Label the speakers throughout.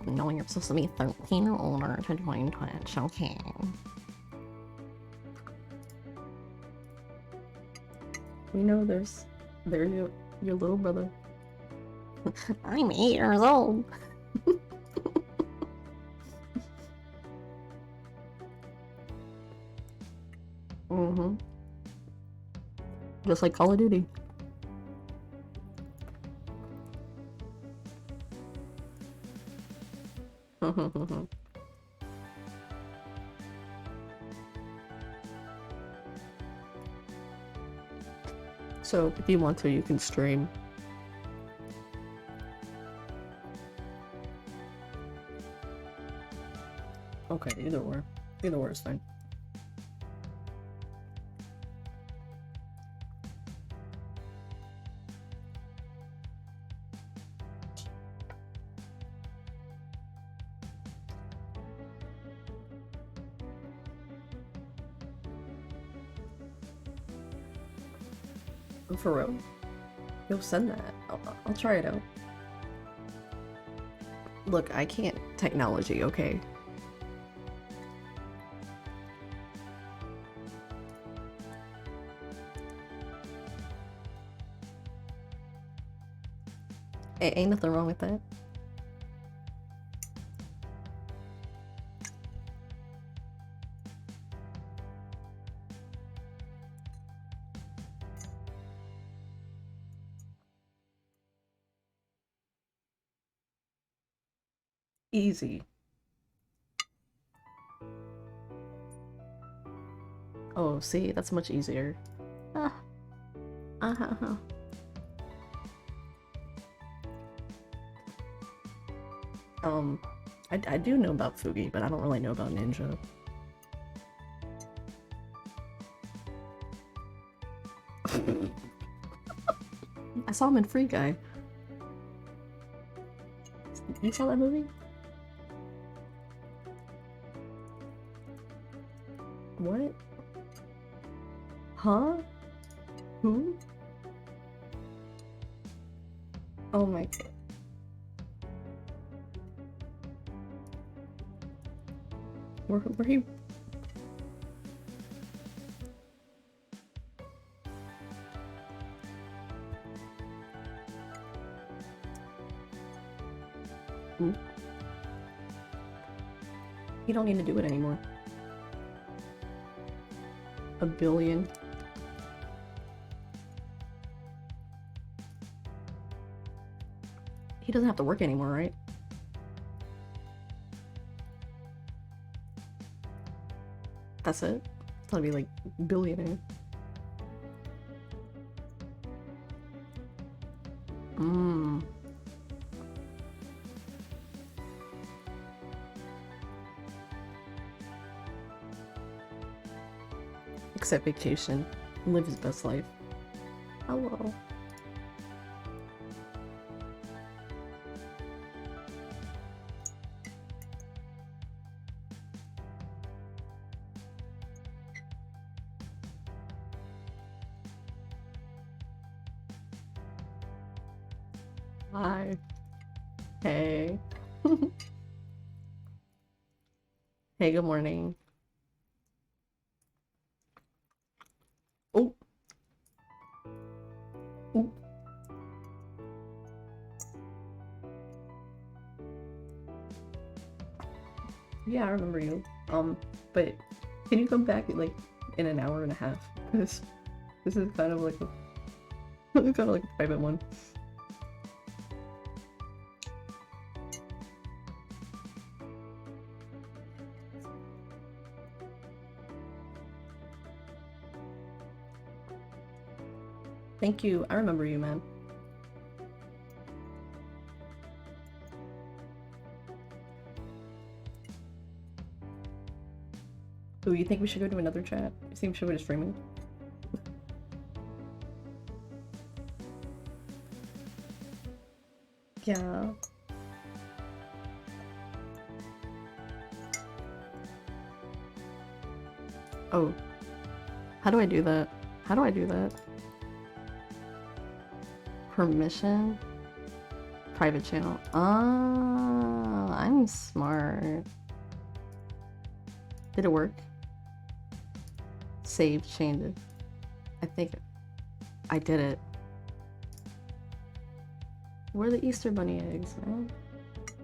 Speaker 1: No, you're supposed to be 13 or older to join Twitch, okay. You know, there's your little brother. I'm 8 years old. Just like Call of Duty. So, if you want to, you can stream. Okay, either or. Either or is fine. For real? You'll send that. I'll try it out. Look, I can't technology, okay? Ain't nothing wrong with that. Easy. Oh, see, that's much easier. I do know about Fugi, but I don't really know about Ninja. I saw him in Free Guy. You saw that movie? What? Huh? Who? Oh my god. Where he? You don't need to do it anymore. A billion. He doesn't have to work anymore, right? That's it? It's gotta be like billionaire. Except vacation. Live his best life. Hello. Hi. Hey. Hey, good morning. Oh. Ooh. Yeah, I remember you. But can you come back like in an hour and a half? This is kind of like a kind of like a private one. Thank you. I remember you, man. Ooh, you think we should go to another chat? You think we should go to streaming? Yeah. Oh. How do I do that? How do I do that? Permission? Private channel. Ah, I'm smart. Did it work? Save changes. I think I did it. Where are the Easter Bunny eggs, man?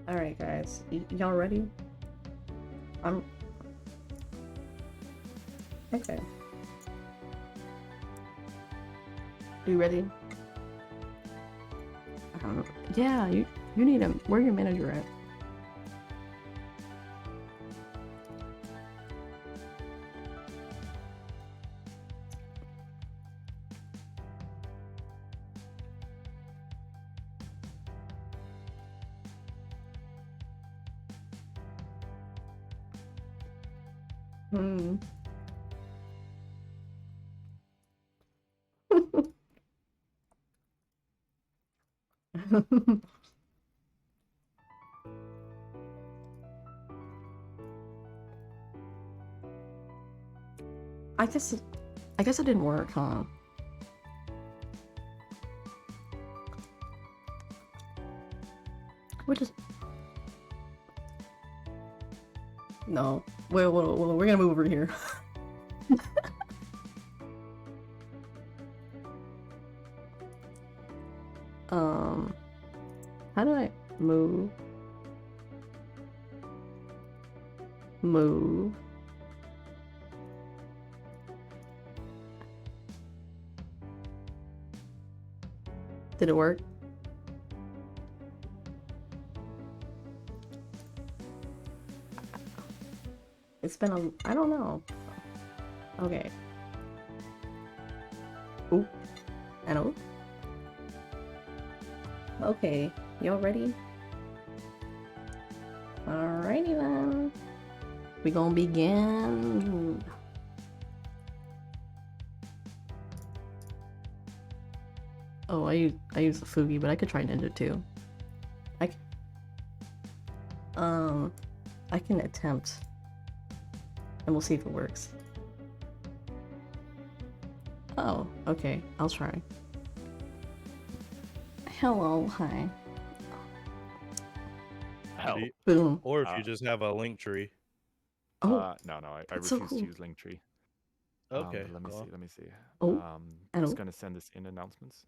Speaker 1: Alright, guys. Y'all ready? I'm... Okay. Are you ready? Yeah, you need him. Where your manager at? I guess it didn't work, huh? We're just... No. Wait, we're gonna move over here. How do I move? Move. Did it work? It's been a... I don't know. Okay. Oop. And oop. Okay. Y'all ready? Alrighty then. We gonna begin. Oh, I use the Fugi, but I could try Ninja too. I can attempt, and we'll see if it works. Oh, okay. I'll try. Hello, hi.
Speaker 2: Help.
Speaker 1: Boom.
Speaker 2: Or if you just have a link tree.
Speaker 1: Oh,
Speaker 3: no, I refuse
Speaker 1: so cool.
Speaker 3: to use Linktree.
Speaker 2: Okay.
Speaker 3: Let me see.
Speaker 1: Oh,
Speaker 3: I'm just gonna send this in announcements.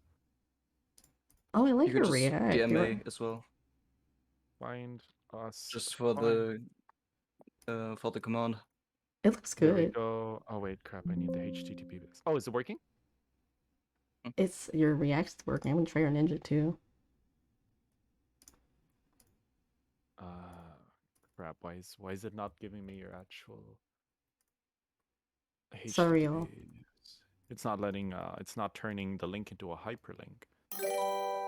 Speaker 1: Oh, I like
Speaker 4: You
Speaker 1: your
Speaker 4: could just
Speaker 1: react.
Speaker 4: DMA as well.
Speaker 3: Find us.
Speaker 4: Just for the command.
Speaker 1: It looks
Speaker 3: There we
Speaker 1: good.
Speaker 3: go. Oh wait, crap! I need the HTTP. Oh, is it working?
Speaker 1: It's your React's working. I'm gonna try your Ninja too.
Speaker 3: Crap! Why is it not giving me your actual HTTP?
Speaker 1: Sorry, y'all.
Speaker 3: It's not letting. It's not turning the link into a hyperlink.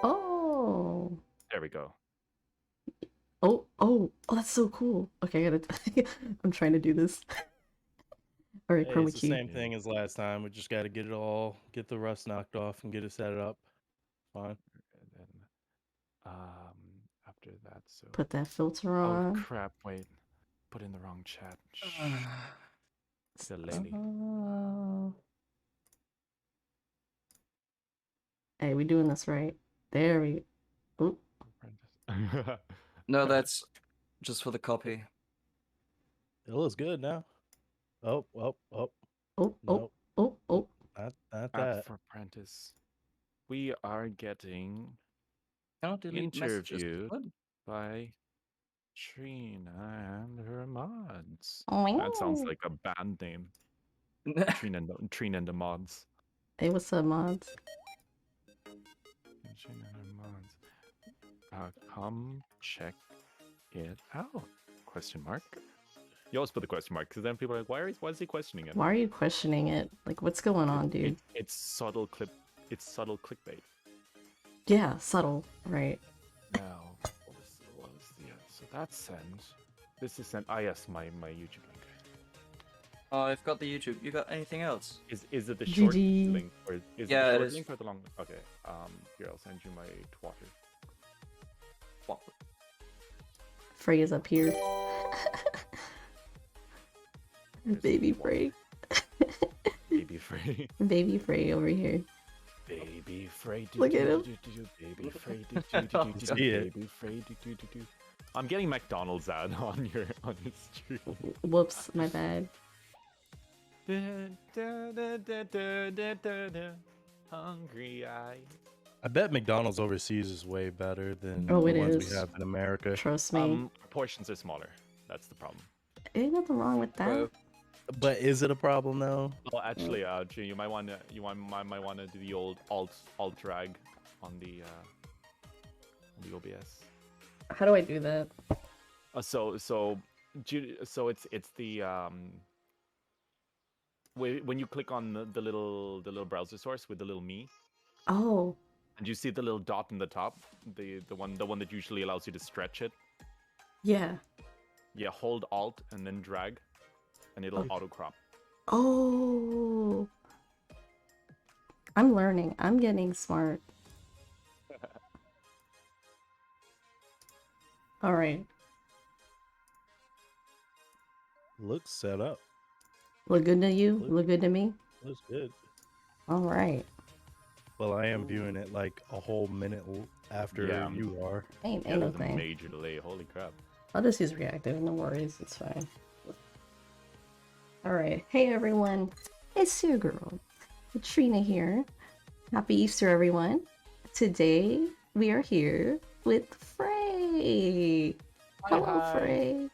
Speaker 1: Oh.
Speaker 3: There we go.
Speaker 1: Oh, that's so cool. Okay, I gotta... I'm trying to do this. Alright,
Speaker 2: Hey,
Speaker 1: chroma
Speaker 2: it's the
Speaker 1: key.
Speaker 2: same thing as last time. We just got to get the rust knocked off and get it set up. Fine.
Speaker 3: And then, after that, so
Speaker 1: Put that filter on.
Speaker 3: Oh crap! Wait, put in the wrong chat. The lady.
Speaker 1: Hey, we doing this right? There we. Oop.
Speaker 4: No, that's just for the copy.
Speaker 2: It looks good now. Oh.
Speaker 1: Oh.
Speaker 2: Nope.
Speaker 1: Oh.
Speaker 2: Not
Speaker 3: App
Speaker 2: that.
Speaker 3: for apprentice. We are getting
Speaker 4: Cannot delete messages.
Speaker 3: interviewed
Speaker 4: What?
Speaker 3: by Trina and her mods.
Speaker 1: Oh.
Speaker 3: That sounds like a band name. Trina and the mods.
Speaker 1: Hey, what's up, mods?
Speaker 3: Trina and her mods. Come check it out? Question mark. You always put the question mark because then people are like, why is he questioning it?
Speaker 1: Why are you questioning it? Like, what's going on, dude?
Speaker 3: It's subtle clickbait.
Speaker 1: Yeah, subtle, right?
Speaker 3: Now, what was the so that's sent. This is sent. Ah, yes, my YouTube link.
Speaker 4: Oh, I've got the YouTube. You got anything else?
Speaker 3: Is it the short
Speaker 1: GG.
Speaker 3: link or is
Speaker 4: Yeah,
Speaker 3: it
Speaker 4: it
Speaker 3: the short
Speaker 4: is.
Speaker 3: link or the long? Okay. Here I'll send you my Twitter.
Speaker 1: Fray is up here. Baby Fray.
Speaker 3: Baby Baby Fray.
Speaker 1: Baby Fray over here.
Speaker 3: Baby Fray.
Speaker 1: Look at him.
Speaker 3: Baby Fray.
Speaker 2: See it.
Speaker 3: Baby Fray. I'm getting McDonald's ad on your stream.
Speaker 1: Whoops, my bad.
Speaker 3: Hungry eye.
Speaker 2: I bet McDonald's overseas is way better than
Speaker 1: Oh,
Speaker 2: the
Speaker 1: it
Speaker 2: ones
Speaker 1: is.
Speaker 2: we have in America.
Speaker 1: Trust me.
Speaker 3: Portions are smaller. That's the problem.
Speaker 1: Ain't nothing wrong with that.
Speaker 4: Bro,
Speaker 2: But is it a problem though?
Speaker 3: Well, actually, Jay, you might wanna do the old alt drag on the OBS.
Speaker 1: How do I do that?
Speaker 3: So it's the when you click on the little browser source with the little me,
Speaker 1: Oh,
Speaker 3: and you see the little dot in the top, the one that usually allows you to stretch it.
Speaker 1: yeah.
Speaker 3: Yeah, hold Alt and then drag, and it'll auto crop.
Speaker 1: Oh. I'm learning. I'm getting smart. All right.
Speaker 2: Looks set up.
Speaker 1: Look good to you? Look good to me?
Speaker 2: Looks good.
Speaker 1: All right.
Speaker 2: Well, I am viewing it like a whole minute after
Speaker 3: Yeah.
Speaker 2: you are.
Speaker 1: Ain't
Speaker 3: Yeah,
Speaker 1: no
Speaker 3: there's a
Speaker 1: thing.
Speaker 3: major delay. Holy crap!
Speaker 1: I'll just use reactive. No worries. It's fine. All right. Hey, everyone. It's your girl, Katrina here. Happy Easter, everyone. Today, we are here with Fray. Hello,
Speaker 3: Hi.
Speaker 1: Fray.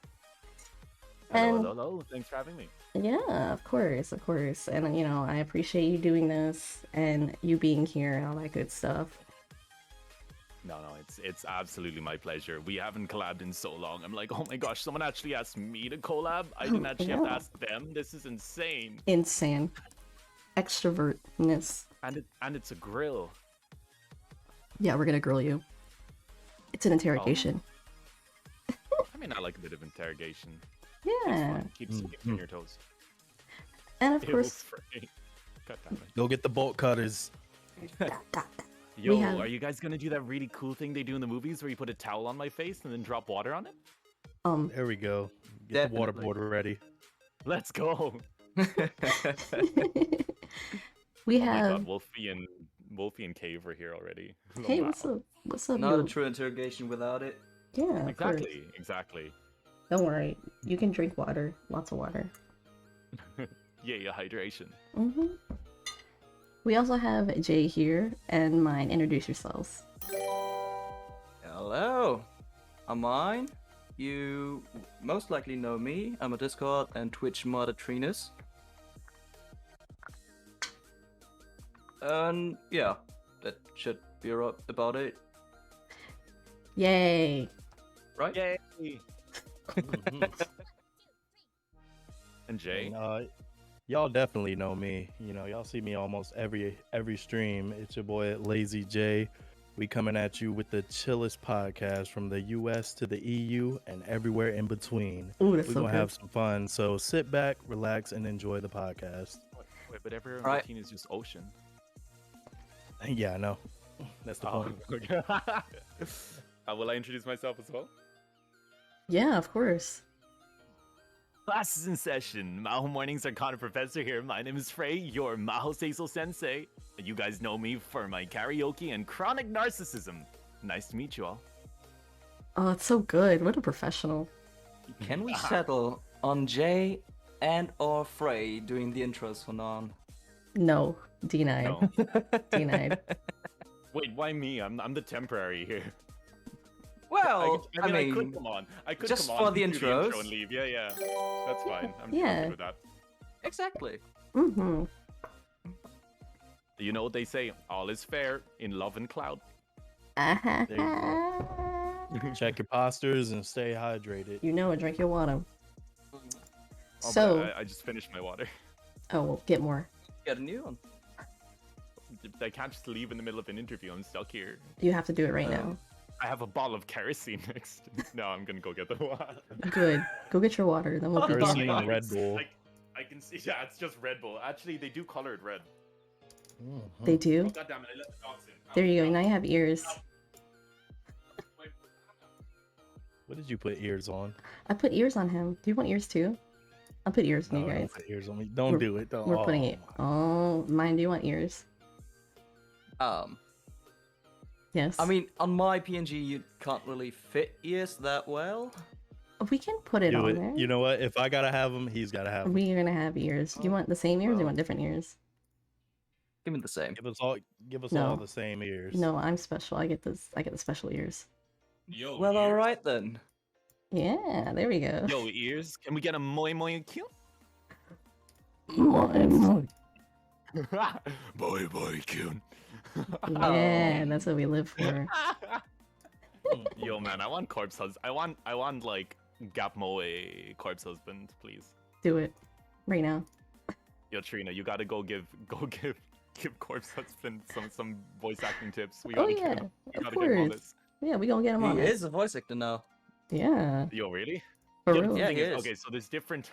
Speaker 3: Hello,
Speaker 1: And-
Speaker 3: hello. Thanks for having me.
Speaker 1: Yeah, of course, of course. And, you know, I appreciate you doing this and you being here and all that good stuff.
Speaker 3: No, it's absolutely my pleasure. We haven't collabed in so long. I'm like, oh my gosh, someone actually asked me to collab. I didn't actually have to
Speaker 1: Yeah.
Speaker 3: ask them. This is insane.
Speaker 1: Insane. Extrovertness.
Speaker 3: And it's a grill.
Speaker 1: Yeah, we're gonna grill you. It's an interrogation.
Speaker 3: I mean, I like a bit of interrogation. It's
Speaker 1: Yeah.
Speaker 3: fun. Keeps you on your toes.
Speaker 1: And of
Speaker 3: Ew,
Speaker 1: course,
Speaker 3: Fray. God damn it.
Speaker 2: Go get the bolt cutters.
Speaker 3: Yo,
Speaker 1: have-
Speaker 3: are you guys gonna do that really cool thing they do in the movies where you put a towel on my face and then drop water on it?
Speaker 2: There we go. Get the
Speaker 4: Definitely.
Speaker 2: waterboard ready.
Speaker 3: Let's go.
Speaker 1: we
Speaker 3: Oh my
Speaker 1: have.
Speaker 3: god, Wolfie and Cave are here already.
Speaker 1: Hey,
Speaker 3: Wow.
Speaker 1: what's up? What's up?
Speaker 4: not a
Speaker 1: you?
Speaker 4: true interrogation without it.
Speaker 1: Yeah, of course.
Speaker 3: Exactly.
Speaker 1: Don't worry. You can drink water. Lots of water.
Speaker 3: Yeah, hydration.
Speaker 1: We also have Jay here and mine. Introduce yourselves.
Speaker 4: Hello, I'm mine. You most likely know me. I'm a Discord and Twitch modder Trinus. And yeah, that should be about it,
Speaker 1: Yay!
Speaker 4: right?
Speaker 3: Yay! And Jay?
Speaker 2: And, y'all definitely know me. You know, y'all see me almost every stream. It's your boy Lazy J. We coming at you with the chillest podcast from the US to the EU and everywhere in between.
Speaker 1: Ooh, that's
Speaker 2: We're
Speaker 1: so
Speaker 2: gonna
Speaker 1: good.
Speaker 2: have some fun. So sit back, relax, and enjoy the podcast.
Speaker 3: Wait, but everyone
Speaker 4: Right.
Speaker 3: routine is just ocean.
Speaker 2: Yeah, I know. That's the
Speaker 3: Oh,
Speaker 2: point.
Speaker 3: okay. Will I introduce myself as well?
Speaker 1: Yeah, of course.
Speaker 3: Class is in session. Maho Mornings are Connor Professor here. My name is Fray, your Maho Seisel Sensei. You guys know me for my karaoke and chronic narcissism. Nice to meet you all.
Speaker 1: Oh, it's so good. What a professional.
Speaker 4: Can we settle on Jay and or Fray doing the intros for now on?
Speaker 1: No, denied.
Speaker 3: No.
Speaker 1: Denied.
Speaker 3: Wait, why me? I'm the temporary here.
Speaker 4: Well,
Speaker 3: I could come on. I could
Speaker 4: just
Speaker 3: come
Speaker 4: for
Speaker 3: on,
Speaker 4: the
Speaker 3: do
Speaker 4: intros.
Speaker 3: intro and leave. Yeah. That's fine. I'm
Speaker 1: Yeah.
Speaker 3: good with that.
Speaker 4: exactly.
Speaker 1: Mm-hmm.
Speaker 3: You know what they say? All is fair in love and cloud.
Speaker 1: Uh-huh.
Speaker 2: Check your postures and stay hydrated.
Speaker 1: You know it, drink your water.
Speaker 3: Oh,
Speaker 1: So,
Speaker 3: but I just finished my water.
Speaker 1: oh, well, get more.
Speaker 4: Get a new one.
Speaker 3: I can't just leave in the middle of an interview. I'm stuck here.
Speaker 1: You have to do it right now.
Speaker 3: I have a bottle of kerosene next. No, I'm gonna go get the water.
Speaker 1: Good. Go get your water, then we'll be
Speaker 2: Kerosene
Speaker 1: back.
Speaker 2: and Red Bull.
Speaker 3: I can see. Yeah, it's just Red Bull. Actually, they do color it red.
Speaker 1: They do?
Speaker 3: Oh, God damn it! I let the dogs in.
Speaker 1: There you go. Now you have ears.
Speaker 2: What did you put ears on?
Speaker 1: I put ears on him. Do you want ears too? I'll put ears on
Speaker 2: No,
Speaker 1: you
Speaker 2: don't
Speaker 1: guys.
Speaker 2: put ears on me. Don't
Speaker 1: We're-
Speaker 2: do it. Don't.
Speaker 1: We're putting it. Oh, mine. Do you want ears? Yes.
Speaker 4: I mean, on my PNG, you can't really fit ears that well.
Speaker 1: we can put it
Speaker 2: Do
Speaker 1: on
Speaker 2: it.
Speaker 1: there.
Speaker 2: You know what? If I gotta have them, he's gotta have them.
Speaker 1: We're gonna have ears. Do you want the same ears or do you
Speaker 4: well.
Speaker 1: want different ears?
Speaker 4: Give me the same.
Speaker 2: Give us all
Speaker 1: No.
Speaker 2: the same ears.
Speaker 1: No, I'm special. I get this. I get the special ears.
Speaker 3: Yo,
Speaker 4: Well,
Speaker 3: ears?
Speaker 4: all right then.
Speaker 1: Yeah, there we go.
Speaker 3: Yo, ears. Can we get a moi moi cute? Boy, boy, cute.
Speaker 1: Yeah, that's what we live for.
Speaker 3: Yo, man, I want corpse husband. I want like Gap Moe corpse husband, please.
Speaker 1: Do it right now.
Speaker 3: Yo, Trina, you gotta go give corpse husband some voice acting tips. We
Speaker 1: Oh
Speaker 3: gotta
Speaker 1: yeah,
Speaker 3: get him. We
Speaker 1: of
Speaker 3: gotta get him on
Speaker 1: course.
Speaker 3: this.
Speaker 1: Yeah, we gonna get him on
Speaker 4: He
Speaker 1: it.
Speaker 4: is a voice actor now.
Speaker 1: Yeah,
Speaker 3: Yo, really?
Speaker 1: for
Speaker 3: Yo,
Speaker 1: real.
Speaker 3: the
Speaker 4: Yeah,
Speaker 3: thing
Speaker 4: he
Speaker 3: is,
Speaker 4: is.
Speaker 3: okay, so there's different.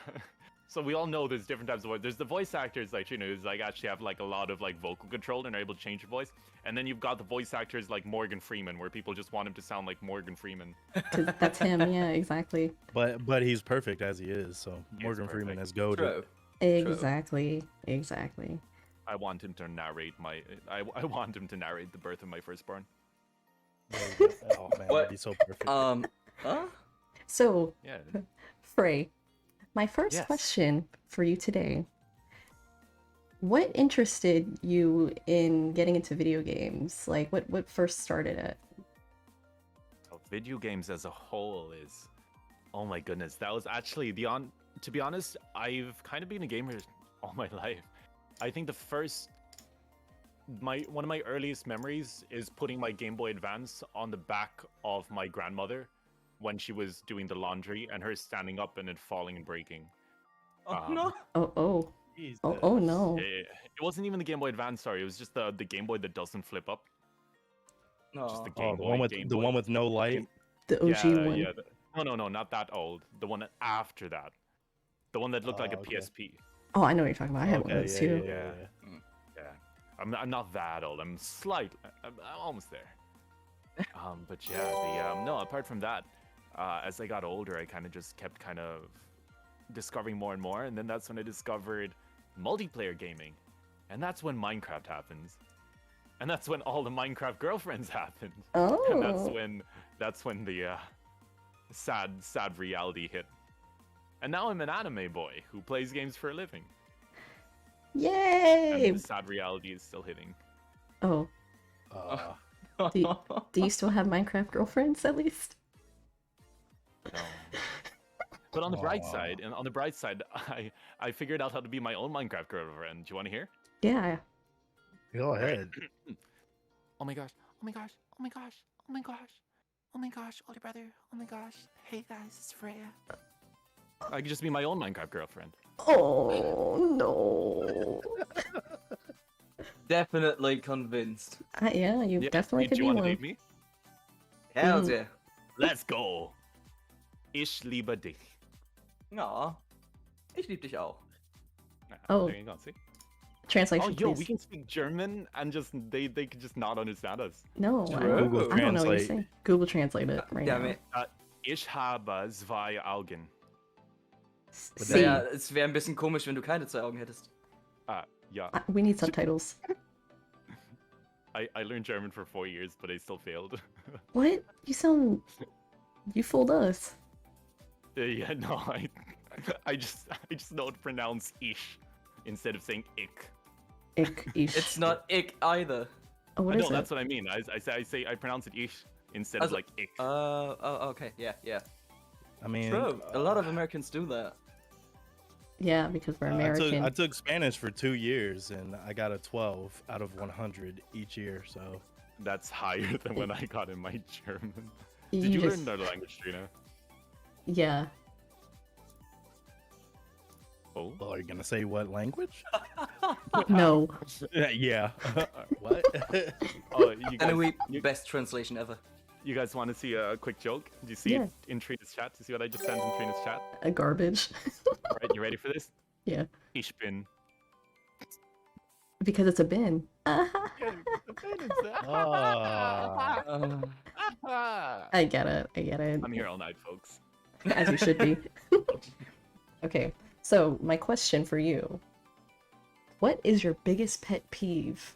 Speaker 3: So we all know there's different types of voice. There's the voice actors like who's like actually have like a lot of like vocal control and are able to change your voice. And then you've got the voice actors like Morgan Freeman, where people just want him to sound like Morgan Freeman.
Speaker 1: 'Cause that's him. Yeah, exactly.
Speaker 2: But he's perfect as he is. So Morgan Freeman
Speaker 3: perfect.
Speaker 2: is goated.
Speaker 4: True.
Speaker 1: Exactly. Exactly.
Speaker 3: I want him to narrate my. I want him to narrate the birth of my firstborn.
Speaker 2: Oh man,
Speaker 4: What?
Speaker 2: that'd be so perfect.
Speaker 4: Huh?
Speaker 1: So,
Speaker 3: Yeah.
Speaker 1: Fray, my first
Speaker 3: Yes.
Speaker 1: question for you today. What interested you in getting into video games? Like, what first started it?
Speaker 3: So video games as a whole is, oh my goodness, that was actually to be honest, I've kind of been a gamer all my life. I think one of my earliest memories is putting my Game Boy Advance on the back of my grandmother when she was doing the laundry and her standing up and it falling and breaking.
Speaker 4: Oh no.
Speaker 1: Oh no.
Speaker 3: It wasn't even the Game Boy Advance, sorry, it was just the Game Boy that doesn't flip up. Just the
Speaker 4: No.
Speaker 3: Game
Speaker 2: the
Speaker 3: Boy.
Speaker 2: one with
Speaker 3: Game
Speaker 2: the
Speaker 3: Boy.
Speaker 2: one with no light.
Speaker 1: The OG one.
Speaker 3: Yeah. No, not that old. The one after that. The one that looked like a
Speaker 2: Okay.
Speaker 3: PSP.
Speaker 1: Oh, I know what you're talking about. I had one of
Speaker 2: Okay,
Speaker 1: those
Speaker 2: yeah,
Speaker 1: too.
Speaker 2: yeah.
Speaker 3: Yeah. I'm not that old. I'm almost there. But yeah, no, apart from that, as I got older, I kind of just kept kind of discovering more and more, and then that's when I discovered multiplayer gaming. And that's when Minecraft happens. And that's when all the Minecraft girlfriends happened.
Speaker 1: Oh.
Speaker 3: And that's when the sad reality hit. And now I'm an anime boy who plays games for a living.
Speaker 1: Yay!
Speaker 3: And the sad reality is still hitting.
Speaker 1: Oh, do you still have Minecraft girlfriends at least?
Speaker 3: No. But on the bright
Speaker 2: Aw.
Speaker 3: side, I figured out how to be my own Minecraft girlfriend. Do you want to hear?
Speaker 1: Yeah.
Speaker 2: Go ahead.
Speaker 3: Oh my gosh! Oh my gosh! Oh my gosh! Oh my gosh! Oh my gosh! Older brother! Oh my gosh! Hey guys, it's Freya. I could just be my own Minecraft girlfriend.
Speaker 1: Oh no.
Speaker 4: Definitely convinced.
Speaker 1: Yeah, you
Speaker 3: Yeah,
Speaker 1: definitely
Speaker 3: do
Speaker 1: could
Speaker 3: you
Speaker 1: be
Speaker 3: want to
Speaker 1: one.
Speaker 3: date me?
Speaker 4: Hell
Speaker 1: Mm.
Speaker 4: yeah.
Speaker 3: Let's go. Ich liebe dich.
Speaker 4: Aw. Ich lieb dich auch.
Speaker 1: Oh.
Speaker 3: There you go. See?
Speaker 1: Translation,
Speaker 3: Oh, yo,
Speaker 1: please.
Speaker 3: we can speak German and just they could just not understand us.
Speaker 1: No, I
Speaker 4: True.
Speaker 1: don't,
Speaker 2: Google
Speaker 1: I don't know what you're
Speaker 2: Translate.
Speaker 1: saying. Google Translate it right
Speaker 4: Damn
Speaker 1: now.
Speaker 4: it.
Speaker 3: Ich habe zwei Augen.
Speaker 1: See,
Speaker 4: Naja, es wäre ein bisschen komisch, wenn du keine zwei Augen hättest.
Speaker 3: Yeah.
Speaker 1: we need subtitles.
Speaker 3: I learned German for 4 years, but I still failed.
Speaker 1: What? You fooled us.
Speaker 3: Yeah, no, I just know to pronounce ich instead of saying ich.
Speaker 1: Ish.
Speaker 4: It's not ich either.
Speaker 1: Oh, what is
Speaker 3: No,
Speaker 1: it?
Speaker 3: that's what I mean. I pronounce it ich instead of
Speaker 4: Also-
Speaker 3: like ich.
Speaker 4: Oh, okay. Yeah.
Speaker 2: I mean,
Speaker 4: True. A lot of Americans do that.
Speaker 1: Yeah, because we're American.
Speaker 2: I took Spanish for 2 years and I got a 12 out of 100 each year. So
Speaker 3: That's higher than when I got in my German.
Speaker 1: you
Speaker 3: Did you
Speaker 1: just,
Speaker 3: learn another language, Trina?
Speaker 1: Yeah.
Speaker 3: Oh.
Speaker 2: well, are you gonna say what language?
Speaker 1: No.
Speaker 2: Yeah. What?
Speaker 3: Oh, you guys,
Speaker 4: Anyway,
Speaker 3: you,
Speaker 4: best translation ever.
Speaker 3: you guys want to see a quick joke? Do you see
Speaker 1: Yeah.
Speaker 3: it in Trina's chat? Do you see what I just sent in Trina's chat?
Speaker 1: A garbage.
Speaker 3: All right, you ready for this?
Speaker 1: Yeah.
Speaker 3: Ich bin.
Speaker 1: Because it's a bin.
Speaker 2: Ah.
Speaker 1: I get it.
Speaker 3: I'm here all night, folks.
Speaker 1: As you should be. Okay. So, my question for you, what is your biggest pet peeve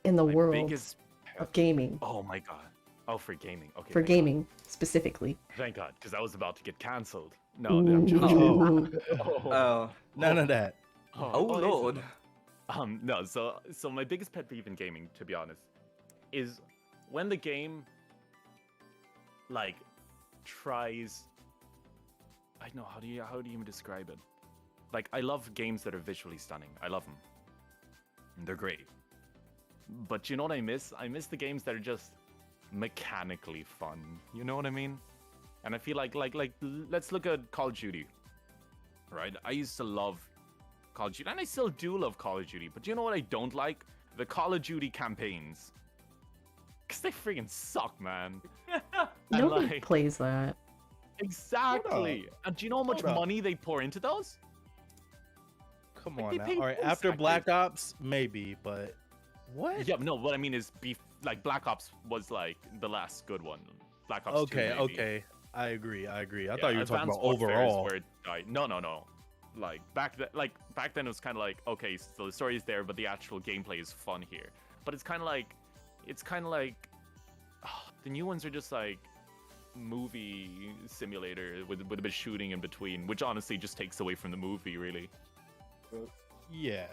Speaker 1: in the
Speaker 3: My
Speaker 1: world
Speaker 3: biggest
Speaker 1: of
Speaker 3: pet.
Speaker 1: gaming?
Speaker 3: Oh my god. Oh, for gaming. Okay,
Speaker 1: For
Speaker 3: thank God.
Speaker 1: gaming, specifically.
Speaker 3: Thank God, because I was about to get cancelled. No, I'm joking.
Speaker 1: Ooh.
Speaker 4: Oh,
Speaker 2: None of that.
Speaker 4: oh
Speaker 3: is it?
Speaker 4: lord.
Speaker 3: No. So my biggest pet peeve in gaming, to be honest, is when the game like tries. I know how do you even describe it? Like I love games that are visually stunning. I love them. They're great. But you know what I miss? I miss the games that are just mechanically fun. You know what I mean? And I feel like let's look at Call of Duty. Right? I used to love Call of Duty, and I still do love Call of Duty. But you know what I don't like? The Call of Duty campaigns. Cause they freaking suck, man. And
Speaker 1: Nobody
Speaker 3: like,
Speaker 1: plays that.
Speaker 3: exactly. And do you know how much
Speaker 2: Hold up.
Speaker 3: money they pour into those?
Speaker 2: Come
Speaker 3: Like,
Speaker 2: on
Speaker 3: they
Speaker 2: now.
Speaker 3: pay
Speaker 2: All right,
Speaker 3: voice
Speaker 2: after
Speaker 3: actors.
Speaker 2: Black Ops, maybe, but what?
Speaker 3: Yeah, no. What I mean is, like Black Ops was like the last good one. Black Ops 2,
Speaker 2: Okay,
Speaker 3: maybe.
Speaker 2: okay. I agree. I
Speaker 3: Yeah,
Speaker 2: thought you were talking
Speaker 3: Advanced
Speaker 2: about
Speaker 3: Warfare is
Speaker 2: overall.
Speaker 3: where it died. No. Like back then it was kind of like, okay, so the story is there, but the actual gameplay is fun here. But it's kind of like the new ones are just like movie simulator with a bit of shooting in between, which honestly just takes away from the movie, really.
Speaker 2: Yeah.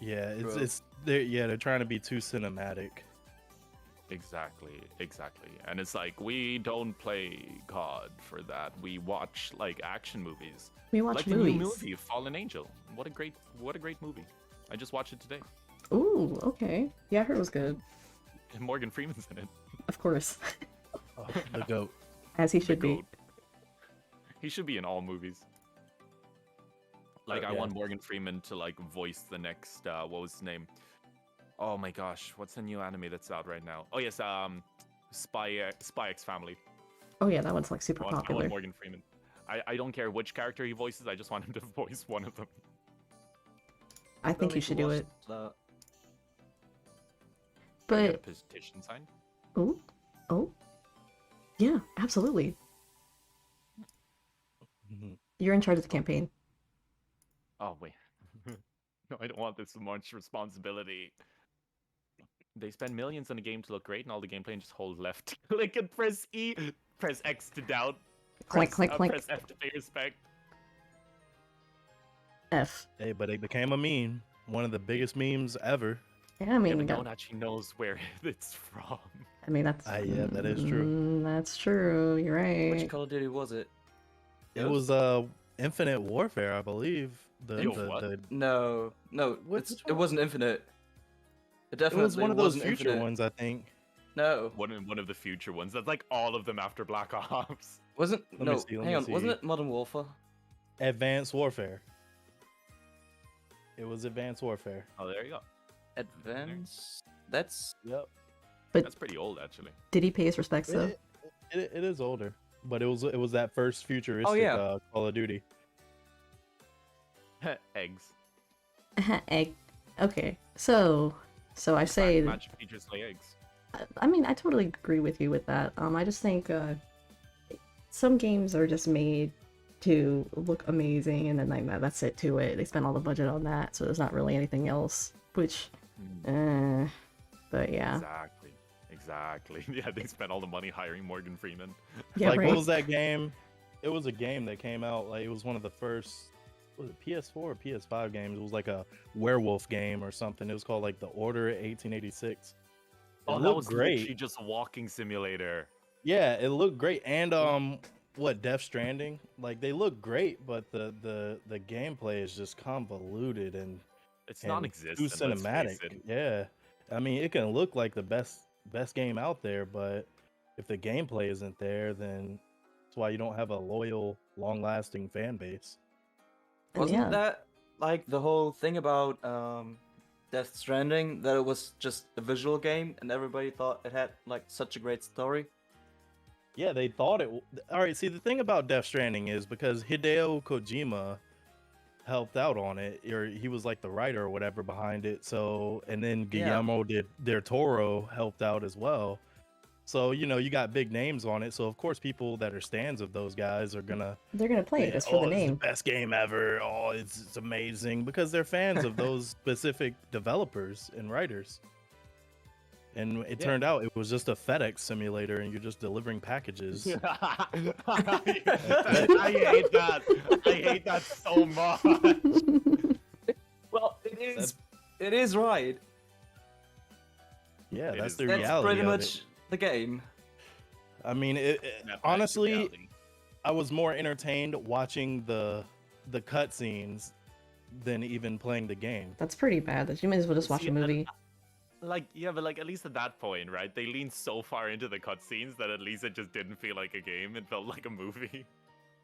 Speaker 2: Yeah,
Speaker 4: Bro.
Speaker 2: they're trying to be too cinematic.
Speaker 3: Exactly. And it's like we don't play COD for that. We watch like action movies.
Speaker 1: We watch
Speaker 3: Like
Speaker 1: movies.
Speaker 3: the new movie, Fallen Angel. What a great movie. I just watched it today.
Speaker 1: Ooh, okay. Yeah, I heard it was good.
Speaker 3: And Morgan Freeman's in it.
Speaker 1: Of course.
Speaker 2: Oh, the goat.
Speaker 1: As he
Speaker 3: The
Speaker 1: should be.
Speaker 3: goat. He should be in all movies. Like I
Speaker 2: Yeah.
Speaker 3: want Morgan Freeman to like voice the next what was his name? Oh my gosh, what's the new anime that's out right now? Oh yes, Spy X Family.
Speaker 1: Oh yeah, that one's like super
Speaker 3: I want
Speaker 1: popular.
Speaker 3: Morgan Freeman. I don't care which character he voices, I just want him to voice one of them.
Speaker 1: I think you should do it.
Speaker 4: That.
Speaker 3: Can I get a
Speaker 1: But
Speaker 3: petition signed?
Speaker 1: oh, yeah, absolutely.
Speaker 2: Mhm.
Speaker 1: You're in charge of the campaign.
Speaker 3: Oh wait. No, I don't want this much responsibility. They spend millions on a game to look great, and all the gameplay and just hold left click and press E, press X to doubt,
Speaker 1: Clank,
Speaker 3: press,
Speaker 1: clank, clank.
Speaker 3: press F to pay respect.
Speaker 1: F.
Speaker 2: Hey, but it became a meme. One of the biggest memes ever.
Speaker 1: Yeah, I
Speaker 3: Yeah,
Speaker 1: mean,
Speaker 3: but
Speaker 1: we
Speaker 3: no
Speaker 1: got.
Speaker 3: one actually knows where it's from.
Speaker 1: I mean, that's.
Speaker 2: Yeah, that is true.
Speaker 1: That's true. You're
Speaker 4: Which
Speaker 1: right.
Speaker 4: Call of Duty was it?
Speaker 2: It was Infinite Warfare, I believe.
Speaker 3: Yo, what?
Speaker 4: No,
Speaker 2: Which
Speaker 4: it
Speaker 2: one?
Speaker 4: wasn't Infinite. It
Speaker 2: It
Speaker 4: definitely
Speaker 2: was one of those
Speaker 4: wasn't
Speaker 2: future
Speaker 4: Infinite.
Speaker 2: ones, I think.
Speaker 4: No,
Speaker 3: One of the future ones. That's like all of them after Black Ops.
Speaker 4: wasn't.
Speaker 2: Let me
Speaker 4: No,
Speaker 2: see, let
Speaker 4: hang
Speaker 2: me
Speaker 4: on. Wasn't
Speaker 2: see.
Speaker 4: it Modern Warfare?
Speaker 2: Advanced Warfare. It was Advanced Warfare.
Speaker 3: Oh, there you go.
Speaker 4: Advance. That's
Speaker 2: Yep.
Speaker 1: But
Speaker 3: That's pretty old, actually.
Speaker 1: did he pay his respects though?
Speaker 2: It is older, but it was that first futuristic
Speaker 4: yeah.
Speaker 2: Call of Duty.
Speaker 3: Eggs.
Speaker 1: Egg. Okay, so I say.
Speaker 3: Match features lay eggs.
Speaker 1: I mean, I totally agree with you with that. I just think some games are just made to look amazing, and then like that's it to it. They spend all the budget on that, so there's not really anything else. Which, but yeah,
Speaker 3: Exactly. Yeah, they spent all the money hiring Morgan Freeman.
Speaker 1: yeah,
Speaker 2: Like,
Speaker 1: right.
Speaker 2: what was that game? It was a game that came out, like, it was one of the first, was it PS4 or PS5 games? It was like a werewolf game or something. It was called, like, The Order 1886.
Speaker 3: Oh,
Speaker 2: It
Speaker 3: that
Speaker 2: looked
Speaker 3: was
Speaker 2: great.
Speaker 3: literally just a walking simulator.
Speaker 2: Yeah, it looked great. And, what, Death Stranding? Like, they look great, but the gameplay is just convoluted and
Speaker 3: It's
Speaker 2: too
Speaker 3: non-existent. Let's
Speaker 2: cinematic.
Speaker 3: face it.
Speaker 2: Yeah. I mean, it can look like the best game out there, but if the gameplay isn't there, then that's why you don't have a loyal, long-lasting fan base.
Speaker 4: wasn't
Speaker 1: Yeah.
Speaker 4: that like the whole thing about Death Stranding, that it was just a visual game and everybody thought it had like such a great story?
Speaker 2: Yeah, they thought it. All right, see, the thing about Death Stranding is because Hideo Kojima helped out on it, or he was like the writer or whatever behind it. So, and then
Speaker 4: Yeah.
Speaker 2: Guillermo del Toro helped out as well. So, you got big names on it. So, of course, people that are stands of those guys are gonna
Speaker 1: They're gonna play it
Speaker 2: say,
Speaker 1: just for the
Speaker 2: "Oh, it's the
Speaker 1: name.
Speaker 2: best game ever. Oh, it's amazing," because they're fans of those specific developers and writers. And it
Speaker 3: Yeah.
Speaker 2: turned out it was just a FedEx simulator, and you're just delivering packages.
Speaker 3: I hate that. I hate that so much.
Speaker 4: Well, it is right.
Speaker 2: Yeah,
Speaker 3: It
Speaker 2: that's
Speaker 3: is.
Speaker 2: the
Speaker 4: That's
Speaker 2: reality
Speaker 4: pretty
Speaker 2: of
Speaker 4: much
Speaker 2: it.
Speaker 4: the game.
Speaker 2: I mean,
Speaker 3: That's
Speaker 2: honestly,
Speaker 3: reality.
Speaker 2: I was more entertained watching the cutscenes than even playing the game.
Speaker 1: That's pretty bad. That you might as well just watch
Speaker 3: See,
Speaker 1: a movie.
Speaker 3: Like, yeah, but like at least at that point, right? They leaned so far into the cutscenes that at least it just didn't feel like a game. It felt like a movie.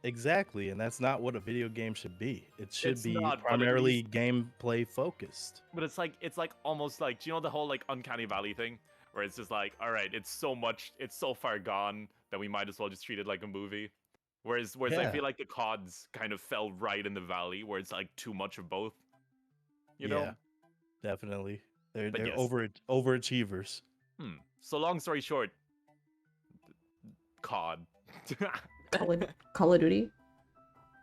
Speaker 2: Exactly, and that's not what a video game should be. It should
Speaker 3: It's
Speaker 2: be
Speaker 3: not, but at
Speaker 2: primarily gameplay focused.
Speaker 3: But it's like almost like, do you know the whole like uncanny valley thing? Where it's just like, all right, it's so far gone that we might as well just treat it like a movie. Whereas I
Speaker 2: Yeah.
Speaker 3: feel like the CODs kind of fell right in the valley where it's like too much of both. You know?
Speaker 2: Yeah, definitely. They're
Speaker 3: But yes.
Speaker 2: overachievers.
Speaker 3: So long story short, COD.
Speaker 1: Call of Duty,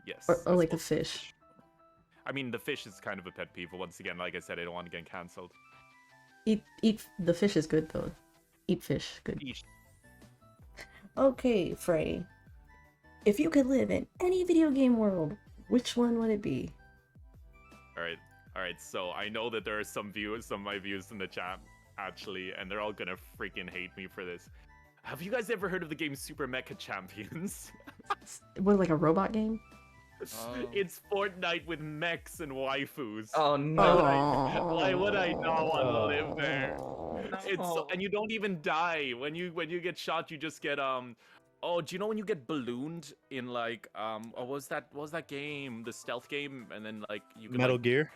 Speaker 3: Yes.
Speaker 1: or
Speaker 3: I
Speaker 1: like the
Speaker 3: suppose.
Speaker 1: fish.
Speaker 3: I mean, the fish is kind of a pet peeve, but once again, like I said, I don't want to get cancelled.
Speaker 1: Eat the fish is good though. Eat fish, good.
Speaker 3: Eesh.
Speaker 1: Okay, Frey. If you could live in any video game world, which one would it be?
Speaker 3: All right. So I know that there are some of my viewers in the chat actually, and they're all gonna freaking hate me for this. Have you guys ever heard of the game Super Mecha Champions?
Speaker 1: What, like a robot game?
Speaker 3: It's Fortnite with mechs and waifus.
Speaker 4: Oh no.
Speaker 3: Why would I not want to live there? It's
Speaker 4: No.
Speaker 3: and you don't even die when you get shot. You just get Oh, do you know when you get ballooned in like what was that game? The stealth game, and then like you can
Speaker 2: Metal Gear.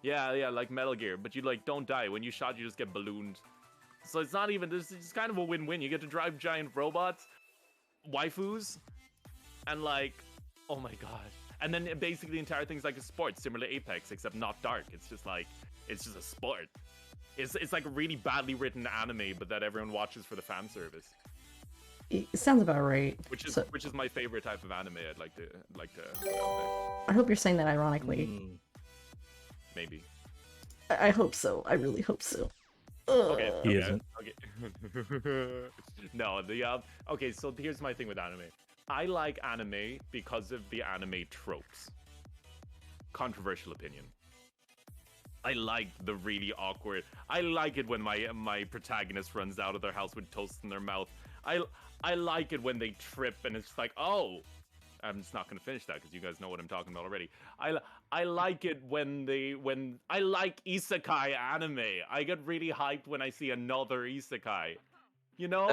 Speaker 3: Yeah, like Metal Gear, but you like don't die. When you shot, you just get ballooned. So it's not even this. It's kind of a win-win. You get to drive giant robots, waifus, and like, oh my god. And then basically the entire thing's like a sport, similar to Apex, except not dark. It's just a sport. It's like a really badly written anime, but that everyone watches for the fan service.
Speaker 1: It sounds about right.
Speaker 3: Which is
Speaker 1: So-
Speaker 3: which is my favorite type of anime. I'd like to
Speaker 1: I hope you're saying that ironically.
Speaker 3: maybe.
Speaker 1: I hope so. I really hope so.
Speaker 3: Okay.
Speaker 1: Ugh.
Speaker 2: He
Speaker 3: okay,
Speaker 2: isn't.
Speaker 3: Okay. No, okay, so here's my thing with anime. I like anime because of the anime tropes. Controversial opinion. I like the really awkward. I like it when my protagonist runs out of their house with toast in their mouth. I like it when they trip and it's like, oh, I'm just not gonna finish that because you guys know what I'm talking about already. I like it when I like isekai anime. I get really hyped when I see another isekai. You know?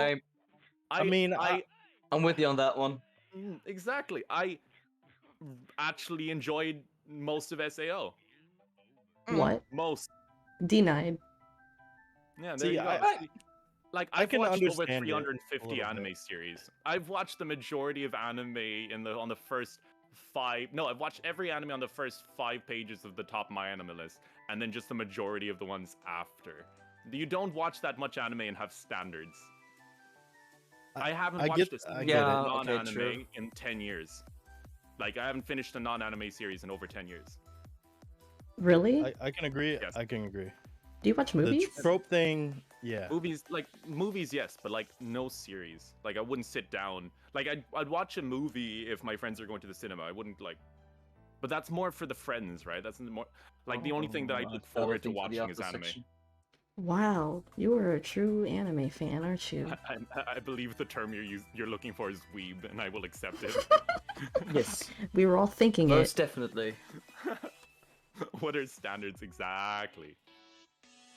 Speaker 4: I'm with you on that one.
Speaker 3: Exactly. I actually enjoyed most of SAO.
Speaker 1: What?
Speaker 3: Most.
Speaker 1: Denied.
Speaker 3: Yeah, there
Speaker 2: See,
Speaker 3: you go. Like
Speaker 2: I
Speaker 3: I've
Speaker 2: can
Speaker 3: watched over
Speaker 2: understand it a
Speaker 3: 350
Speaker 2: little
Speaker 3: anime
Speaker 2: bit.
Speaker 3: series. I've watched the majority of anime on the first 5. No, I've watched every anime on the first 5 pages of the top My Anime list, and then just the majority of the ones after. You don't watch that much anime and have standards. I haven't
Speaker 2: I
Speaker 3: watched
Speaker 2: get-
Speaker 3: a
Speaker 2: I
Speaker 3: single
Speaker 2: get it.
Speaker 3: non-anime
Speaker 4: true.
Speaker 3: in 10 years. Like I haven't finished a non-anime series in over 10 years.
Speaker 1: Really?
Speaker 2: I can agree.
Speaker 3: Yes.
Speaker 2: I can agree.
Speaker 1: Do you watch movies?
Speaker 2: The trope thing, yeah.
Speaker 3: Movies, yes, but like no series. Like I wouldn't sit down. Like I'd watch a movie if my friends are going to the cinema. I wouldn't like. But that's more for the friends, right? That's more like the only thing that I look forward to watching is anime.
Speaker 1: Wow, you are a true anime fan, aren't you?
Speaker 3: I believe the term you're looking for is weeb, and I will accept it.
Speaker 4: Yes,
Speaker 1: We were all thinking
Speaker 4: most
Speaker 1: it.
Speaker 4: definitely.
Speaker 3: What are standards exactly?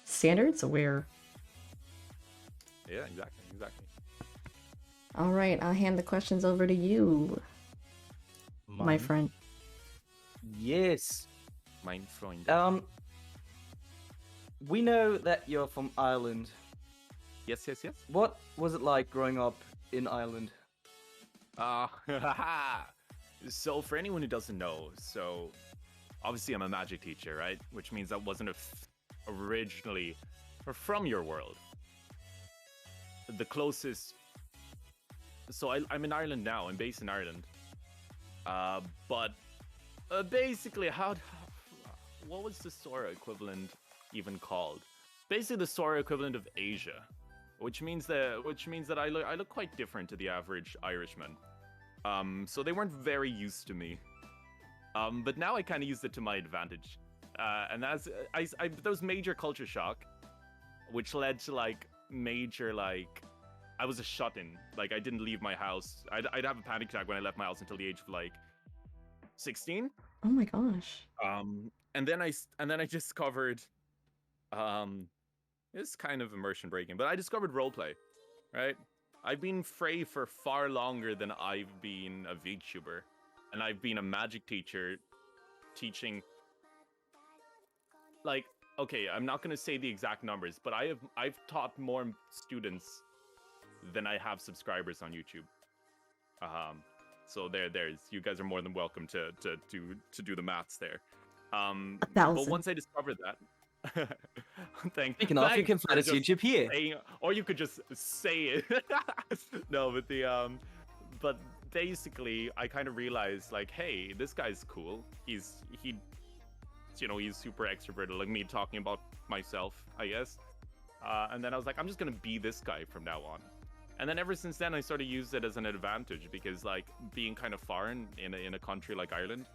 Speaker 1: Standards? Where?
Speaker 3: Yeah, exactly.
Speaker 1: All right, I'll hand the questions over to you, my
Speaker 2: Mine.
Speaker 1: friend.
Speaker 4: Yes.
Speaker 3: Mein Freund.
Speaker 4: We know that you're from Ireland.
Speaker 3: Yes.
Speaker 4: What was it like growing up in Ireland?
Speaker 3: So for anyone who doesn't know, so obviously I'm a magic teacher, right? Which means I wasn't originally from your world. The closest I'm in Ireland now. I'm based in Ireland. But basically, what was the Sora equivalent even called? Basically, the Sora equivalent of Asia, which means that I look quite different to the average Irishman. So they weren't very used to me. But now I kind of used it to my advantage. And that's there was major culture shock, which led to major I was a shut-in. Like I didn't leave my house. I'd have a panic attack when I left my house until the age of 16.
Speaker 1: Oh my gosh.
Speaker 3: And then I discovered it's kind of immersion breaking, but I discovered roleplay, right? I've been Fray for far longer than I've been a VTuber, and I've been a magic teacher teaching okay, I'm not going to say the exact numbers, but I've taught more students than I have subscribers on YouTube. So there's you guys are more than welcome to do the maths there. But once I discovered that,
Speaker 4: Speaking of, you can find us YouTube here,
Speaker 3: or you could just say it. No, but basically, I kind of realized hey, this guy's cool. He's super extroverted, like me talking about myself, I guess. And then I was like, I'm just gonna be this guy from now on. And then ever since then, I sort of used it as an advantage because being kind of foreign in a country like Ireland,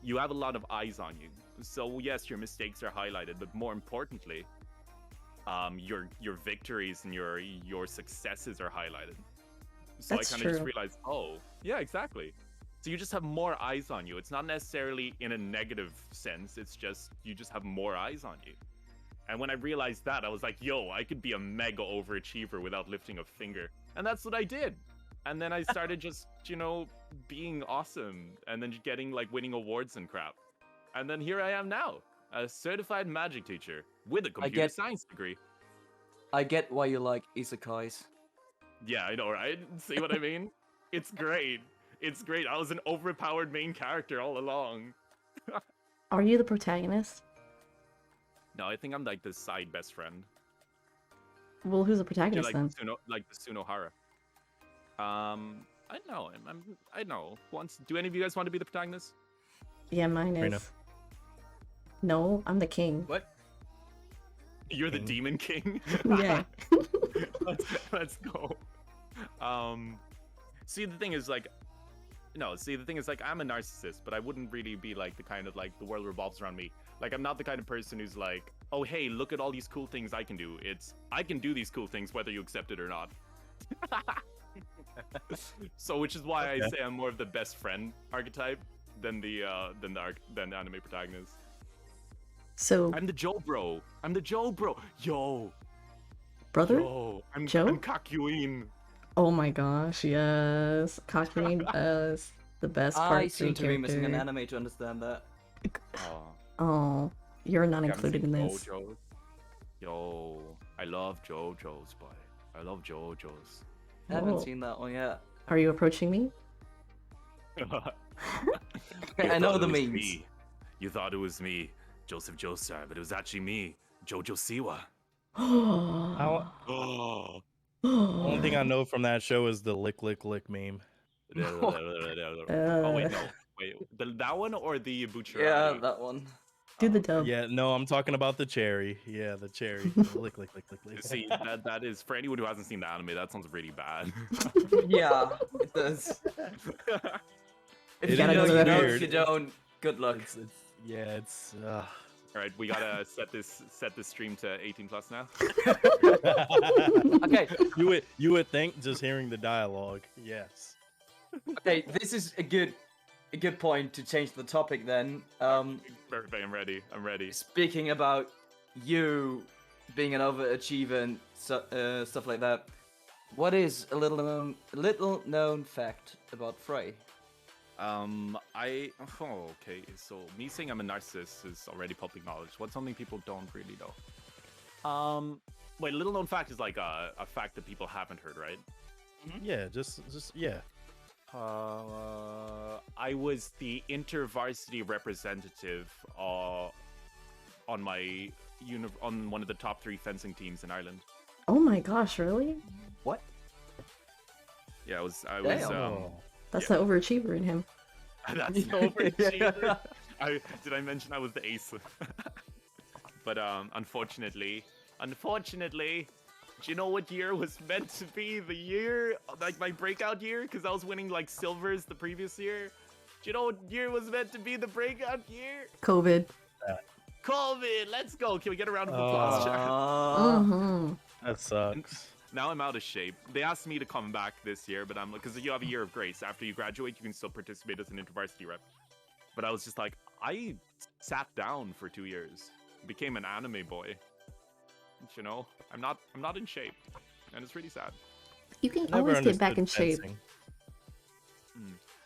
Speaker 3: you have a lot of eyes on you. So yes, your mistakes are highlighted, but more importantly, your victories and your successes are highlighted. So
Speaker 1: That's
Speaker 3: I kind of just realized, oh yeah, exactly. So you just have more eyes on you. It's not necessarily in a negative sense. It's just you just have more eyes on you. And when I realized that, I was like, yo, I could be a mega overachiever without lifting a finger. And that's what I did. And then I started just, being awesome and then getting winning awards and crap. And then here I am now, a certified magic teacher with a computer science degree.
Speaker 4: I get why you like isekais.
Speaker 3: Yeah, I know, right? See what I mean? It's great. It's great. I was an overpowered main character all along.
Speaker 1: Are you the protagonist?
Speaker 3: No, I think I'm the side best friend.
Speaker 1: Well, who's the protagonist then?
Speaker 3: The Sunohara. I know. I know. Do any of you guys want to be the protagonist?
Speaker 1: Yeah, mine is.
Speaker 2: Rena.
Speaker 1: No, I'm the king.
Speaker 3: What? You're the demon king?
Speaker 1: Yeah.
Speaker 3: Let's go. See, the thing is I'm a narcissist, but I wouldn't really be the kind of the world revolves around me. I'm not the kind of person who's oh hey, look at all these cool things I can do. It's I can do these cool things whether you accept it or not. So which is why I say I'm more of the best friend archetype than the anime protagonist.
Speaker 1: So
Speaker 3: I'm the Joe bro. Yo.
Speaker 1: Brother?
Speaker 3: Yo.
Speaker 1: Joe?
Speaker 3: I'm Kakuin.
Speaker 1: Oh my gosh, yes. Kakuin is the best part.
Speaker 4: I seem to be missing an anime to understand that.
Speaker 1: Oh, you're not included in this.
Speaker 3: JoJo's. Yo, I love JoJo's, boy. I love JoJo's.
Speaker 4: I haven't seen that one yet.
Speaker 1: Are you approaching me?
Speaker 4: I know the memes.
Speaker 3: Me. You thought it was me, Joseph Joestar, but it was actually me, Jojo Siwa.
Speaker 2: The only thing I know from that show is the lick lick lick meme.
Speaker 3: Oh wait, no. Wait, that one or the Bucciarati?
Speaker 4: Yeah, that one.
Speaker 1: Do the dub.
Speaker 2: Yeah, no, I'm talking about the cherry. Yeah, the cherry. Lick lick lick lick lick.
Speaker 3: See, that is for anyone who hasn't seen the anime. That sounds really bad.
Speaker 4: Yeah, it does. If you don't, good luck.
Speaker 2: It's
Speaker 3: All right, we gotta set this stream to 18 plus now.
Speaker 4: Okay.
Speaker 2: You would think just hearing the dialogue. Yes.
Speaker 4: Okay, this is a good point to change the topic then.
Speaker 3: Perfect. I'm ready.
Speaker 4: Speaking about you being an overachiever and stuff like that, what is a little known fact about Fray?
Speaker 3: Okay, so me saying I'm a narcissist is already public knowledge. What's something people don't really know? Wait, little known fact is a fact that people haven't heard, right?
Speaker 2: Yeah, just yeah.
Speaker 3: I was the inter-varsity representative on one of the top 3 fencing teams in Ireland.
Speaker 1: Oh my gosh, really?
Speaker 4: What?
Speaker 3: Yeah, I was
Speaker 4: Damn.
Speaker 1: That's
Speaker 3: Yeah.
Speaker 1: the overachiever in him.
Speaker 3: That's the overachiever. Did I mention I was the ace? But unfortunately, do you know what year was meant to be the year, like my breakout year? Because I was winning like silvers the previous year. Do you know what year was meant to be the breakout year?
Speaker 1: COVID.
Speaker 3: COVID. Let's go. Can we get a round of applause, chat?
Speaker 1: Mm-hmm.
Speaker 2: That sucks.
Speaker 3: Now I'm out of shape. They asked me to come back this year, but I'm because you have a year of grace. After you graduate, you can still participate as an intervarsity rep. But I was just like, I sat down for 2 years, became an anime boy. You know, I'm not in shape, and it's really sad.
Speaker 1: You can
Speaker 2: Never
Speaker 1: always get back in
Speaker 2: understood
Speaker 1: shape.
Speaker 2: fencing.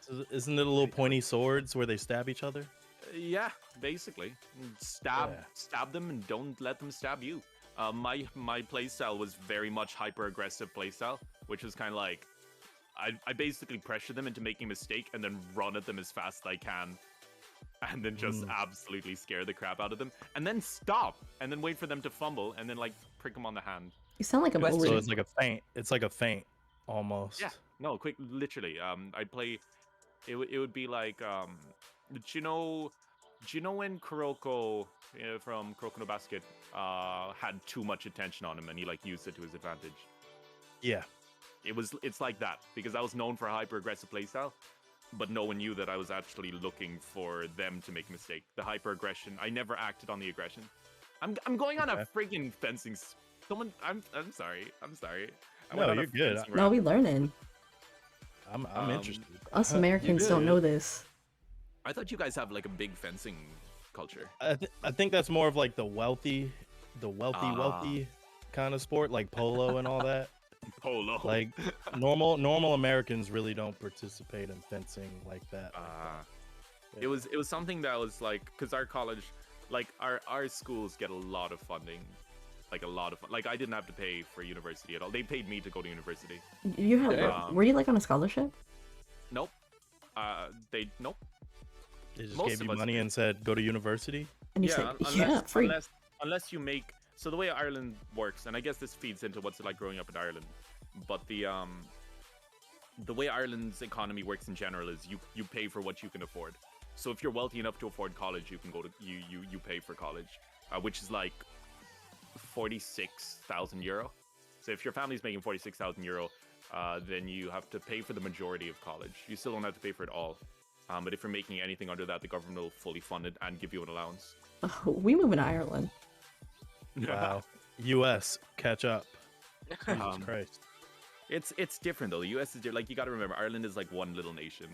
Speaker 2: So isn't it a little pointy swords where they stab each other?
Speaker 3: Yeah, basically, stab them and don't let them stab you. My playstyle was very much hyper aggressive playstyle, which was kind of like I basically pressure them into making a mistake and then run at them as fast as I can, and then just absolutely scare the crap out of them, and then stop, and then wait for them to fumble, and then like prick them on the hand.
Speaker 1: You sound like a
Speaker 4: Question.
Speaker 1: bully.
Speaker 2: So it's like a feint. It's like a feint, almost.
Speaker 3: Yeah, no, quick, literally. I play. It would be like do you know when Kuroko from Kuroko no Basket had too much attention on him and he like used it to his advantage?
Speaker 2: Yeah.
Speaker 3: It's like that because I was known for a hyper aggressive playstyle, but no one knew that I was actually looking for them to make a mistake. The hyper aggression, I never acted on the aggression. I'm going on a freaking fencing. Someone, I'm sorry. I went
Speaker 2: No,
Speaker 3: on a
Speaker 2: you're good.
Speaker 3: fencing
Speaker 1: No,
Speaker 3: round.
Speaker 1: we learning.
Speaker 2: I'm interested.
Speaker 1: Us Americans don't know this.
Speaker 3: I thought you guys have like a big fencing culture.
Speaker 2: I think that's more of like the wealthy kind of sport, like polo and all that.
Speaker 3: Polo.
Speaker 2: Like normal Americans really don't participate in fencing like that.
Speaker 3: It was something that was like, because our college, like our schools get a lot of funding, like a lot of like I didn't have to pay for university at all. They paid me to go to university.
Speaker 1: You have? Were you like on a scholarship?
Speaker 3: Nope. Nope.
Speaker 2: They just
Speaker 3: most
Speaker 2: gave
Speaker 3: of
Speaker 2: you
Speaker 3: us
Speaker 2: money
Speaker 3: did.
Speaker 2: and said go to university.
Speaker 1: And you said, yeah, free.
Speaker 3: Unless you make, so the way Ireland works, and I guess this feeds into what's it like growing up in Ireland, but the way Ireland's economy works in general is you pay for what you can afford. So if you're wealthy enough to afford college, you can go to you pay for college, which is like 46,000 euro. So if your family's making 46,000 euro, then you have to pay for the majority of college. You still don't have to pay for it all. But if you're making anything under that, the government will fully fund it and give you an allowance.
Speaker 1: Oh, we move in Ireland.
Speaker 2: Wow. U.S. catch up. Jesus Christ.
Speaker 3: It's different though. The U.S. is like, you got to remember, Ireland is like one little nation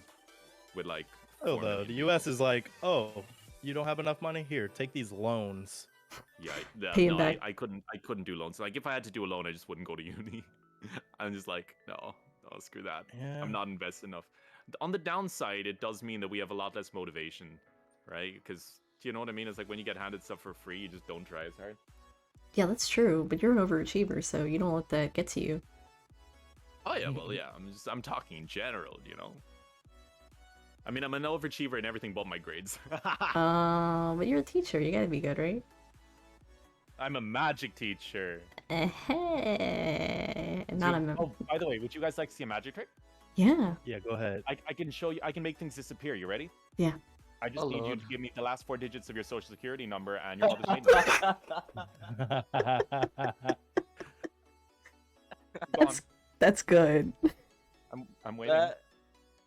Speaker 3: with like.
Speaker 2: Oh, though the U.S. is like, oh, you don't have enough money? Here, take these loans.
Speaker 3: Yeah,
Speaker 1: Pay 'em
Speaker 3: no,
Speaker 1: back.
Speaker 3: I couldn't do loans. Like if I had to do a loan, I just wouldn't go to uni. I'm just like, no, screw that.
Speaker 2: Yeah.
Speaker 3: I'm not invested enough. On the downside, it does mean that we have a lot less motivation, right? Because do you know what I mean? It's like when you get handed stuff for free, you just don't try as hard.
Speaker 1: Yeah, that's true. But you're an overachiever, so you don't let that get to you.
Speaker 3: Oh yeah, well yeah. I'm talking in general, you know. I mean, I'm an overachiever in everything but my grades.
Speaker 1: But you're a teacher. You gotta be good, right?
Speaker 2: I'm a magic teacher.
Speaker 1: Not a
Speaker 3: Oh, by the way, would you guys like to see a magic trick?
Speaker 1: Yeah.
Speaker 2: Yeah, go ahead.
Speaker 3: I can show you. I can make things disappear. You ready?
Speaker 1: Yeah.
Speaker 3: I just
Speaker 4: Oh,
Speaker 3: need you
Speaker 4: Lord.
Speaker 3: to give me the last 4 digits of your social security number and your mother's maiden name. Go on.
Speaker 1: That's good.
Speaker 3: I'm waiting.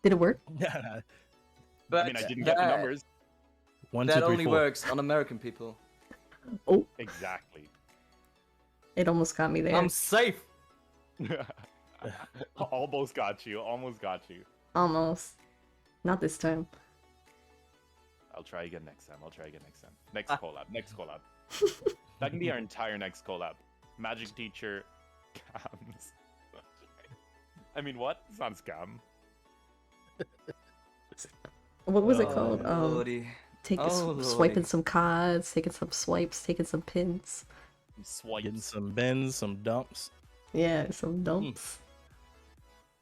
Speaker 1: Did it work?
Speaker 2: Yeah.
Speaker 4: But
Speaker 3: I mean, I didn't get the numbers.
Speaker 2: 1, 2,
Speaker 4: that
Speaker 2: 3,
Speaker 4: only
Speaker 2: 4.
Speaker 4: works on American people.
Speaker 1: Oh,
Speaker 3: Exactly.
Speaker 1: it almost got me there.
Speaker 4: I'm safe.
Speaker 3: Almost got you. Almost got you.
Speaker 1: Almost. Not this time.
Speaker 3: I'll try again next time. Next collab. Next collab. That can be our entire next collab. Magic teacher. Scams. I mean, what? It's not scam.
Speaker 1: What was it called?
Speaker 4: Lordy.
Speaker 1: Swiping some cards, taking some swipes, taking some pins.
Speaker 3: Swipes.
Speaker 2: Getting some bends, some dumps.
Speaker 1: Yeah, some dumps.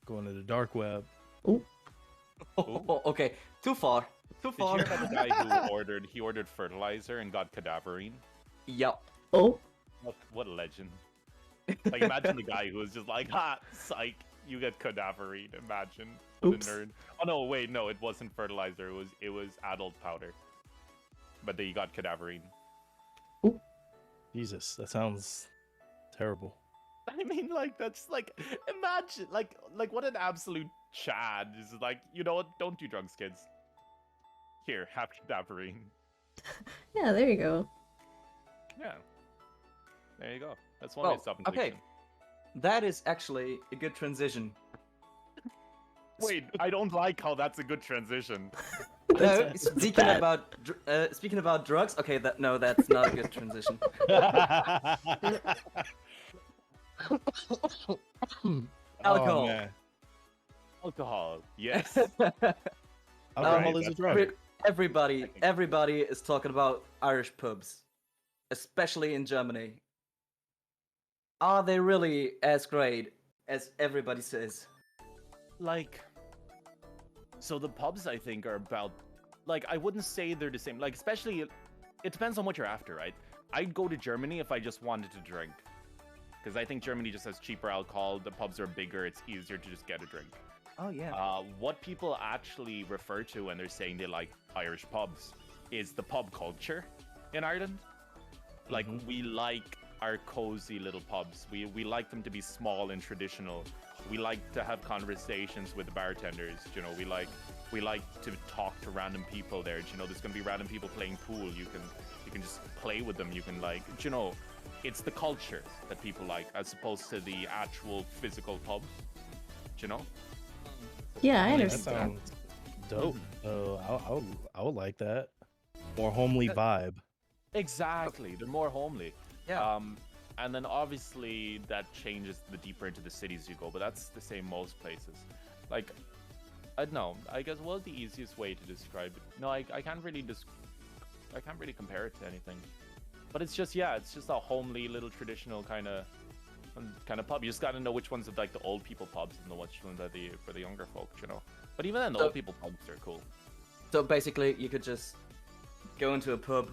Speaker 2: Going to the dark web.
Speaker 1: Ooh.
Speaker 4: Oh, okay, too far. Too
Speaker 3: Did you
Speaker 4: far.
Speaker 3: hear about the guy who ordered fertilizer and got cadaverine?
Speaker 4: Yup.
Speaker 1: Oh.
Speaker 3: What a legend. Like imagine the guy who was just like, ha, psych, you get cadaverine. Imagine. What a
Speaker 1: Oops.
Speaker 3: nerd. Oh no, wait, no, it wasn't fertilizer. It was adult powder. But then you got cadaverine.
Speaker 2: Jesus, that sounds terrible.
Speaker 3: I mean, like that's like imagine like what an absolute Chad is like. You know what? Don't do drugs, kids. Here, have cadaverine.
Speaker 1: Yeah, there you go.
Speaker 3: Yeah. There you go. That's one way to stop
Speaker 4: okay.
Speaker 3: infliction.
Speaker 4: That is actually a good transition.
Speaker 3: Wait, I don't like how that's a good transition.
Speaker 4: No,
Speaker 1: It's
Speaker 4: speaking
Speaker 1: bad.
Speaker 4: about drugs. Okay, that's not a good transition. Alcohol.
Speaker 2: Oh, man.
Speaker 3: Alcohol, yes.
Speaker 2: Alcohol is a drug.
Speaker 4: Everybody is talking about Irish pubs, especially in Germany. Are they really as great as everybody says?
Speaker 3: Like, so the pubs I think are about, like, I wouldn't say they're the same. Like, especially, it depends on what you're after, right? I'd go to Germany if I just wanted to drink. Because I think Germany just has cheaper alcohol, the pubs are bigger, it's easier to just get a drink.
Speaker 4: Oh yeah.
Speaker 3: What people actually refer to when they're saying they like Irish pubs is the pub culture in Ireland. Like, we like our cozy little pubs. We like them to be small and traditional. We like to have conversations with the bartenders. You know, we like to talk to random people there. You know, there's gonna be random people playing pool. You can just play with them. You can, like, you know, it's the culture that people like as opposed to the actual physical pub. You know?
Speaker 1: Yeah, I
Speaker 2: That
Speaker 1: understand.
Speaker 2: sounds dope. I would like that. More homely vibe.
Speaker 3: Exactly. They're more homely.
Speaker 4: Yeah.
Speaker 3: And then obviously that changes the deeper into the cities you go, but that's the same most places. Like, I don't know. I guess what's the easiest way to describe it? No, I can't really I can't really compare it to anything. But it's just, yeah, it's just a homely little traditional kind of pub. You just got to know which ones are like the old people pubs and which ones are for the younger folk, you know. But even then, the old people pubs are cool.
Speaker 4: So basically, you could just go into a pub,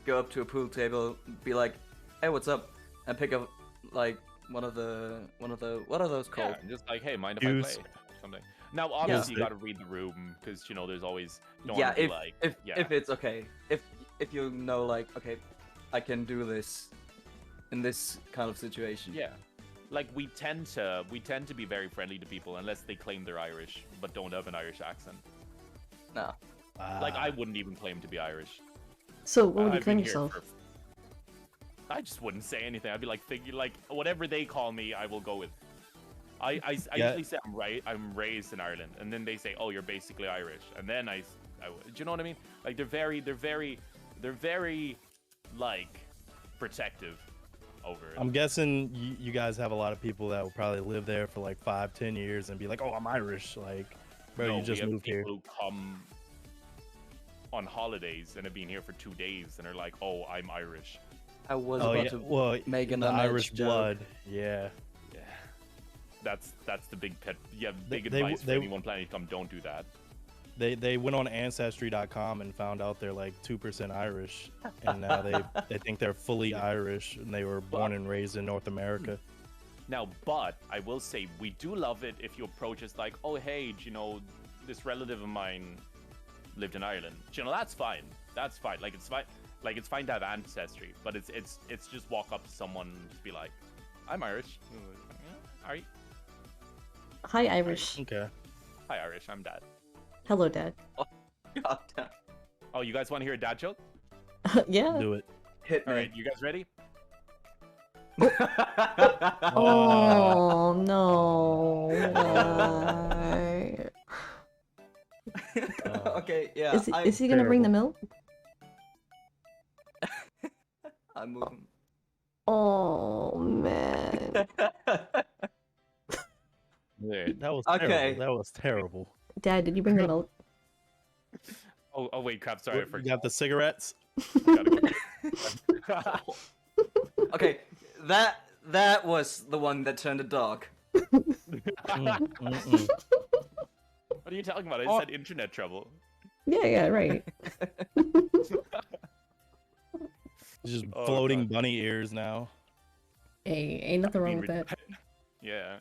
Speaker 4: go up to a pool table, be like, "Hey, what's up?" and pick up like one of the what are those called?
Speaker 3: Yeah, and just like, hey, mind if
Speaker 2: Juice.
Speaker 3: I play something? Now, obviously, you got to read the room because you know there's always don't
Speaker 4: Yeah,
Speaker 3: wanna be like,
Speaker 4: if it's okay, if you know, like, okay, I can do this in this kind of situation.
Speaker 3: yeah. Like, we tend to be very friendly to people unless they claim they're Irish but don't have an Irish accent.
Speaker 4: No.
Speaker 3: Like, I wouldn't even claim to be Irish.
Speaker 1: So, what would you
Speaker 3: I've
Speaker 1: claim
Speaker 3: been here
Speaker 1: yourself?
Speaker 3: I just wouldn't say anything. I'd be like, whatever they call me, I will go with. I
Speaker 2: Yeah.
Speaker 3: usually say I'm raised in Ireland, and then they say, oh, you're basically Irish, and then do you know what I mean? Like, they're very like protective over it.
Speaker 2: I'm guessing you guys have a lot of people that will probably live there for like 5-10 years and be like, "Oh, I'm Irish." Like, bro,
Speaker 3: No,
Speaker 2: you just
Speaker 3: we have
Speaker 2: moved here.
Speaker 3: people who come on holidays and have been here for 2 days and are like, oh, I'm Irish.
Speaker 4: I was
Speaker 2: Oh
Speaker 4: about
Speaker 2: yeah,
Speaker 4: to
Speaker 2: well,
Speaker 4: make an
Speaker 2: the
Speaker 4: unedged
Speaker 2: Irish
Speaker 4: joke.
Speaker 2: blood. Yeah.
Speaker 3: Yeah, that's the big pet. Yeah,
Speaker 2: They-
Speaker 3: big
Speaker 2: they-
Speaker 3: advice for
Speaker 2: they-
Speaker 3: anyone planning to come: don't do that.
Speaker 2: They went on ancestry.com and found out they're like 2% Irish, and now they think they're fully Irish, and they were born and raised in North America.
Speaker 3: Now, but I will say we do love it if you approach us like, oh, hey, you know, this relative of mine lived in Ireland. You know, that's fine. That's fine. Like, it's fine. Like, it's fine to have ancestry, but it's just walk up to someone and just be like, I'm Irish. Yeah, are you?
Speaker 1: Hi, Irish.
Speaker 2: Okay.
Speaker 3: Hi, Irish. I'm Dad.
Speaker 1: Hello, Dad.
Speaker 4: God damn.
Speaker 3: Oh, you guys want to hear a dad joke?
Speaker 1: Yeah.
Speaker 2: Do it.
Speaker 4: Hit
Speaker 3: All
Speaker 4: me.
Speaker 3: right, you guys ready?
Speaker 1: Oh no. Why?
Speaker 4: Okay, yeah.
Speaker 1: Is he gonna bring the milk?
Speaker 4: I'm moving.
Speaker 1: Oh man.
Speaker 3: Yeah.
Speaker 2: That was
Speaker 4: Okay.
Speaker 2: terrible. That was terrible.
Speaker 1: Dad, did you bring the milk?
Speaker 3: Oh wait, crap. Sorry, I
Speaker 2: You
Speaker 3: forgot.
Speaker 2: got the cigarettes?
Speaker 4: Okay, that was the one that turned a dog.
Speaker 2: Mm.
Speaker 3: What are you talking about? I said internet trouble.
Speaker 1: Yeah, right.
Speaker 2: Just
Speaker 3: Oh,
Speaker 2: floating
Speaker 3: God.
Speaker 2: bunny ears now.
Speaker 1: Hey, ain't nothing wrong with that.
Speaker 3: Yeah,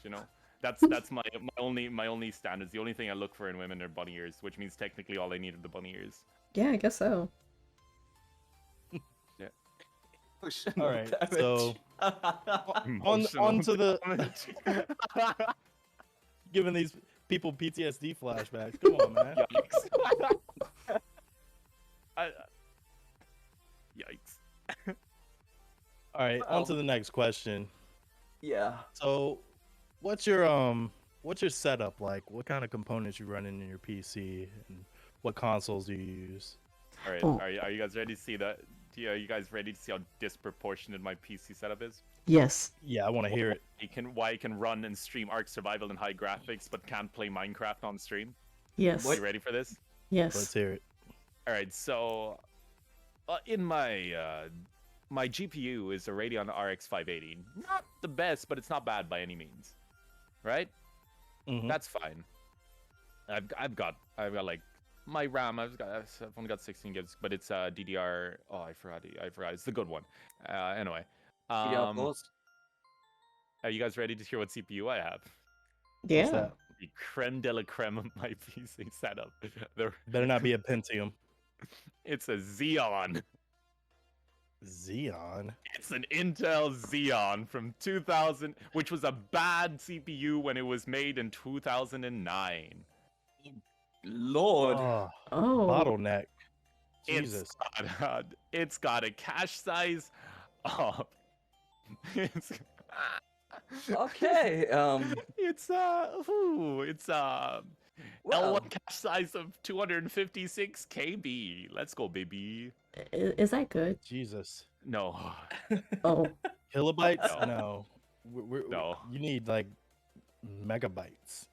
Speaker 3: you know. That's my only standards. The only thing I look for in women are bunny ears, which means technically all I need are the bunny ears.
Speaker 1: Yeah, I guess so.
Speaker 4: Emotional
Speaker 2: All right,
Speaker 4: damage.
Speaker 2: so on to the giving these people PTSD flashbacks. Come on, man.
Speaker 3: Yikes. Yikes.
Speaker 2: All right, on to the next question.
Speaker 4: Yeah.
Speaker 2: So, what's your setup like? What kind of components you running in your PC, and what consoles do you use?
Speaker 3: All right,
Speaker 1: Oh.
Speaker 3: are you guys ready to see that? Are you guys ready to see how disproportionate my PC setup is?
Speaker 1: Yes.
Speaker 2: Yeah, I want to hear it.
Speaker 3: Why I can run and stream Ark Survival in high graphics, but can't play Minecraft on stream?
Speaker 1: Yes.
Speaker 3: You ready for this?
Speaker 1: Yes.
Speaker 2: Let's hear it.
Speaker 3: All right, so in my my GPU is a Radeon RX 580. Not the best, but it's not bad by any means. Right?
Speaker 2: Mhm.
Speaker 3: That's fine. I've got like my RAM. I've only got 16 gigs, but it's DDR. Oh, I forgot. It's the good one. Anyway,
Speaker 4: DDR Plus.
Speaker 3: are you guys ready to hear what CPU I have?
Speaker 2: What's
Speaker 1: Yeah.
Speaker 2: that?
Speaker 3: The creme de la creme of my PC setup.
Speaker 2: Better not be a Pentium.
Speaker 3: It's a Xeon.
Speaker 2: Xeon.
Speaker 3: It's an Intel Xeon from 2000, which was a bad CPU when it was made in 2009.
Speaker 4: Lord.
Speaker 2: Oh,
Speaker 1: Oh.
Speaker 2: bottleneck. Jesus.
Speaker 3: It's got a cache size of it's
Speaker 4: Okay.
Speaker 3: it's L1
Speaker 4: Well.
Speaker 3: cache size of 256 KB. Let's go, baby.
Speaker 1: Is that good?
Speaker 2: Jesus.
Speaker 3: No.
Speaker 1: Oh.
Speaker 2: Kilobytes?
Speaker 3: No.
Speaker 2: No.
Speaker 3: No.
Speaker 2: You need like megabytes.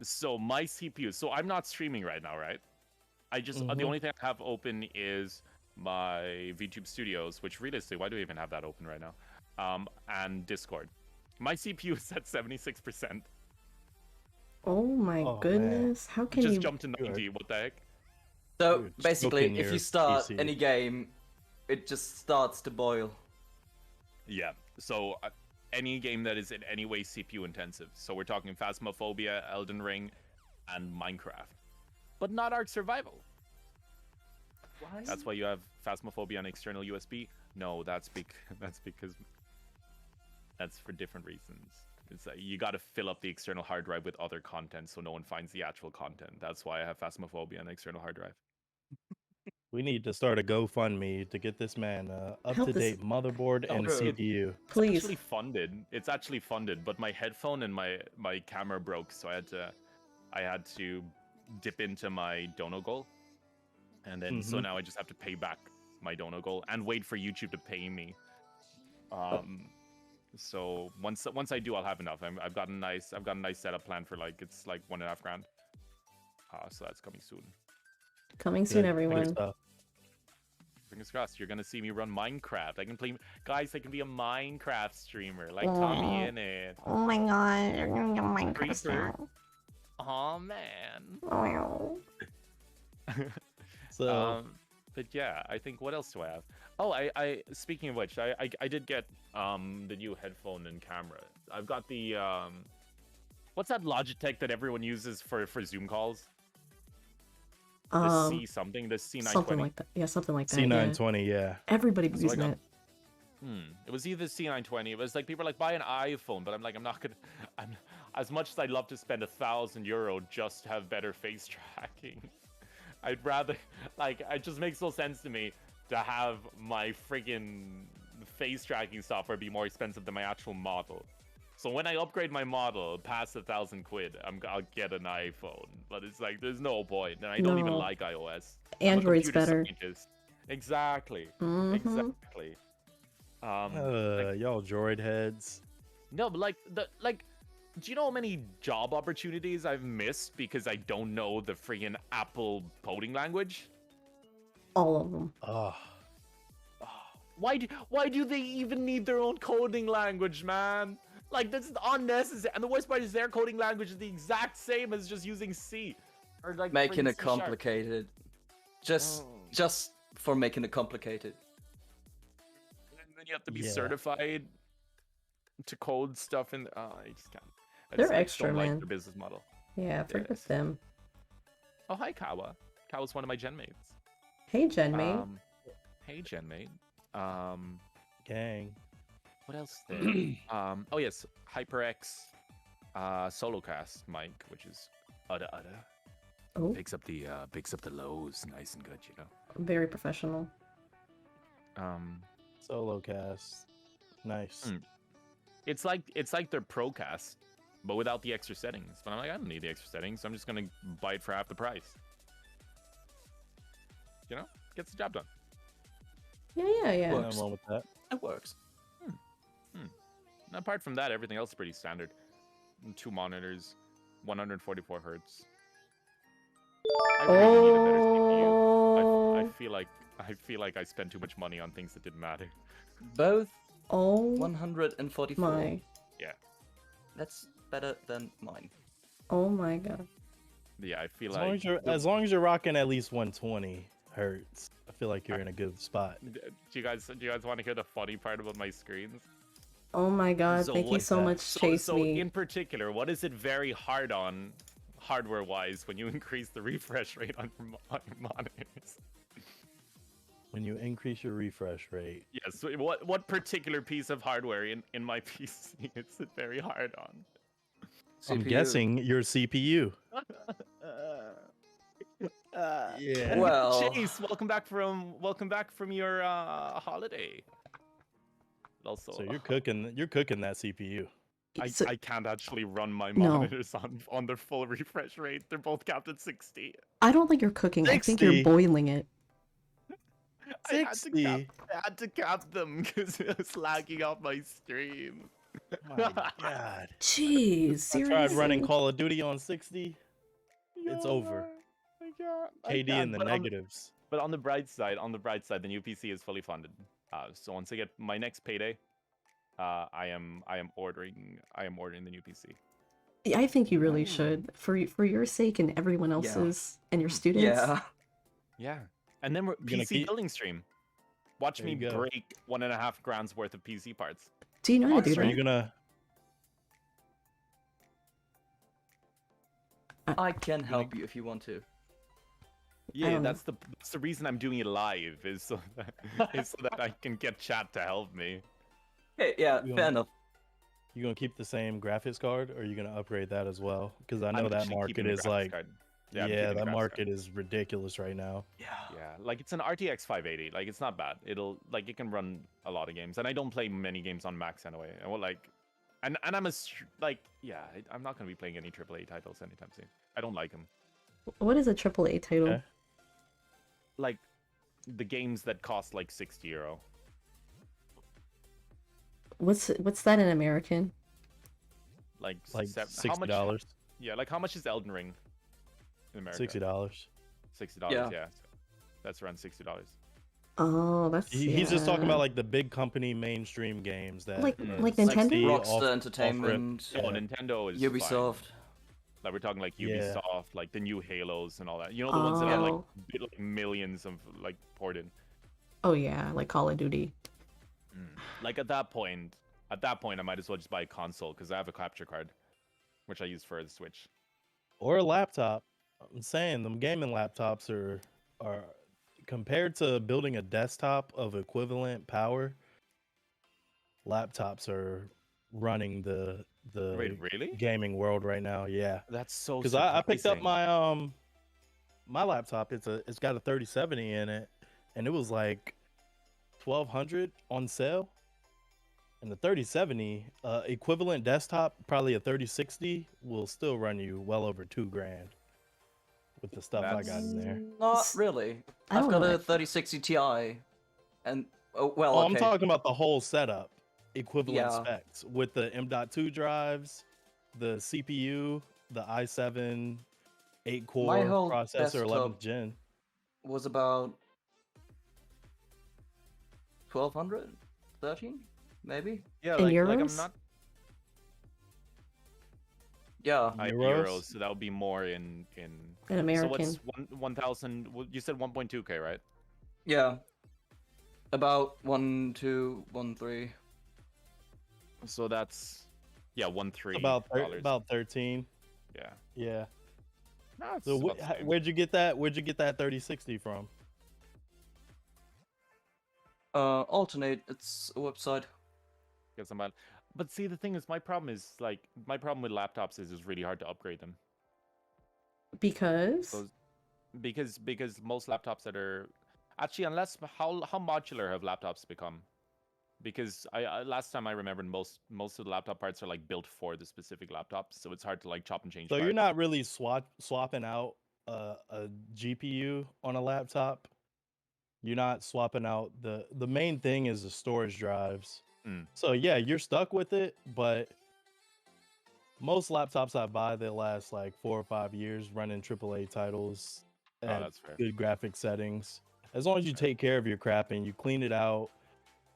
Speaker 3: So my CPU. So I'm not streaming right now, right? I just the
Speaker 2: Mhm.
Speaker 3: only thing I have open is my VTube Studios, which realistically, why do I even have that open right now? And Discord. My CPU is at 76%.
Speaker 1: Oh my
Speaker 2: Oh, man.
Speaker 1: goodness. How can
Speaker 3: Just
Speaker 1: you
Speaker 3: jumped to 90. What the heck?
Speaker 4: So
Speaker 2: You're
Speaker 4: basically,
Speaker 2: smoking
Speaker 4: if
Speaker 2: your
Speaker 4: you start
Speaker 2: PC.
Speaker 4: any game, it just starts to boil.
Speaker 3: Yeah. So any game that is in any way CPU intensive. So we're talking Phasmophobia, Elden Ring, and Minecraft, but not Ark Survival.
Speaker 4: Why?
Speaker 3: That's why you have Phasmophobia on external USB. No, that's because that's for different reasons. It's like you got to fill up the external hard drive with other content so no one finds the actual content. That's why I have Phasmophobia on external hard drive.
Speaker 2: We need to start a GoFundMe to get this man
Speaker 1: Help this-
Speaker 2: up-to-date motherboard and
Speaker 3: it's-
Speaker 2: CPU.
Speaker 1: please?
Speaker 3: It's actually funded, but my headphone and my camera broke, so I had to dip into my Dono Goal, and then so
Speaker 2: Mhm.
Speaker 3: now I just have to pay back my Dono Goal and wait for YouTube to pay me. So once I do, I'll have enough. I've got a nice setup plan for it's like $1.5 grand. So that's coming soon.
Speaker 1: Coming soon,
Speaker 2: Good
Speaker 1: everyone.
Speaker 2: stuff.
Speaker 3: Fingers crossed. You're gonna see me run Minecraft. I can play, guys. I can be a Minecraft streamer like Tommy in it.
Speaker 1: Oh my god, you're gonna get Minecraft
Speaker 3: Creeper.
Speaker 1: now.
Speaker 3: Oh man.
Speaker 1: Oh.
Speaker 2: So
Speaker 3: But yeah, I think what else do I have? Oh, I speaking of which, I did get the new headphone and camera. I've got the what's that Logitech that everyone uses for Zoom calls? The C something, the C920.
Speaker 1: Something like that. Yeah, something like that.
Speaker 2: C920, yeah.
Speaker 1: Everybody be
Speaker 3: So I
Speaker 1: using
Speaker 3: got-
Speaker 1: it.
Speaker 3: It was either C920. It was like people are like buy an iPhone, but I'm like I'm not gonna. I'm as much as I'd love to spend €1,000 just to have better face tracking. I'd rather it just makes no sense to me to have my friggin' face tracking software be more expensive than my actual model. So when I upgrade my model past £1,000, I'll get an iPhone. But it's like there's no point, and I don't even
Speaker 1: No.
Speaker 3: like iOS. I'm a
Speaker 1: Android's
Speaker 3: computer
Speaker 1: better.
Speaker 3: scientist. Exactly.
Speaker 1: Mhm.
Speaker 3: Exactly.
Speaker 2: Y'all droid heads.
Speaker 3: No, but do you know how many job opportunities I've missed because I don't know the friggin' Apple coding language?
Speaker 1: All of them.
Speaker 2: Oh,
Speaker 3: Why do they even need their own coding language, man? Like this is unnecessary. And the worst part is their coding language is the exact same as just using C. Or like
Speaker 4: Making
Speaker 3: friggin'
Speaker 4: it
Speaker 3: C sharp.
Speaker 4: complicated. Just for making it complicated.
Speaker 3: And then you have to be
Speaker 2: Yeah.
Speaker 3: certified to code stuff in. I just can't.
Speaker 1: They're
Speaker 3: I just
Speaker 1: extra,
Speaker 3: don't like
Speaker 1: man.
Speaker 3: their business model.
Speaker 1: Yeah, forget
Speaker 3: Yes.
Speaker 1: them.
Speaker 3: Oh, hi, Kawa. Kawa's one of my gen mates.
Speaker 1: Hey, Genmate.
Speaker 3: Hey, gen mate. Um,
Speaker 2: Gang.
Speaker 3: what else there? Oh yes, HyperX, solo cast mic, which is Udda Udda.
Speaker 1: Oh,
Speaker 3: Picks up the lows, nice and good, you know.
Speaker 1: very professional.
Speaker 2: Solo cast. Nice.
Speaker 3: Mm. It's like their Procast, but without the extra settings. But I'm like, I don't need the extra settings, so I'm just gonna buy it for half the price. You know, gets the job done.
Speaker 1: Yeah.
Speaker 2: Nothing wrong with that.
Speaker 4: It works.
Speaker 3: And apart from that, everything else is pretty standard. 2 monitors, 144 hertz. I really need a better CPU. I feel like I spent too much money on things that didn't matter.
Speaker 4: Both
Speaker 1: Oh
Speaker 4: 144.
Speaker 1: my.
Speaker 3: Yeah.
Speaker 4: That's better than mine.
Speaker 1: Oh my god.
Speaker 3: Yeah, I feel
Speaker 2: As long as you're rocking at least 120 hertz, I feel like you're in a good spot.
Speaker 3: Do you guys want to hear the funny part about my screens?
Speaker 1: Oh my god.
Speaker 3: So
Speaker 1: Thank you
Speaker 3: what-
Speaker 1: so much, Chase
Speaker 3: So
Speaker 1: me.
Speaker 3: in particular, what is it very hard on, hardware-wise, when you increase the refresh rate on your monitors?
Speaker 2: When you increase your refresh rate,
Speaker 3: Yes. So what particular piece of hardware in my PC is it very hard on?
Speaker 2: I'm
Speaker 4: CPU.
Speaker 2: guessing your CPU. Yeah.
Speaker 4: Well,
Speaker 3: Chase, welcome back from your holiday. Also,
Speaker 2: So you're cooking that CPU.
Speaker 1: So-
Speaker 3: I can't actually run my
Speaker 1: No.
Speaker 3: monitors on their full refresh rate. They're both capped at 60.
Speaker 1: I don't think you're cooking. I think you're
Speaker 2: 60?
Speaker 1: boiling it.
Speaker 3: I had
Speaker 2: 60.
Speaker 3: I had to cap them because it was lagging off my stream.
Speaker 2: My God.
Speaker 1: Jeez,
Speaker 2: I tried running
Speaker 1: seriously?
Speaker 2: Call of Duty on 60. It's over.
Speaker 3: I can't.
Speaker 2: KD in the negatives.
Speaker 3: But on the bright side, the new PC is fully funded. So once I get my next payday, I am ordering the new PC.
Speaker 1: Yeah, I think you really should, for your sake and everyone else's and your students.
Speaker 4: yeah.
Speaker 3: Yeah, and then we're
Speaker 2: You're gonna
Speaker 3: PC building stream. Watch
Speaker 2: There
Speaker 3: me
Speaker 2: you go.
Speaker 3: break 1.5 grand's worth of PC parts.
Speaker 1: Do you know how to do
Speaker 3: Monster,
Speaker 2: Are
Speaker 1: that?
Speaker 2: you gonna?
Speaker 4: I can help you if you want to.
Speaker 3: Yeah,
Speaker 1: don't know.
Speaker 3: that's the reason I'm doing it live is so that I can get chat to help me.
Speaker 4: Hey, yeah,
Speaker 2: You
Speaker 4: fair
Speaker 2: want-
Speaker 4: enough.
Speaker 2: You gonna keep the same graphics card, or are you gonna upgrade that as well? Because I know
Speaker 3: I'm
Speaker 2: that
Speaker 3: actually
Speaker 2: market
Speaker 3: keeping the
Speaker 2: is
Speaker 3: graphics
Speaker 2: like,
Speaker 3: card.
Speaker 2: yeah,
Speaker 3: I'm keeping the
Speaker 2: that
Speaker 3: graphics
Speaker 2: market
Speaker 3: card.
Speaker 2: is ridiculous right now.
Speaker 4: Yeah.
Speaker 3: Yeah, like it's an RTX 580. Like it's not bad. It can run a lot of games, and I don't play many games on Max anyway. And I'm I'm not gonna be playing any AAA titles anytime soon. I don't like them.
Speaker 1: What is a AAA title?
Speaker 2: Okay.
Speaker 3: Like the games that cost like €60.
Speaker 1: What's that in American?
Speaker 3: Like
Speaker 2: Like
Speaker 3: how
Speaker 2: $60.
Speaker 3: much? Yeah, like how much is Elden Ring in America?
Speaker 2: $60.
Speaker 3: $60.
Speaker 4: Yeah.
Speaker 3: Yeah, that's around $60.
Speaker 1: Oh, that's
Speaker 2: He's just talking
Speaker 1: yeah.
Speaker 2: about like the big company mainstream games that
Speaker 1: Like
Speaker 3: Mm.
Speaker 1: like
Speaker 2: like
Speaker 1: Nintendo.
Speaker 2: 60
Speaker 4: Rockstar
Speaker 2: off rip.
Speaker 4: Entertainment,
Speaker 3: Oh, Nintendo is
Speaker 4: Ubisoft.
Speaker 3: fine. Like we're talking like
Speaker 2: Yeah.
Speaker 3: Ubisoft, like the new Halos and all that. You know the ones that have like
Speaker 1: Oh.
Speaker 3: millions of like poured in.
Speaker 1: Oh yeah, like Call of Duty.
Speaker 3: Like at that point, I might as well just buy a console because I have a capture card, which I use for the Switch.
Speaker 2: Or a laptop. I'm saying them gaming laptops are compared to building a desktop of equivalent power. Laptops are running the
Speaker 3: Wait, really?
Speaker 2: gaming world right now. Yeah,
Speaker 3: That's so.
Speaker 2: because I picked up
Speaker 3: surprising.
Speaker 2: my laptop. It's got a 3070 in it, and it was like 1200 on sale. And the 3070 equivalent desktop, probably a 3060, will still run you well over $2,000 with the stuff I got in there.
Speaker 4: Not really.
Speaker 1: I
Speaker 4: I've
Speaker 1: don't
Speaker 4: got
Speaker 1: know.
Speaker 4: a 3060 Ti, and
Speaker 2: Oh,
Speaker 4: okay.
Speaker 2: I'm talking about the whole setup, equivalent
Speaker 4: Yeah.
Speaker 2: specs with the M.2 drives, the CPU, the i7 8-core
Speaker 4: My whole
Speaker 2: processor, 11th
Speaker 4: desktop-
Speaker 2: gen.
Speaker 4: was about 1200, 13, maybe.
Speaker 3: Yeah,
Speaker 1: In
Speaker 3: like I'm
Speaker 1: euros?
Speaker 3: not
Speaker 4: Yeah,
Speaker 2: Euros?
Speaker 3: euros, so that would be more in.
Speaker 1: In American.
Speaker 3: So what's 1,000? You said 1.2K, right?
Speaker 4: yeah. About 1, 2, 1, 3.
Speaker 3: So that's Yeah,
Speaker 2: It's
Speaker 3: $13.
Speaker 2: about 13.
Speaker 3: Yeah.
Speaker 2: Yeah.
Speaker 3: No, it's
Speaker 2: So
Speaker 3: about the same.
Speaker 2: where'd you get that? Where'd you get that 3060 from?
Speaker 4: Alternate. It's a website.
Speaker 3: Get some bad. But see, the thing is, my problem with laptops is it's really hard to upgrade them.
Speaker 1: Because
Speaker 3: Those, because most laptops that are actually, unless how modular have laptops become? Because I last time I remembered most of the laptop parts are like built for the specific laptop, so it's hard to like chop and change
Speaker 2: So
Speaker 3: parts.
Speaker 2: you're not really swapping out a GPU on a laptop. You're not swapping out the main thing is the storage drives.
Speaker 3: Mm.
Speaker 2: So yeah, you're stuck with it, but most laptops I buy they last like 4 or 5 years running AAA titles
Speaker 3: Oh,
Speaker 2: at
Speaker 3: that's fair.
Speaker 2: good graphic settings. As long as you take care of your crap and you clean it out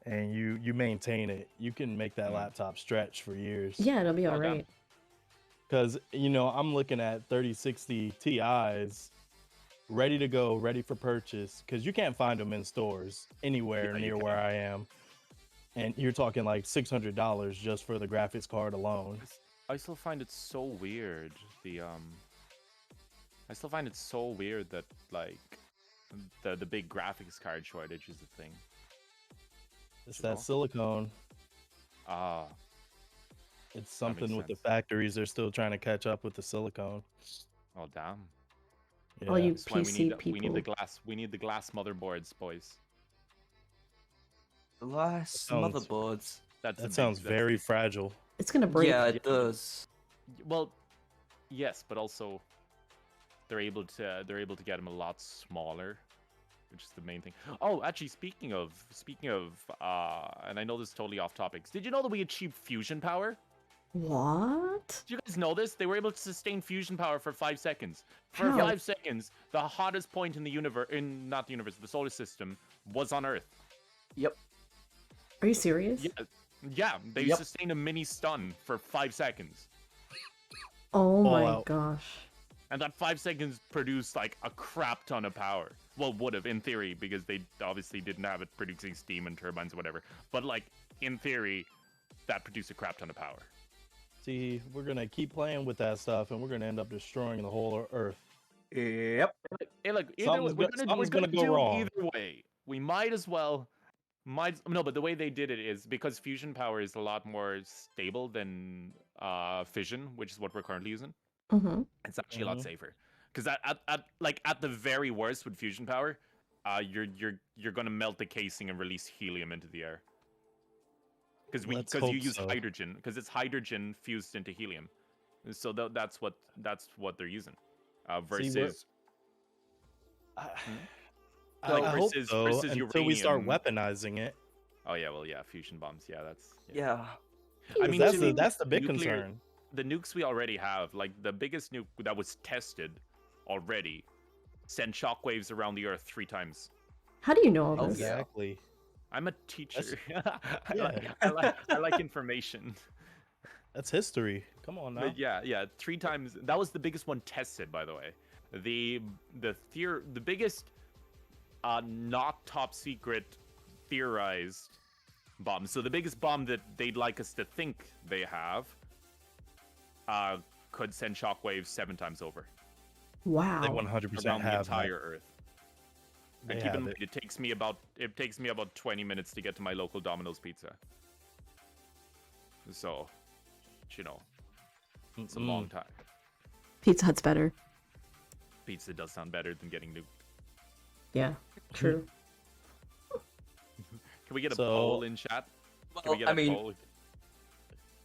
Speaker 2: and you maintain it, you can make that laptop stretch for years.
Speaker 1: yeah, it'll be
Speaker 3: Oh,
Speaker 1: all
Speaker 3: damn.
Speaker 1: right.
Speaker 2: Because I'm looking at 3060 Ti's ready to go, ready for purchase. Because you can't find them in stores anywhere
Speaker 3: Yeah, you
Speaker 2: near where I am, and you're talking like $600 just for the graphics card alone.
Speaker 3: I still find it so weird. I still find it so weird that like the big graphics card shortage is a thing.
Speaker 2: It's
Speaker 3: You
Speaker 2: that
Speaker 3: know?
Speaker 2: silicone.
Speaker 3: Ah,
Speaker 2: It's something with the
Speaker 3: sense.
Speaker 2: factories. They're still trying to catch up with the silicone.
Speaker 3: oh damn.
Speaker 2: Yeah.
Speaker 1: All you
Speaker 3: That's why
Speaker 1: PC
Speaker 3: we need the
Speaker 1: people.
Speaker 3: glass. We need the glass motherboards, boys.
Speaker 4: Glass
Speaker 2: sounds-
Speaker 4: motherboards.
Speaker 2: That sounds very fragile.
Speaker 1: It's gonna break.
Speaker 4: Yeah, it does.
Speaker 3: Well, yes, but also they're able to get them a lot smaller, which is the main thing. Oh, actually, speaking of, and I know this is totally off topics. Did you know that we achieved fusion power?
Speaker 1: What?
Speaker 3: Did you guys know this? They were able to sustain fusion power for 5 seconds. For
Speaker 1: How?
Speaker 3: 5 seconds, the hottest point in the universe, not the universe, the solar system, was on Earth.
Speaker 4: Yep.
Speaker 1: Are you serious?
Speaker 3: Yeah, they
Speaker 4: Yep.
Speaker 3: sustained a mini stun for 5 seconds.
Speaker 1: Oh my
Speaker 2: out.
Speaker 1: gosh.
Speaker 3: And that 5 seconds produced like a crap ton of power. Well, would have in theory, because they obviously didn't have it producing steam and turbines or whatever. But like in theory, that produced a crap ton of power.
Speaker 2: See, we're gonna keep playing with that stuff, and we're gonna end up destroying the whole Earth.
Speaker 4: Yep.
Speaker 3: Hey, look, either
Speaker 2: Something's
Speaker 3: way,
Speaker 2: go- something's gonna go
Speaker 3: do
Speaker 2: wrong.
Speaker 3: it either way. We might as well. No, but the way they did it is because fusion power is a lot more stable than fission, which is what we're currently using.
Speaker 1: Mm-hmm.
Speaker 3: It's actually a lot safer. Because at the very worst with fusion power, you're gonna melt the casing and release helium into the air. Because
Speaker 2: Let's
Speaker 3: you
Speaker 2: hope
Speaker 3: use
Speaker 2: so.
Speaker 3: hydrogen, because it's hydrogen fused into helium. So that's what they're using. Versus
Speaker 2: I
Speaker 3: Like,
Speaker 2: hope
Speaker 3: versus-
Speaker 2: so
Speaker 3: versus
Speaker 2: until we start
Speaker 3: uranium.
Speaker 2: weapionizing it.
Speaker 3: oh yeah, well yeah, fusion bombs. Yeah, that's
Speaker 4: Yeah.
Speaker 3: I
Speaker 2: 'Cause
Speaker 3: mean,
Speaker 2: that's
Speaker 3: to
Speaker 2: the
Speaker 3: me,
Speaker 2: that's the big
Speaker 3: nuclear-
Speaker 2: concern.
Speaker 3: the nukes we already have, like the biggest nuke that was tested already, sent shockwaves around the Earth 3 times.
Speaker 1: How do you know all
Speaker 4: Oh,
Speaker 1: this?
Speaker 4: yeah.
Speaker 2: Exactly.
Speaker 3: I'm a teacher.
Speaker 2: Yeah.
Speaker 3: I like information.
Speaker 2: That's history. Come on now.
Speaker 3: But yeah, 3 times. That was the biggest one tested, by the way. The biggest not top secret theorized bomb. So the biggest bomb that they'd like us to think they have could send shockwaves 7 times over
Speaker 1: Wow.
Speaker 2: They 100%
Speaker 3: around the
Speaker 2: have
Speaker 3: entire
Speaker 2: that.
Speaker 3: Earth.
Speaker 2: They
Speaker 3: And keep in
Speaker 2: have
Speaker 3: mind, it takes me about 20 minutes to get to my local Domino's pizza. So, you know, it's a long time.
Speaker 1: Pizza Hut's better.
Speaker 3: Pizza does sound better than getting nuked.
Speaker 1: Yeah. True.
Speaker 3: Can we get a
Speaker 2: So-
Speaker 3: poll in chat? Can we
Speaker 4: Well,
Speaker 3: get
Speaker 4: I
Speaker 3: a
Speaker 4: mean,
Speaker 3: poll?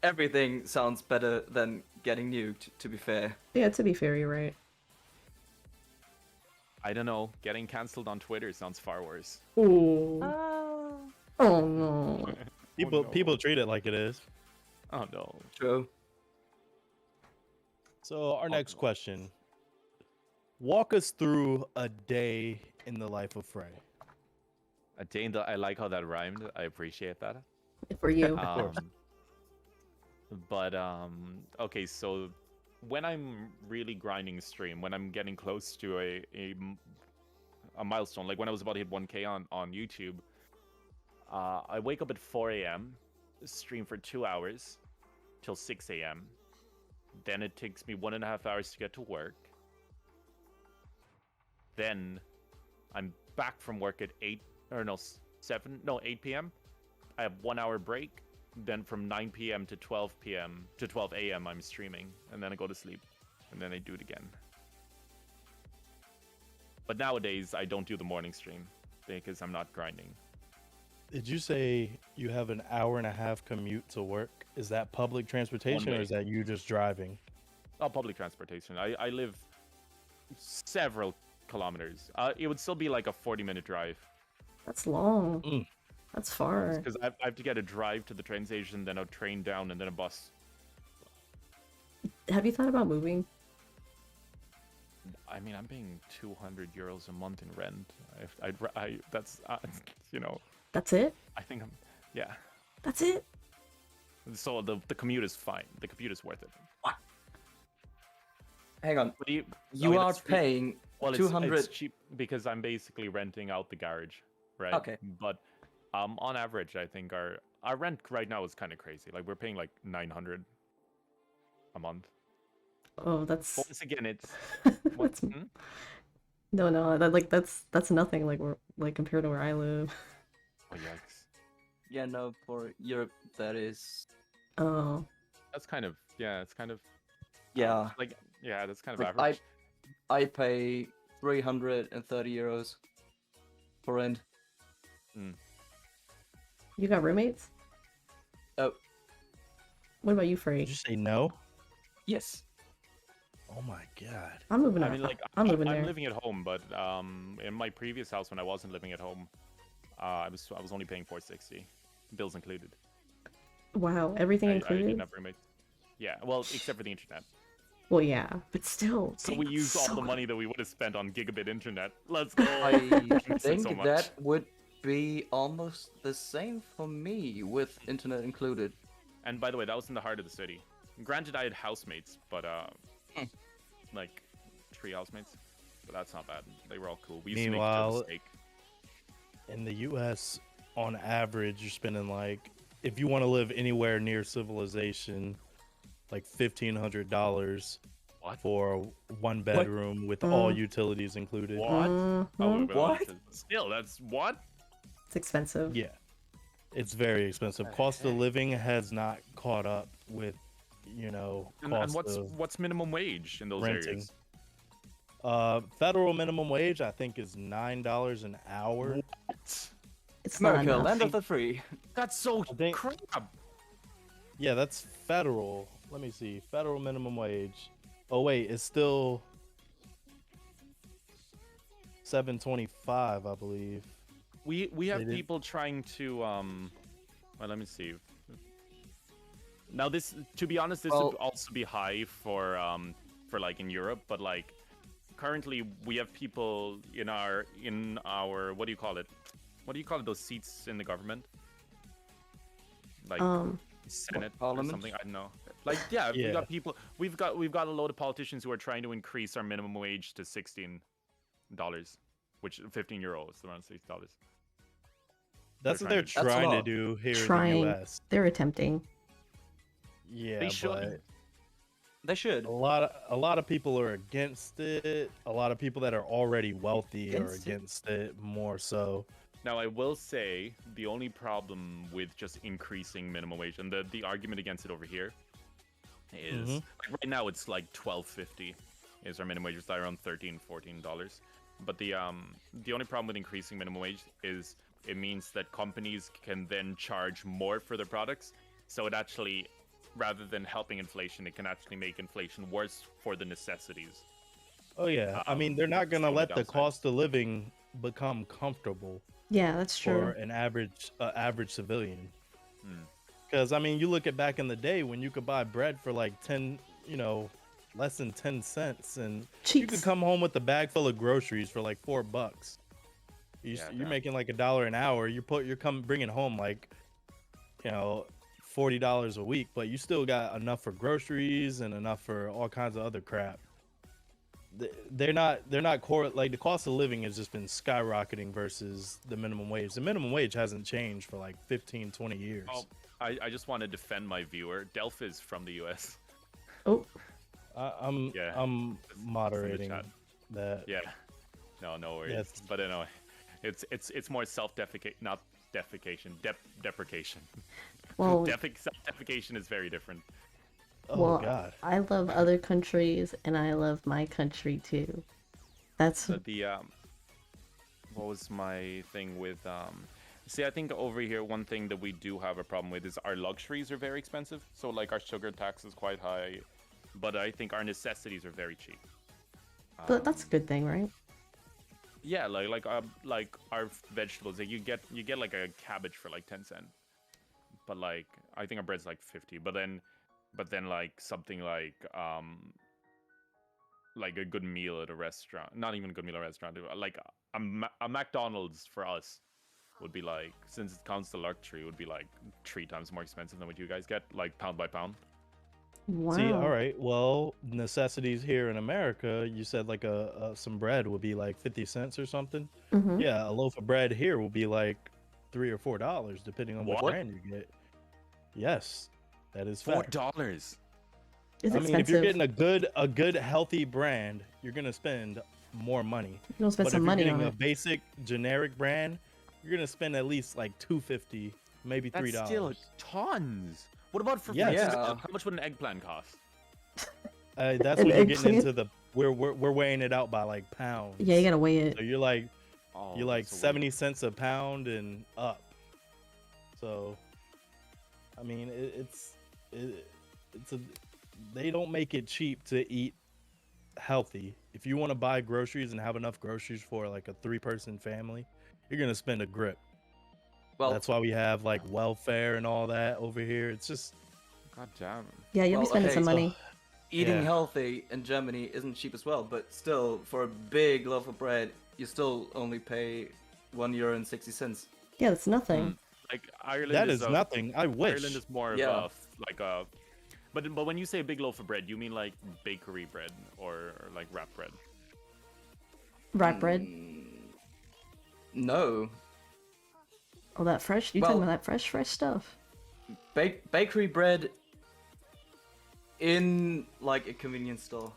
Speaker 4: everything sounds better than getting nuked, to be fair.
Speaker 1: Yeah, to be fair, you're right.
Speaker 3: I don't know. Getting cancelled on Twitter sounds far worse.
Speaker 1: Ooh.
Speaker 4: Oh.
Speaker 1: Oh no.
Speaker 2: People treat it like it is.
Speaker 3: Oh no.
Speaker 4: True.
Speaker 2: So our next
Speaker 3: no.
Speaker 2: question. Walk us through a day in the life of Fray.
Speaker 3: A day in the, I like how that rhymed. I appreciate that.
Speaker 1: For you.
Speaker 2: course.
Speaker 3: But okay, so when I'm really grinding stream, when I'm getting close to a milestone, like when I was about to hit 1K on YouTube, I wake up at 4 a.m., stream for 2 hours, till 6 a.m. Then it takes me 1.5 hours to get to work. Then I'm back from work at 8 p.m. I have 1 hour break. Then from 9 p.m. to 12 p.m. to 12 a.m. I'm streaming, and then I go to sleep, and then I do it again. But nowadays I don't do the morning stream because I'm not grinding.
Speaker 2: Did you say you have an hour and a half commute to work? Is that public transportation or is that you just driving?
Speaker 3: Oh, public transportation. I live several kilometers. It would still be like a 40-minute drive.
Speaker 1: That's long. That's far.
Speaker 3: Because I have to get a drive to the train station, then a train down, and then a bus.
Speaker 1: Have you thought about moving?
Speaker 3: I mean, I'm paying 200 euros a month in rent. That's you know.
Speaker 1: That's it?
Speaker 3: I think yeah.
Speaker 1: That's it?
Speaker 3: So the commute is fine. The commute is worth it.
Speaker 4: What? Hang on.
Speaker 3: But
Speaker 4: you are paying 200.
Speaker 3: It's cheap because I'm basically renting out the garage, right?
Speaker 4: Okay.
Speaker 3: But on average, I think our rent right now is kind of crazy. Like we're paying like 900 a month.
Speaker 1: Oh, that's.
Speaker 3: Once again, it's.
Speaker 1: That's... No, that's nothing. Like we're like compared to where I live.
Speaker 3: Oh yikes!
Speaker 4: Yeah, no, for Europe that is.
Speaker 1: Oh.
Speaker 3: That's kind of It's kind of.
Speaker 4: Yeah.
Speaker 3: That's kind of
Speaker 4: Like,
Speaker 3: average.
Speaker 4: I pay 330 euros for rent.
Speaker 1: You got roommates?
Speaker 4: Oh.
Speaker 1: What about you, Fray?
Speaker 2: Did you say no?
Speaker 4: Yes.
Speaker 2: Oh my god.
Speaker 1: I'm moving.
Speaker 3: I mean, like
Speaker 1: I'm moving there.
Speaker 3: I'm living at home, but in my previous house when I wasn't living at home, I was only paying 460, bills included.
Speaker 1: Wow, everything
Speaker 3: I
Speaker 1: included.
Speaker 3: didn't have roommates. Yeah, well, except for the internet.
Speaker 1: Well, yeah, but still.
Speaker 3: So
Speaker 1: dang,
Speaker 3: we used all
Speaker 1: so
Speaker 3: the
Speaker 1: good.
Speaker 3: money that we would have spent on gigabit internet. Let's go.
Speaker 4: I
Speaker 3: Miss it
Speaker 4: think
Speaker 3: so much.
Speaker 4: that would be almost the same for me with internet included.
Speaker 3: And by the way, that was in the heart of the city. Granted, I had housemates, but like 3 housemates. But that's not bad. They were all cool. We used
Speaker 2: Meanwhile,
Speaker 3: to make each other steak.
Speaker 2: in the U.S., on average, you're spending like, if you want to live anywhere near civilization, like $1,500 for one bedroom with all utilities included.
Speaker 3: What? Oh,
Speaker 4: What?
Speaker 3: Still, that's what?
Speaker 1: It's expensive.
Speaker 2: Yeah, it's very expensive. Cost of living has not caught up with,
Speaker 3: And what's minimum wage in those
Speaker 2: renting.
Speaker 3: areas?
Speaker 2: Federal minimum wage I think is $9 an hour.
Speaker 3: What?
Speaker 1: It's not
Speaker 4: America,
Speaker 1: enough.
Speaker 4: land of the free.
Speaker 3: That's so
Speaker 2: think-
Speaker 3: crap.
Speaker 2: Yeah, that's federal. Let me see. Federal minimum wage. Oh wait, it's still $7.25, I believe.
Speaker 3: We have people trying to well, let me see. Now this, to be honest, this would also be high for like in Europe, but like currently we have people in our what do you call it? What do you call it? Those seats in the government? Like Senate or something? I don't know. Like yeah, we got people. We've got a load of politicians who are trying to increase our minimum wage to $16, which 15 euros, around $60.
Speaker 2: That's what they're trying to do here in the U.S.
Speaker 1: They're attempting.
Speaker 2: Yeah,
Speaker 3: They should.
Speaker 4: They should.
Speaker 2: A lot of people are against it. A lot of people that are already wealthy are against it more so.
Speaker 3: Now, I will say the only problem with just increasing minimum wage, and the argument against it over here is like right now it's like $12.50 is our minimum wage. It's around $13-14. But the only problem with increasing minimum wage is it means that companies can then charge more for their products. So it actually, rather than helping inflation, it can actually make inflation worse for the necessities.
Speaker 2: Oh yeah, I mean they're not gonna let the cost of living become comfortable.
Speaker 1: Yeah, that's true.
Speaker 2: For an average civilian. Because I mean, you look at back in the day when you could buy bread for like less than 10 cents, and you could come home with a bag full of groceries for like $4. You're making like $1 an hour. You're bringing home like, $40 a week, but you still got enough for groceries and enough for all kinds of other crap. They're not like the cost of living has just been skyrocketing versus the minimum wage. The minimum wage hasn't changed for like 15-20 years.
Speaker 3: Oh, I just want to defend my viewer. Delph is from the U.S.
Speaker 1: Oh,
Speaker 2: I'm
Speaker 3: Yeah,
Speaker 2: I'm
Speaker 3: it's in the
Speaker 2: moderating
Speaker 3: chat.
Speaker 2: that.
Speaker 3: Yeah, no worries.
Speaker 2: Yes.
Speaker 3: But anyway, it's more self-defecate, not defecation, deprecation.
Speaker 1: well,
Speaker 3: Self-defecation is very different.
Speaker 2: Oh
Speaker 1: well,
Speaker 2: God.
Speaker 1: I love other countries and I love my country too. That's
Speaker 3: The what was my thing with see, I think over here one thing that we do have a problem with is our luxuries are very expensive. So like our sugar tax is quite high, but I think our necessities are very cheap.
Speaker 1: but that's a good thing, right?
Speaker 3: Yeah, like our vegetables, like you get like a cabbage for like 10 cents, but like I think our bread's like 50. But then like something like a good meal at a restaurant, not even a good meal at a restaurant, like a McDonald's for us would be like, since it counts the luxury, would be like 3 times more expensive than what you guys get, like pound by pound.
Speaker 2: See, all
Speaker 1: Wow.
Speaker 2: right. Well, necessities here in America, you said like some bread would be like 50 cents or something.
Speaker 1: Mm-hmm.
Speaker 2: Yeah, a loaf of bread here will be like $3 or $4, depending on which
Speaker 3: What?
Speaker 2: brand you get. Yes, that is
Speaker 3: $4.
Speaker 2: fact.
Speaker 1: It's
Speaker 2: I mean, if you're
Speaker 1: expensive.
Speaker 2: getting a good healthy brand, you're gonna spend more money.
Speaker 1: You're gonna spend
Speaker 2: But
Speaker 1: some
Speaker 2: if you're
Speaker 1: money on
Speaker 2: getting a
Speaker 1: it.
Speaker 2: basic generic brand, you're gonna spend at least like $2.50, maybe $3.
Speaker 3: That's still tons. What about for
Speaker 2: Yes.
Speaker 3: instance,
Speaker 4: Yeah.
Speaker 3: how much would an eggplant cost?
Speaker 2: That's
Speaker 1: An
Speaker 2: when you're getting
Speaker 1: eggplant?
Speaker 2: into the we're weighing it out by like pounds.
Speaker 1: Yeah, you gotta weigh it.
Speaker 2: So you're like
Speaker 3: Oh,
Speaker 2: you're like
Speaker 3: so
Speaker 2: 70 cents a pound and up. So, I mean, it's a they don't make it cheap to eat healthy. If you want to buy groceries and have enough groceries for like a 3-person family, you're gonna spend a grip.
Speaker 4: Well,
Speaker 2: That's why we have like welfare and all that over here. It's just
Speaker 3: God damn.
Speaker 1: Yeah, you'll be
Speaker 4: Well,
Speaker 1: spending
Speaker 4: okay,
Speaker 1: some
Speaker 2: so,
Speaker 1: money.
Speaker 4: eating
Speaker 2: yeah.
Speaker 4: healthy in Germany isn't cheap as well, but still, for a big loaf of bread, you still only pay €1.60.
Speaker 1: Yeah, that's nothing.
Speaker 3: Like Ireland
Speaker 2: That
Speaker 3: is
Speaker 2: is nothing. I wish.
Speaker 3: Ireland is more of
Speaker 4: Yeah.
Speaker 3: a like a. But when you say a big loaf of bread, you mean like bakery bread or like wrap bread?
Speaker 1: Wrap bread.
Speaker 4: Mm, no.
Speaker 1: Oh, that fresh. You
Speaker 4: Well-
Speaker 1: talking about that fresh stuff?
Speaker 4: Bakery bread in like a convenience store.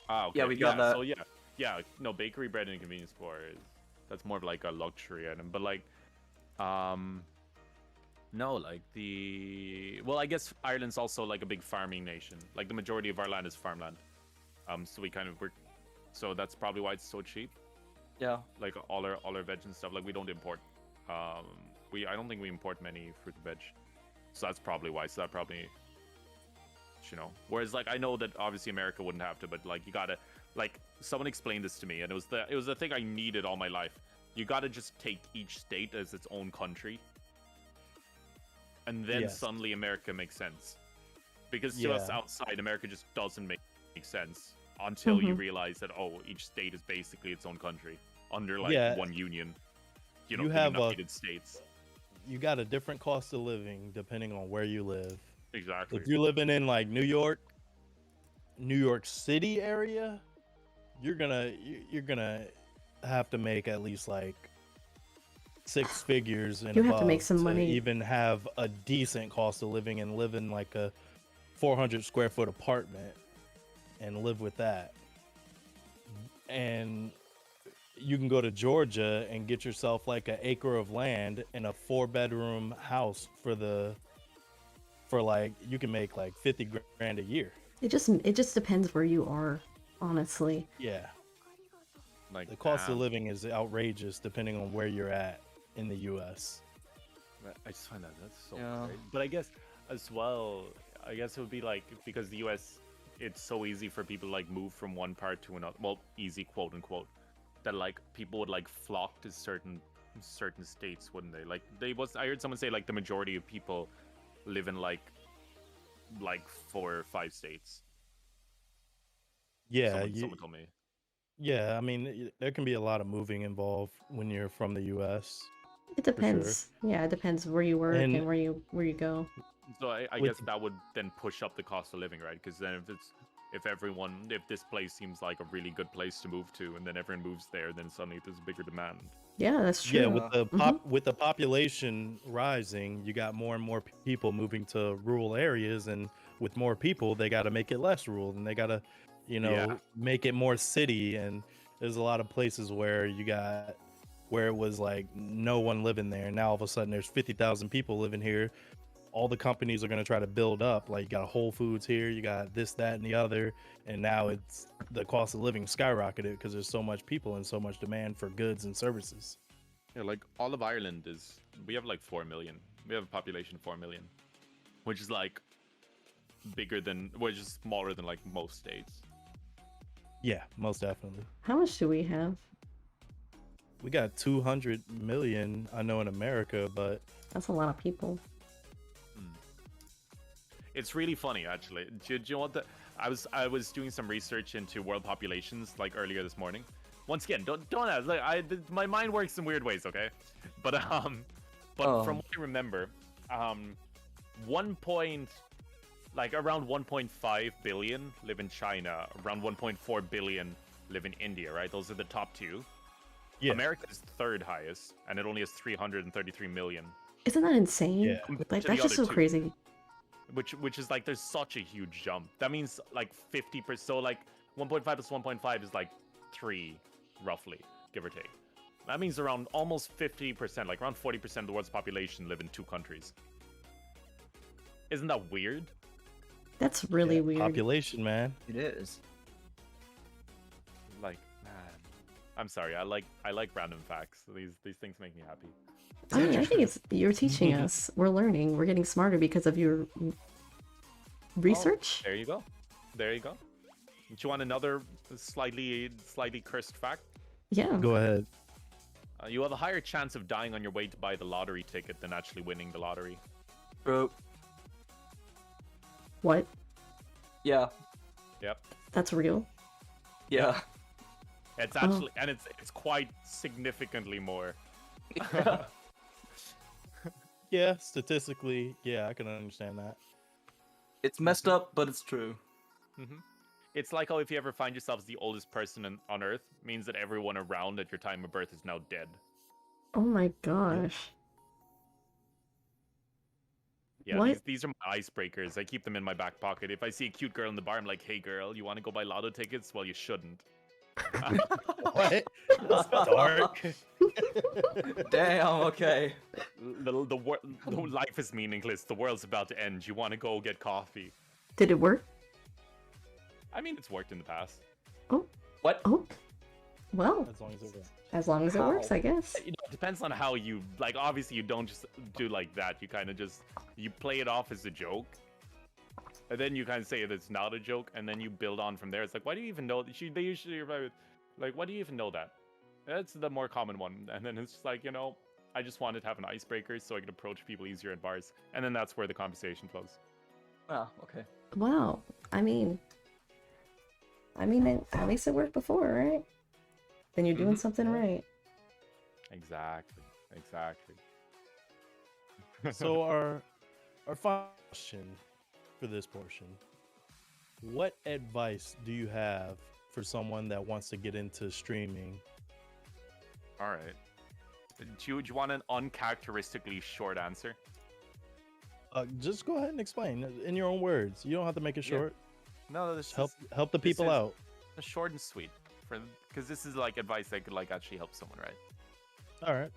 Speaker 3: Ah, okay.
Speaker 4: Yeah, we got that.
Speaker 3: So yeah. No, bakery bread in a convenience store that's more of like a luxury item. But like, no, like well, I guess Ireland's also like a big farming nation. Like the majority of our land is farmland. So we kind of work. So that's probably why it's so cheap.
Speaker 4: Yeah.
Speaker 3: Like all our veg and stuff. Like we don't import. I don't think we import many fruit and veg. So that's probably why. So that probably, Whereas like I know that obviously America wouldn't have to, but like you gotta, like someone explained this to me, and it was the thing I needed all my life. You gotta just take each state as its own country, and then
Speaker 2: Yes.
Speaker 3: suddenly America makes sense. Because to us
Speaker 2: Yeah.
Speaker 3: outside, America just doesn't make sense until you
Speaker 1: Mhm.
Speaker 3: realize that each state is basically its own country under like
Speaker 2: Yeah.
Speaker 3: one union.
Speaker 2: You
Speaker 3: the
Speaker 2: have a-
Speaker 3: United States.
Speaker 2: You got a different cost of living depending on where you live.
Speaker 3: Exactly.
Speaker 2: If you're living in like New York City area, you're gonna have to make at least like 6 figures and
Speaker 1: You have to make
Speaker 2: above
Speaker 1: some money.
Speaker 2: even have a decent cost of living and live in like a 400 square foot apartment and live with that. And you can go to Georgia and get yourself like an acre of land and a 4-bedroom house for like you can make like 50 grand a year.
Speaker 1: It just depends where you are, honestly.
Speaker 2: Yeah,
Speaker 3: Like
Speaker 2: the cost
Speaker 3: damn.
Speaker 2: of living is outrageous depending on where you're at in the U.S.
Speaker 3: I just find that's so
Speaker 4: Yeah.
Speaker 3: great. But I guess as well, it would be like because the U.S. it's so easy for people to like move from one part to another. Well, easy quote unquote. That like people would like flock to certain states, wouldn't they? Like I heard someone say like the majority of people live in like 4 or 5 states.
Speaker 2: Yeah,
Speaker 3: Someone told me.
Speaker 2: yeah. I mean, there can be a lot of moving involved when you're from the U.S.
Speaker 1: It depends. Yeah, it depends where you work
Speaker 2: And-
Speaker 1: and where you go.
Speaker 3: So I
Speaker 2: With
Speaker 3: guess that would then push up the cost of living, right? Because then if this place seems like a really good place to move to, and then everyone moves there, then suddenly there's a bigger demand.
Speaker 1: Yeah, that's true.
Speaker 2: Yeah, with the population rising, you got more and more people moving to rural areas, and with more people, they got to make it less rural, and they got to, make it more city. And there's a lot of places where where it was like no one living there, and now all of a sudden there's 50,000 people living here. All the companies are going to try to build up. Like, you got Whole Foods here, you got this, that, and the other, and now it's the cost of living skyrocketed because there's so much people and so much demand for goods and services.
Speaker 3: Yeah, like all of Ireland we have like 4 million. We have a population of 4 million, which is like which is smaller than like most states.
Speaker 2: Yeah, most definitely.
Speaker 1: How much do we have?
Speaker 2: We got 200 million, I know, in America, but
Speaker 1: That's a lot of people.
Speaker 3: It's really funny, actually. Do you know what? I was doing some research into world populations like earlier this morning. Once again, don't ask. Like, my mind works in weird ways, okay? But from what I remember, around 1.5 billion live in China. Around 1.4 billion live in India. Right? Those are the top two. Yeah. America is third highest, and it only has 333 million.
Speaker 1: Isn't that insane?
Speaker 2: Yeah.
Speaker 1: Like, that's just so crazy.
Speaker 3: Which is like, there's such a huge jump. That means like 50%. So like 1.5 plus 1.5 is like 3, roughly, give or take. That means around almost 50%, like around 40% of the world's population live in 2 countries. Isn't that weird?
Speaker 1: That's really weird.
Speaker 2: Population, man.
Speaker 4: It is.
Speaker 3: Like, man, I'm sorry. I like random facts. These things make me happy.
Speaker 1: I mean, I think you're teaching us. We're learning. We're getting smarter because of your research.
Speaker 3: Oh, there you go. Do you want another slightly cursed fact?
Speaker 1: Yeah.
Speaker 2: Go ahead.
Speaker 3: You have a higher chance of dying on your way to buy the lottery ticket than actually winning the lottery.
Speaker 4: Bro.
Speaker 1: What?
Speaker 4: Yeah.
Speaker 3: Yep.
Speaker 1: That's real.
Speaker 4: Yeah.
Speaker 3: It's actually, and it's quite significantly more.
Speaker 2: Yeah, statistically, yeah, I can understand that.
Speaker 4: It's messed up, but it's true.
Speaker 3: Mm-hmm. It's like how if you ever find yourself as the oldest person on Earth, means that everyone around at your time of birth is now dead.
Speaker 1: Oh my gosh.
Speaker 3: Yeah,
Speaker 1: what?
Speaker 3: These are my icebreakers. I keep them in my back pocket. If I see a cute girl in the bar, I'm like, hey girl, you want to go buy lotto tickets? Well, you shouldn't.
Speaker 2: What? That's dark.
Speaker 4: Damn, okay.
Speaker 3: The life is meaningless. The world's about to end. You want to go get coffee.
Speaker 1: Did it work?
Speaker 3: I mean, it's worked in the past.
Speaker 1: Oh.
Speaker 4: What?
Speaker 1: Oh. Well.
Speaker 2: As long as it works.
Speaker 1: As long as it works, I guess.
Speaker 3: You know, it depends on how you, like, obviously you don't just do like that. You kind of just, you play it off as a joke. And then you kind of say that it's not a joke, and then you build on from there. It's like, why do you even know? They usually reply with, like, why do you even know that? That's the more common one. And then it's just like, I just wanted to have an icebreaker so I could approach people easier in bars. And then that's where the conversation flows.
Speaker 4: Oh, okay.
Speaker 1: Wow. I mean, at least it worked before, right? Then you're doing something right.
Speaker 3: Exactly.
Speaker 2: So our final question for this portion: what advice do you have for someone that wants to get into streaming?
Speaker 3: All right. Do you want an uncharacteristically short answer?
Speaker 2: Just go ahead and explain in your own words. You don't have to make it short.
Speaker 3: No, this
Speaker 2: help the people out.
Speaker 3: Short and sweet, because this is like advice that could like actually help someone, right?
Speaker 2: All right.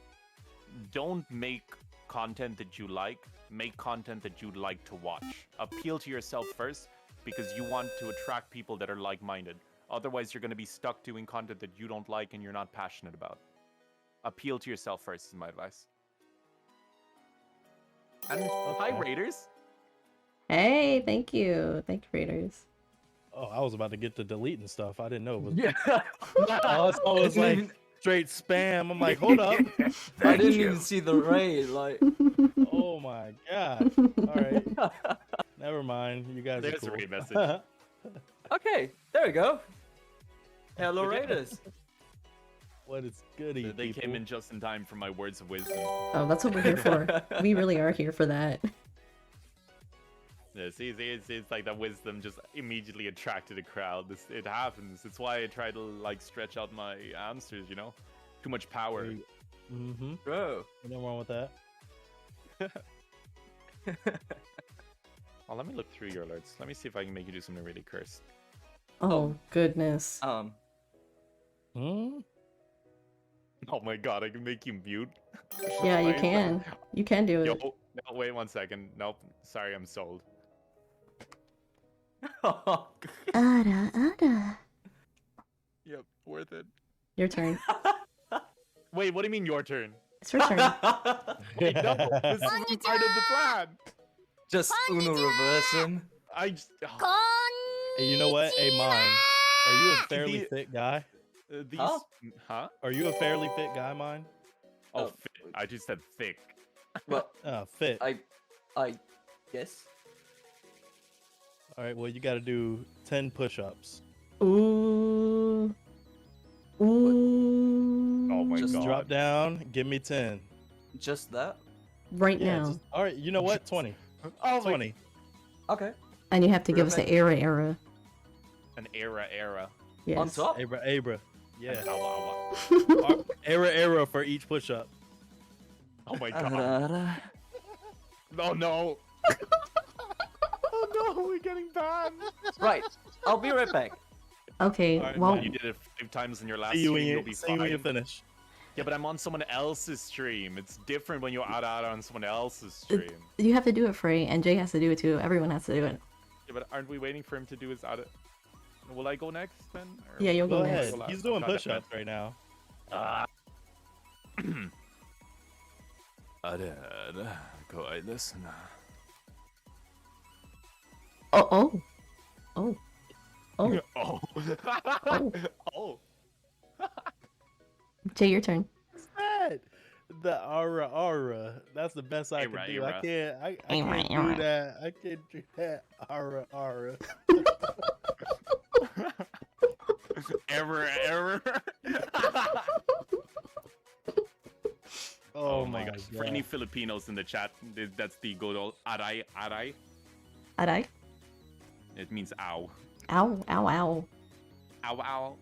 Speaker 3: Don't make content that you like. Make content that you'd like to watch. Appeal to yourself first, because you want to attract people that are like-minded. Otherwise, you're going to be stuck doing content that you don't like and you're not passionate about. Appeal to yourself first is my advice. And hi, Raiders.
Speaker 1: Hey, thank you, Raiders.
Speaker 2: Oh, I was about to get to deleting stuff. I didn't know it was.
Speaker 4: Yeah.
Speaker 2: I was like straight spam. I'm like, hold up.
Speaker 4: I didn't even see the raid. Like.
Speaker 2: Oh my god. All right. Never mind. You guys
Speaker 3: There's
Speaker 2: are cool.
Speaker 3: a raid message.
Speaker 4: Okay, there we go. Hello, Raiders.
Speaker 2: What is goody?
Speaker 3: They
Speaker 2: people?
Speaker 3: came in just in time for my words of wisdom.
Speaker 1: Oh, that's what we're here for. We really are here for that.
Speaker 3: It's like that wisdom just immediately attracted a crowd. It happens. It's why I try to like stretch out my answers. You know, too much power.
Speaker 2: Mm-hmm.
Speaker 4: Bro.
Speaker 2: Nothing wrong with that.
Speaker 3: Well, let me look through your alerts. Let me see if I can make you do something really cursed.
Speaker 1: Oh, goodness.
Speaker 2: Hmm?
Speaker 3: Oh my god, I can make you mute.
Speaker 1: Yeah, you
Speaker 3: Why is that-
Speaker 1: can. You can do
Speaker 3: Yo,
Speaker 1: it.
Speaker 3: no, wait 1 second. Nope, sorry, I'm sold.
Speaker 1: Ada.
Speaker 3: Yep, worth it.
Speaker 1: Your turn.
Speaker 3: Wait, what do you mean your turn?
Speaker 1: It's your turn.
Speaker 3: Wait, no, this isn't part of the plan.
Speaker 4: Just Uno reverse him.
Speaker 3: I just,
Speaker 2: Hey, you know what? Hey, mine. Are you a fairly
Speaker 3: The-
Speaker 2: fit guy?
Speaker 3: these,
Speaker 4: Huh?
Speaker 3: huh?
Speaker 2: Are you a fairly fit guy, mine?
Speaker 3: Oh,
Speaker 4: Oh.
Speaker 3: fit. I just said thick.
Speaker 4: Well,
Speaker 2: Fit.
Speaker 4: I guess.
Speaker 2: All right. Well, you got to do 10 push-ups.
Speaker 1: Ooh. Ooh.
Speaker 3: Oh my
Speaker 4: Just
Speaker 3: god.
Speaker 2: Drop down. Give me 10.
Speaker 4: Just that.
Speaker 1: Right
Speaker 2: Yeah.
Speaker 1: now.
Speaker 2: All right. You know what? 20.
Speaker 3: Oh my
Speaker 2: 20.
Speaker 4: Okay.
Speaker 1: And you have to give us the
Speaker 4: Perfect.
Speaker 1: era.
Speaker 3: An era.
Speaker 1: Yes.
Speaker 4: On top.
Speaker 2: Abra. Yeah.
Speaker 3: An awa.
Speaker 2: Era for each push-up.
Speaker 3: Oh my god. Oh no. Oh no, we're getting banned.
Speaker 4: Right. I'll be right back.
Speaker 1: Okay,
Speaker 2: Alright,
Speaker 1: well,
Speaker 3: You did it 5 times in your last
Speaker 2: See you when
Speaker 3: stream, you'll
Speaker 2: you,
Speaker 3: be
Speaker 2: see you when you
Speaker 3: fine.
Speaker 2: finish.
Speaker 3: Yeah, but I'm on someone else's stream. It's different when you're out on someone else's stream.
Speaker 1: you have to do it, Fray, and Jay has to do it too. Everyone has to do it.
Speaker 3: Yeah, but aren't we waiting for him to do his out? Will I go next then? Or-
Speaker 1: Yeah, you'll
Speaker 2: Go
Speaker 1: go
Speaker 2: ahead.
Speaker 1: next.
Speaker 2: He's doing
Speaker 3: God damn it.
Speaker 2: push-ups right now.
Speaker 1: Oh.
Speaker 3: Oh.
Speaker 1: Oh.
Speaker 3: Oh.
Speaker 1: Jay, your turn.
Speaker 2: What's that? The aura. That's the best I can
Speaker 3: Era,
Speaker 2: do.
Speaker 3: era.
Speaker 2: I can't
Speaker 1: Era.
Speaker 2: do that. I can't do that. Aura.
Speaker 3: Error.
Speaker 2: Oh,
Speaker 3: my
Speaker 2: my
Speaker 3: gosh.
Speaker 2: god.
Speaker 3: For any Filipinos in the chat, that's the good old aray.
Speaker 1: Aray.
Speaker 3: It means ow.
Speaker 1: Ow.
Speaker 3: Ow, ow.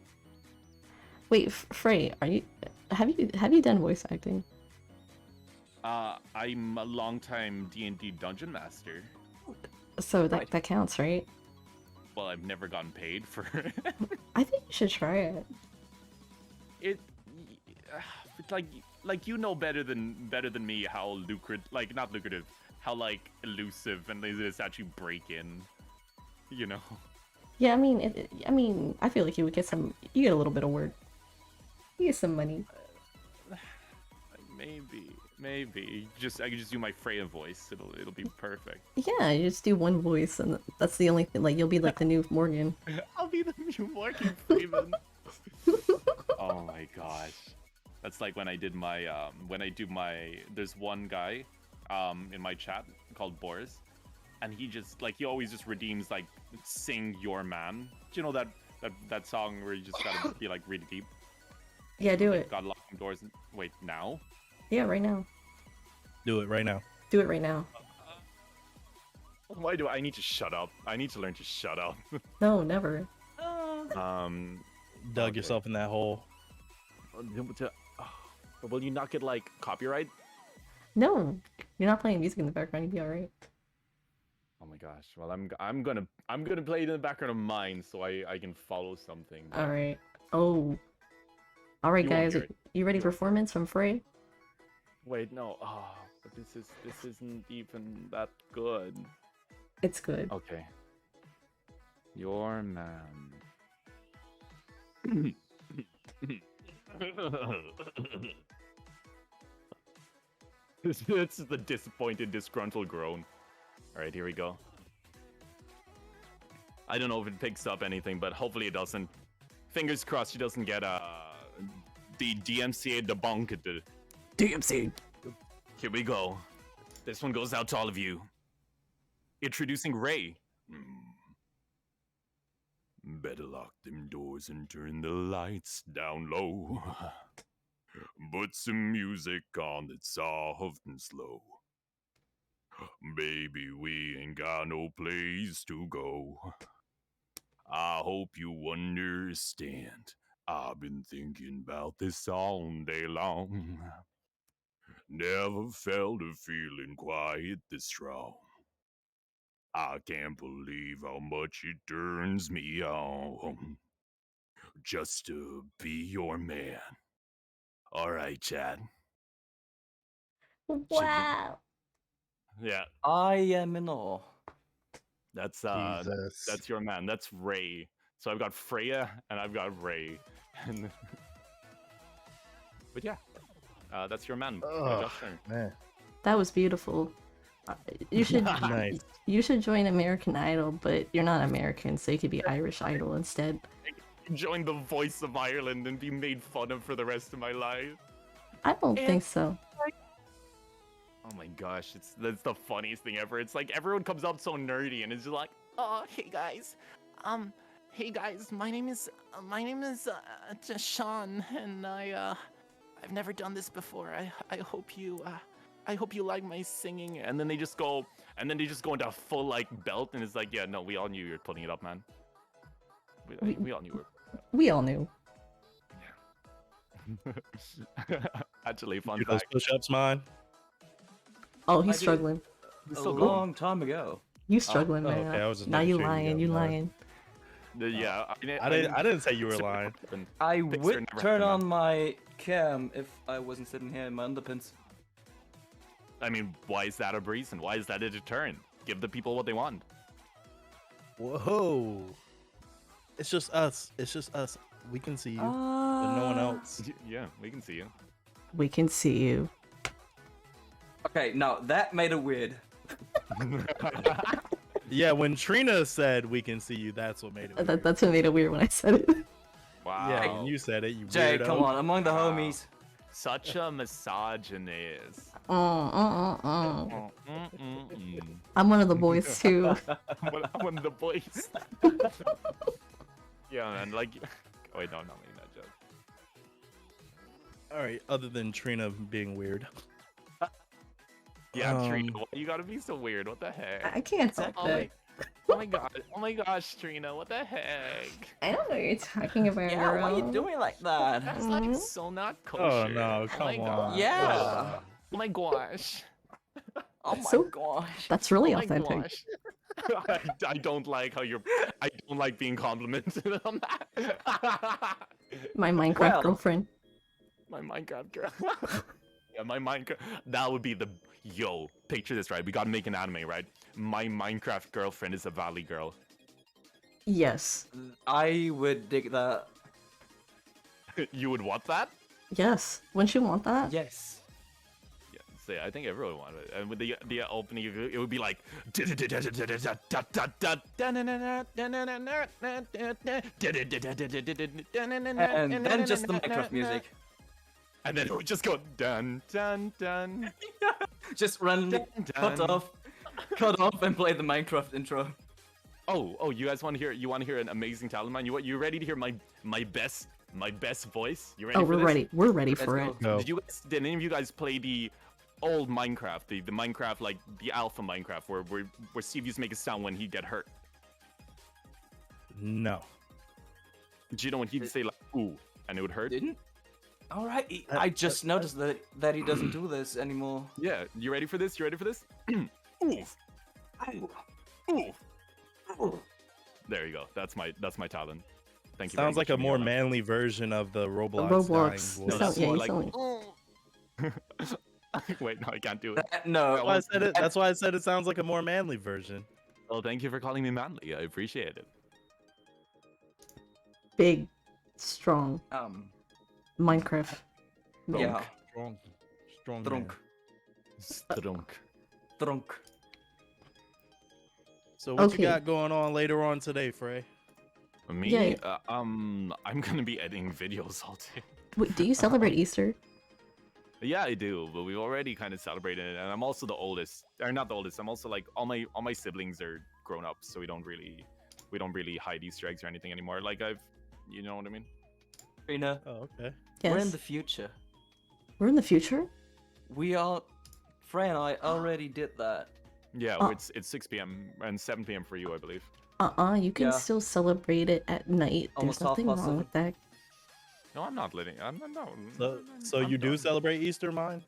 Speaker 1: Wait, Fray, have you done voice acting?
Speaker 3: I'm a longtime D&D dungeon master.
Speaker 1: So that
Speaker 4: Right.
Speaker 1: that counts, right?
Speaker 3: Well, I've never gotten paid for it.
Speaker 1: I think you should try it.
Speaker 3: It's like you know better than me how not lucrative, how like elusive and it is actually break in. You know.
Speaker 1: Yeah, I mean, I feel like you get a little bit of work. You get some money.
Speaker 3: Maybe. I could just do my Freya voice. It'll be perfect.
Speaker 1: Yeah, you just do one voice, and that's the only thing. Like, you'll be like the new Morgan.
Speaker 3: I'll be the new Morgan Freeman. Oh my gosh. That's like when I did my there's one guy in my chat called Boris, and he always just redeems like sing your man. Do you know that song where you just gotta be like really deep?
Speaker 1: Yeah, do it.
Speaker 3: Gotta lock some doors and wait now.
Speaker 1: Yeah, right now.
Speaker 2: Do it right now.
Speaker 1: Do it right now.
Speaker 3: Why do I need to shut up? I need to learn to shut up.
Speaker 1: No, never.
Speaker 2: Dug
Speaker 3: Okay.
Speaker 2: yourself in that hole.
Speaker 3: Will you not get like copyright?
Speaker 1: No, you're not playing music in the background. You'll be all right.
Speaker 3: Oh my gosh. Well, I'm gonna play it in the background of mine so I can follow something. but-
Speaker 1: All right. Oh. All right,
Speaker 3: You won't
Speaker 1: guys.
Speaker 3: hear it.
Speaker 1: You ready?
Speaker 3: You won't.
Speaker 1: Performance from Fray.
Speaker 3: Wait, no. Oh, but this isn't even that good.
Speaker 1: It's good.
Speaker 3: Okay. Your man. This is the disappointed, disgruntled groan. All right, here we go. I don't know if it picks up anything, but hopefully it doesn't. Fingers crossed she doesn't get the DMCA debunked.
Speaker 1: DMC.
Speaker 3: Here we go. This one goes out to all of you. Introducing Ray. Better lock them doors and turn the lights down low. Put some music on that's soft and slow. Baby, we ain't got no place to go. I hope you understand. I've been thinking about this all day long. Never felt a feeling quite this strong. I can't believe how much it turns me on just to be your man. All right, Chad.
Speaker 1: Wow.
Speaker 3: Yeah,
Speaker 4: I am in awe.
Speaker 3: that's
Speaker 2: Jesus.
Speaker 3: your man. That's Ray. So I've got Freya and I've got Ray. And but yeah, that's your man.
Speaker 2: Oh,
Speaker 3: Josh Turner.
Speaker 2: man.
Speaker 1: That was beautiful. You should
Speaker 2: Nice.
Speaker 1: you should join American Idol, but you're not American, so you could be Irish Idol instead.
Speaker 3: Join the Voice of Ireland and be made fun of for the rest of my life.
Speaker 1: I don't think so.
Speaker 3: Oh my gosh, that's the funniest thing ever. It's like everyone comes up so nerdy and is just like, "Oh, hey guys, my name is Sean, and I've never done this before. I hope you like my singing." And then they just go into a full like belt, and it's like, "Yeah, no, we all knew you were putting it up, man. We all knew we
Speaker 1: We all knew.
Speaker 3: were." Actually, fun
Speaker 2: Do those
Speaker 3: fact.
Speaker 2: push-ups, mine?
Speaker 1: Oh,
Speaker 4: I
Speaker 1: he's
Speaker 4: did-
Speaker 1: struggling.
Speaker 3: He's
Speaker 4: A
Speaker 3: still going.
Speaker 4: long time ago.
Speaker 1: You struggling,
Speaker 2: oh,
Speaker 1: man.
Speaker 2: okay, I was just
Speaker 1: Now
Speaker 2: making
Speaker 1: you
Speaker 2: sure you
Speaker 1: lying.
Speaker 2: got
Speaker 1: You
Speaker 2: that.
Speaker 1: lying.
Speaker 3: Yeah,
Speaker 2: I didn't say you were lying.
Speaker 4: I
Speaker 3: Fixer
Speaker 4: would
Speaker 3: never
Speaker 4: turn
Speaker 3: happened,
Speaker 4: on my cam if I wasn't sitting here in my underpants.
Speaker 3: I mean, why is that a reason? Why is that a deterrent? Give the people what they want.
Speaker 2: Whoa. It's just us. It's just us. We can see you, but no one else.
Speaker 3: Yeah, we can see you.
Speaker 1: We can see you.
Speaker 4: Okay, now that made it weird.
Speaker 2: Yeah, when Trina said we can see you, that's what made it weird.
Speaker 1: That's what made it weird when I said it.
Speaker 3: Wow.
Speaker 2: Yeah, when you said it, you
Speaker 4: Jay,
Speaker 2: weirdo.
Speaker 4: come on, among the
Speaker 3: Wow.
Speaker 4: homies.
Speaker 3: Such a misogynist.
Speaker 1: Mm.
Speaker 3: Mm-mm-mm.
Speaker 1: I'm one of the boys too.
Speaker 3: One of the boys. Yeah, man. Like, oh, wait, no, not making that joke.
Speaker 2: All right, other than Trina being weird.
Speaker 3: Yeah, Trina, why you gotta be so weird? What the heck?
Speaker 1: I can't talk
Speaker 3: Oh
Speaker 1: that.
Speaker 3: my god! Oh my gosh, Trina, what the heck?
Speaker 1: I don't know what you're talking about,
Speaker 4: Yeah, why are you
Speaker 1: girl.
Speaker 4: doing like that?
Speaker 3: That's like so not kosher.
Speaker 2: Oh no,
Speaker 3: my
Speaker 2: come on.
Speaker 3: God.
Speaker 4: Yeah.
Speaker 3: Oh my gosh.
Speaker 4: Oh my
Speaker 1: So-
Speaker 4: gosh.
Speaker 1: That's really
Speaker 3: Oh my
Speaker 1: authentic.
Speaker 3: gosh. I don't like how you're. I don't like being complimented on that.
Speaker 1: My Minecraft
Speaker 4: Well-
Speaker 1: girlfriend.
Speaker 3: My Minecraft girl. Yeah, my Minecraft. That would be the. Yo, picture this, right? We gotta make an anime, right? My Minecraft girlfriend is a Valley girl.
Speaker 1: Yes.
Speaker 4: I would dig that.
Speaker 3: You would want that?
Speaker 1: Yes. Wouldn't you want that?
Speaker 4: Yes.
Speaker 3: Yeah, so yeah, I think everyone wanted it. And with the opening, it would be like.
Speaker 4: And then just the Minecraft music.
Speaker 3: And then it would just go dun dun dun.
Speaker 4: Just randomly
Speaker 3: Dun, dun.
Speaker 4: cut off and play the Minecraft intro.
Speaker 3: Oh, you guys want to hear? You want to hear an amazing talent, man? You ready to hear my best voice? You ready?
Speaker 1: Oh,
Speaker 3: for
Speaker 1: we're
Speaker 3: this?
Speaker 1: ready. We're ready
Speaker 4: Let's
Speaker 1: for
Speaker 4: go.
Speaker 1: it.
Speaker 2: No.
Speaker 3: Did any of you guys play the old Minecraft, the Minecraft like the alpha Minecraft, where Steve used to make a sound when he'd get hurt?
Speaker 2: No.
Speaker 3: Do you know when he'd say like "ooh" and it would hurt?
Speaker 4: Didn't? Alright, I just noticed that he doesn't do this anymore.
Speaker 3: Yeah, you ready for this? You ready for this? Oof. Oof. There you go. That's my talent. Thank you.
Speaker 2: Sounds
Speaker 3: very
Speaker 2: like a
Speaker 3: much,
Speaker 2: more
Speaker 3: Miola.
Speaker 2: manly version of the Roblox.
Speaker 1: Roblox.
Speaker 2: dying
Speaker 1: You
Speaker 2: voice.
Speaker 1: sound- yeah,
Speaker 3: more
Speaker 1: you
Speaker 3: like,
Speaker 1: sound
Speaker 3: Wait, no, I can't do it.
Speaker 4: No.
Speaker 2: That's why I said it. That's why I said it sounds like a more manly version.
Speaker 3: Well, thank you for calling me manly. I appreciate it.
Speaker 1: Big, strong Minecraft.
Speaker 4: Yeah.
Speaker 2: Strong.
Speaker 4: Drunk.
Speaker 2: man.
Speaker 3: Drunk.
Speaker 2: So what
Speaker 1: Okay.
Speaker 2: you got going on later on today, Fray?
Speaker 3: Me?
Speaker 1: Yeah.
Speaker 3: I'm gonna be editing videos all day.
Speaker 1: Wait, do you celebrate Easter?
Speaker 3: Yeah, I do, but we've already kind of celebrated it, and I'm also the oldest. Or not the oldest. I'm also like all my siblings are grown up, so we don't really hide Easter eggs or anything anymore. Like you know what I mean?
Speaker 4: Trina,
Speaker 2: Oh, okay.
Speaker 1: Yes.
Speaker 4: we're in the future.
Speaker 1: We're in the future?
Speaker 4: We are. Fray and I already did that.
Speaker 3: Yeah,
Speaker 1: Oh.
Speaker 3: it's 6 p.m. and 7 p.m. for you, I believe.
Speaker 1: You can
Speaker 4: Yeah.
Speaker 1: still celebrate it at night.
Speaker 4: Almost
Speaker 1: There's nothing
Speaker 4: half past
Speaker 1: wrong with that.
Speaker 3: No, I'm not letting. I'm no.
Speaker 2: So
Speaker 3: I'm
Speaker 2: you do
Speaker 3: done.
Speaker 2: celebrate Easter, mine?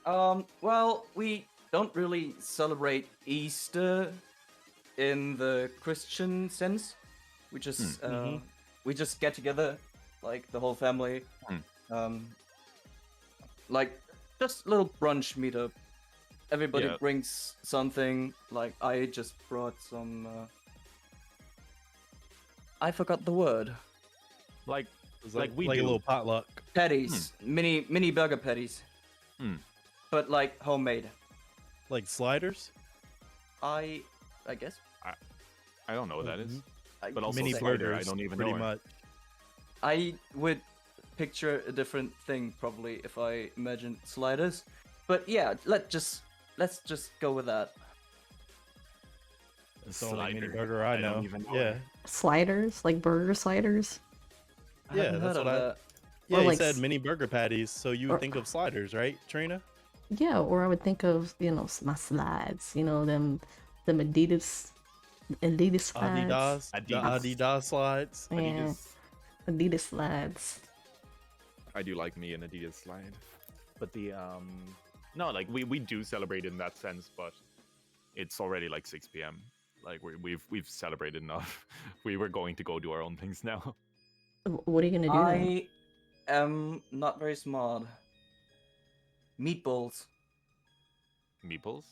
Speaker 4: Well, we don't really celebrate Easter in the Christian sense. We just we just get together, like the whole family. Like just a little brunch meetup. Everybody
Speaker 3: Yeah.
Speaker 4: brings something. Like I just brought some. I forgot the word.
Speaker 3: Like
Speaker 2: It's
Speaker 3: like we
Speaker 2: like a
Speaker 3: do.
Speaker 2: little potluck.
Speaker 4: Patties, mini burger patties. But like homemade.
Speaker 2: Like sliders?
Speaker 4: I guess.
Speaker 3: I don't know what that is. But also
Speaker 2: Mini
Speaker 3: slider,
Speaker 2: burgers,
Speaker 3: I don't even
Speaker 2: pretty
Speaker 3: know her.
Speaker 2: much.
Speaker 4: I would picture a different thing probably if I imagined sliders. But yeah, let's just go with that.
Speaker 2: It's the only mini
Speaker 3: Slider.
Speaker 2: burger I know.
Speaker 3: don't even know
Speaker 2: Yeah.
Speaker 3: her.
Speaker 1: Sliders, like burger sliders.
Speaker 4: I
Speaker 2: Yeah,
Speaker 4: haven't
Speaker 2: that's
Speaker 4: heard
Speaker 2: what
Speaker 4: of
Speaker 2: I-
Speaker 4: that.
Speaker 2: Yeah,
Speaker 1: Or
Speaker 2: he
Speaker 1: like
Speaker 2: said mini burger patties, so you would
Speaker 1: or-
Speaker 2: think of sliders, right, Trina?
Speaker 1: Yeah, or I would think of my slides. Them Adidas slides.
Speaker 2: Adidas, the Adidas slides.
Speaker 1: Yeah,
Speaker 3: Adidas.
Speaker 1: Adidas slides.
Speaker 3: I do like me an Adidas slide. But the no, like we do celebrate in that sense, but it's already like 6 p.m. Like we've celebrated enough. We were going to go do our own things now.
Speaker 1: What are you gonna do then?
Speaker 4: I am not very smart. Meatballs.
Speaker 3: Meatballs?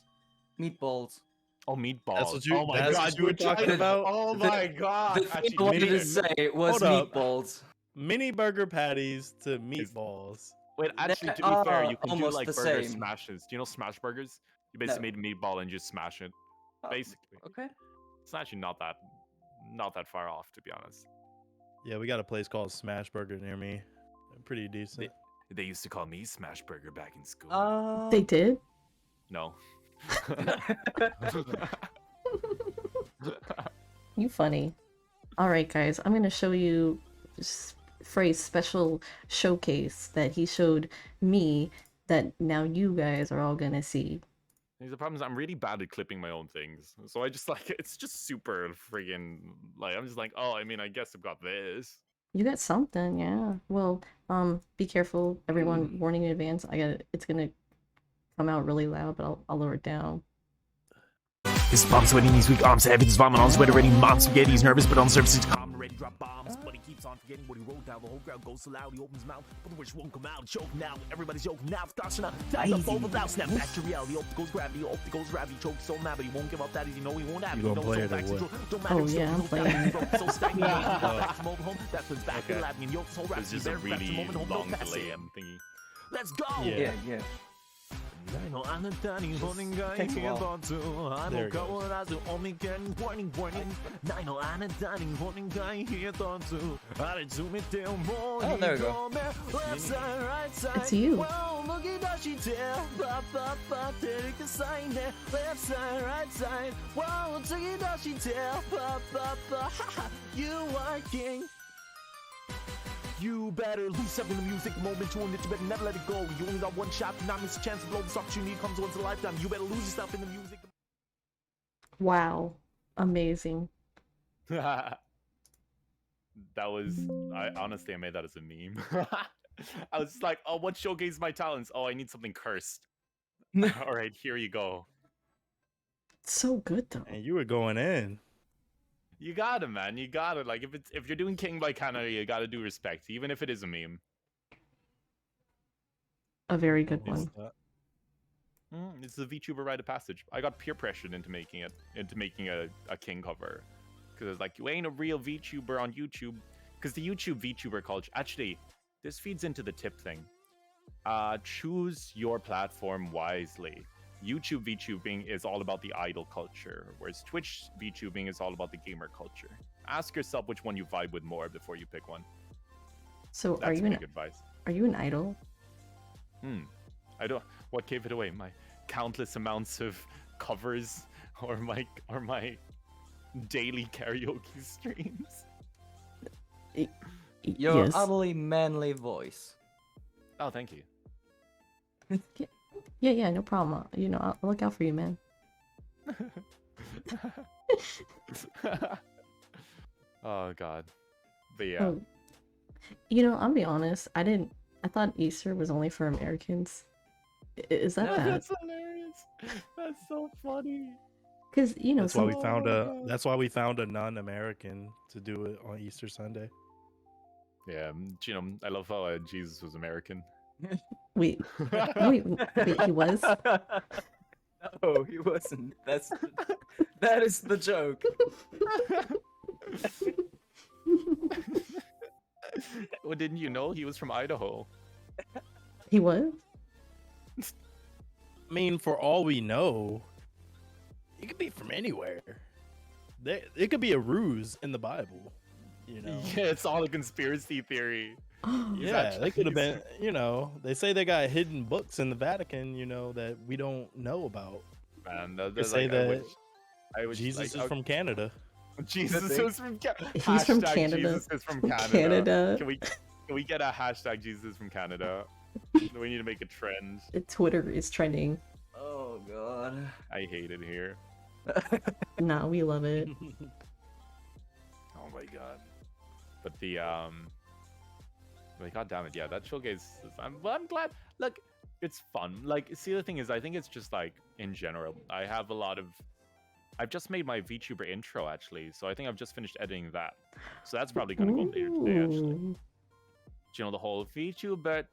Speaker 4: Meatballs.
Speaker 3: Oh, meatballs.
Speaker 2: That's what you-
Speaker 3: oh my
Speaker 2: that's
Speaker 3: god,
Speaker 2: what you were talking
Speaker 4: The-
Speaker 2: about?
Speaker 3: Oh my god.
Speaker 4: The thing
Speaker 3: Actually,
Speaker 4: I wanted to
Speaker 3: neither.
Speaker 4: say was
Speaker 2: Hold up.
Speaker 4: meatballs.
Speaker 2: Mini burger patties to meatballs.
Speaker 3: Wait, actually, to
Speaker 4: They
Speaker 3: be fair,
Speaker 4: are
Speaker 3: you can do
Speaker 4: almost
Speaker 3: like
Speaker 4: the
Speaker 3: burger
Speaker 4: same.
Speaker 3: smashes. Do you know smash burgers? You basically made a meatball and just smash it. Basically,
Speaker 4: Okay.
Speaker 3: it's actually not that far off, to be honest.
Speaker 2: Yeah, we got a place called Smash Burger near me. Pretty decent.
Speaker 3: They used to call me Smash Burger back in school.
Speaker 1: They did.
Speaker 3: No.
Speaker 1: You funny. All right, guys, I'm gonna show you Fray's special showcase that he showed me that now you guys are all gonna see.
Speaker 3: The problem is I'm really bad at clipping my own things, so I just like it's just super friggin' like I'm just like, oh, I mean, I guess I've got this.
Speaker 1: You got something, yeah. Well, be careful, everyone. Warning in advance. It's gonna come out really loud, but I'll lower it down.
Speaker 5: His palms sweating, his weak arms heavy, his vomit on sweat already. Mom spaghetti, he's nervous, but on the surface he's calm. Ready to drop bombs, but he keeps on forgetting what he wrote down. The whole crowd goes so loud, he opens his mouth, but the words won't come out. Choke now, everybody's joking now. Starts now, time up over now. Snap back to reality. Opticals gravity, opticals gravity. Choke so mad, but he won't give up that easy. No, he won't have it.
Speaker 2: You gonna
Speaker 5: No,
Speaker 2: play
Speaker 5: so
Speaker 2: it or
Speaker 5: back to
Speaker 2: what?
Speaker 5: control. Don't
Speaker 1: Oh,
Speaker 5: matter,
Speaker 1: yeah, I'm
Speaker 5: so
Speaker 1: playing it.
Speaker 5: so stagnant. Back from over home, that's what's back
Speaker 2: Okay.
Speaker 5: in Latin. And Yoke's whole rap,
Speaker 3: It's just a really long delay thingy.
Speaker 5: Let's go!
Speaker 2: Yeah.
Speaker 4: Yeah.
Speaker 5: Takes
Speaker 4: a while.
Speaker 2: There it goes.
Speaker 4: Oh, there we go.
Speaker 1: It's you.
Speaker 5: You are king. You better lose up in the music moment you own it, you better never let it go. You only got one shot, do not miss a chance to blow. This opportunity comes once in a lifetime. You better lose yourself in the music.
Speaker 1: Wow, amazing.
Speaker 3: That was I made that as a meme. I was just like, oh, what showcase my talents? Oh, I need something cursed. All right, here you go.
Speaker 1: So good though.
Speaker 2: And you were going in.
Speaker 3: You got it, man. You got it. Like if you're doing King by Canada, you got to do respect, even if it is a meme.
Speaker 1: A very good one.
Speaker 3: It's the VTuber rite of passage. I got peer pressured into making a King cover because it's like you ain't a real VTuber on YouTube. Because the YouTube VTuber culture, actually, this feeds into the tip thing. Choose your platform wisely. YouTube VTubing is all about the idol culture, whereas Twitch VTubing is all about the gamer culture. Ask yourself which one you vibe with more before you pick one.
Speaker 1: So
Speaker 3: That's
Speaker 1: are you
Speaker 3: big advice.
Speaker 1: are you an idol?
Speaker 3: I don't. What gave it away? My countless amounts of covers, or my daily karaoke streams.
Speaker 4: Your
Speaker 1: Yes.
Speaker 4: utterly manly voice.
Speaker 3: Oh, thank you.
Speaker 1: Yeah, no problem. I'll look out for you, man.
Speaker 3: Oh god. But yeah.
Speaker 1: Oh, I'll be honest. I thought Easter was only for Americans. Is that
Speaker 4: No,
Speaker 1: bad?
Speaker 3: That's hilarious. That's so funny.
Speaker 1: Because
Speaker 2: That's why we
Speaker 3: Oh
Speaker 2: found
Speaker 3: my
Speaker 2: a.
Speaker 3: God.
Speaker 2: That's why we found a non-American to do it on Easter Sunday.
Speaker 3: Yeah, I love how Jesus was American.
Speaker 1: wait, wait, he was.
Speaker 4: No, he wasn't. That is the joke.
Speaker 3: Well, didn't you know he was from Idaho?
Speaker 1: He was.
Speaker 2: I mean, for all we know, it could be from anywhere. It could be a ruse in the Bible.
Speaker 3: Yeah, it's all a conspiracy theory.
Speaker 2: Yeah, they could have been. They say they got hidden books in the Vatican. That we don't know about.
Speaker 3: Man,
Speaker 2: They say that
Speaker 3: I wish
Speaker 2: Jesus
Speaker 3: like,
Speaker 2: is from Canada.
Speaker 3: Jesus is from Canada.
Speaker 1: He's from Canada.
Speaker 3: Jesus is from Canada.
Speaker 1: Canada.
Speaker 3: Can we get a hashtag Jesus is from Canada? We need to make a trend.
Speaker 1: Twitter is trending.
Speaker 4: Oh god.
Speaker 3: I hate it here.
Speaker 1: Nah, we love it.
Speaker 3: Oh my god. But the like, god damn it, yeah, that showcase. I'm glad. Look, it's fun. Like, see, the thing is, I think it's just like in general. I've just made my VTuber intro actually, so I think I've just finished editing that. So that's probably gonna go up later today actually.
Speaker 1: Ooh.
Speaker 3: Do you know the whole VTuber?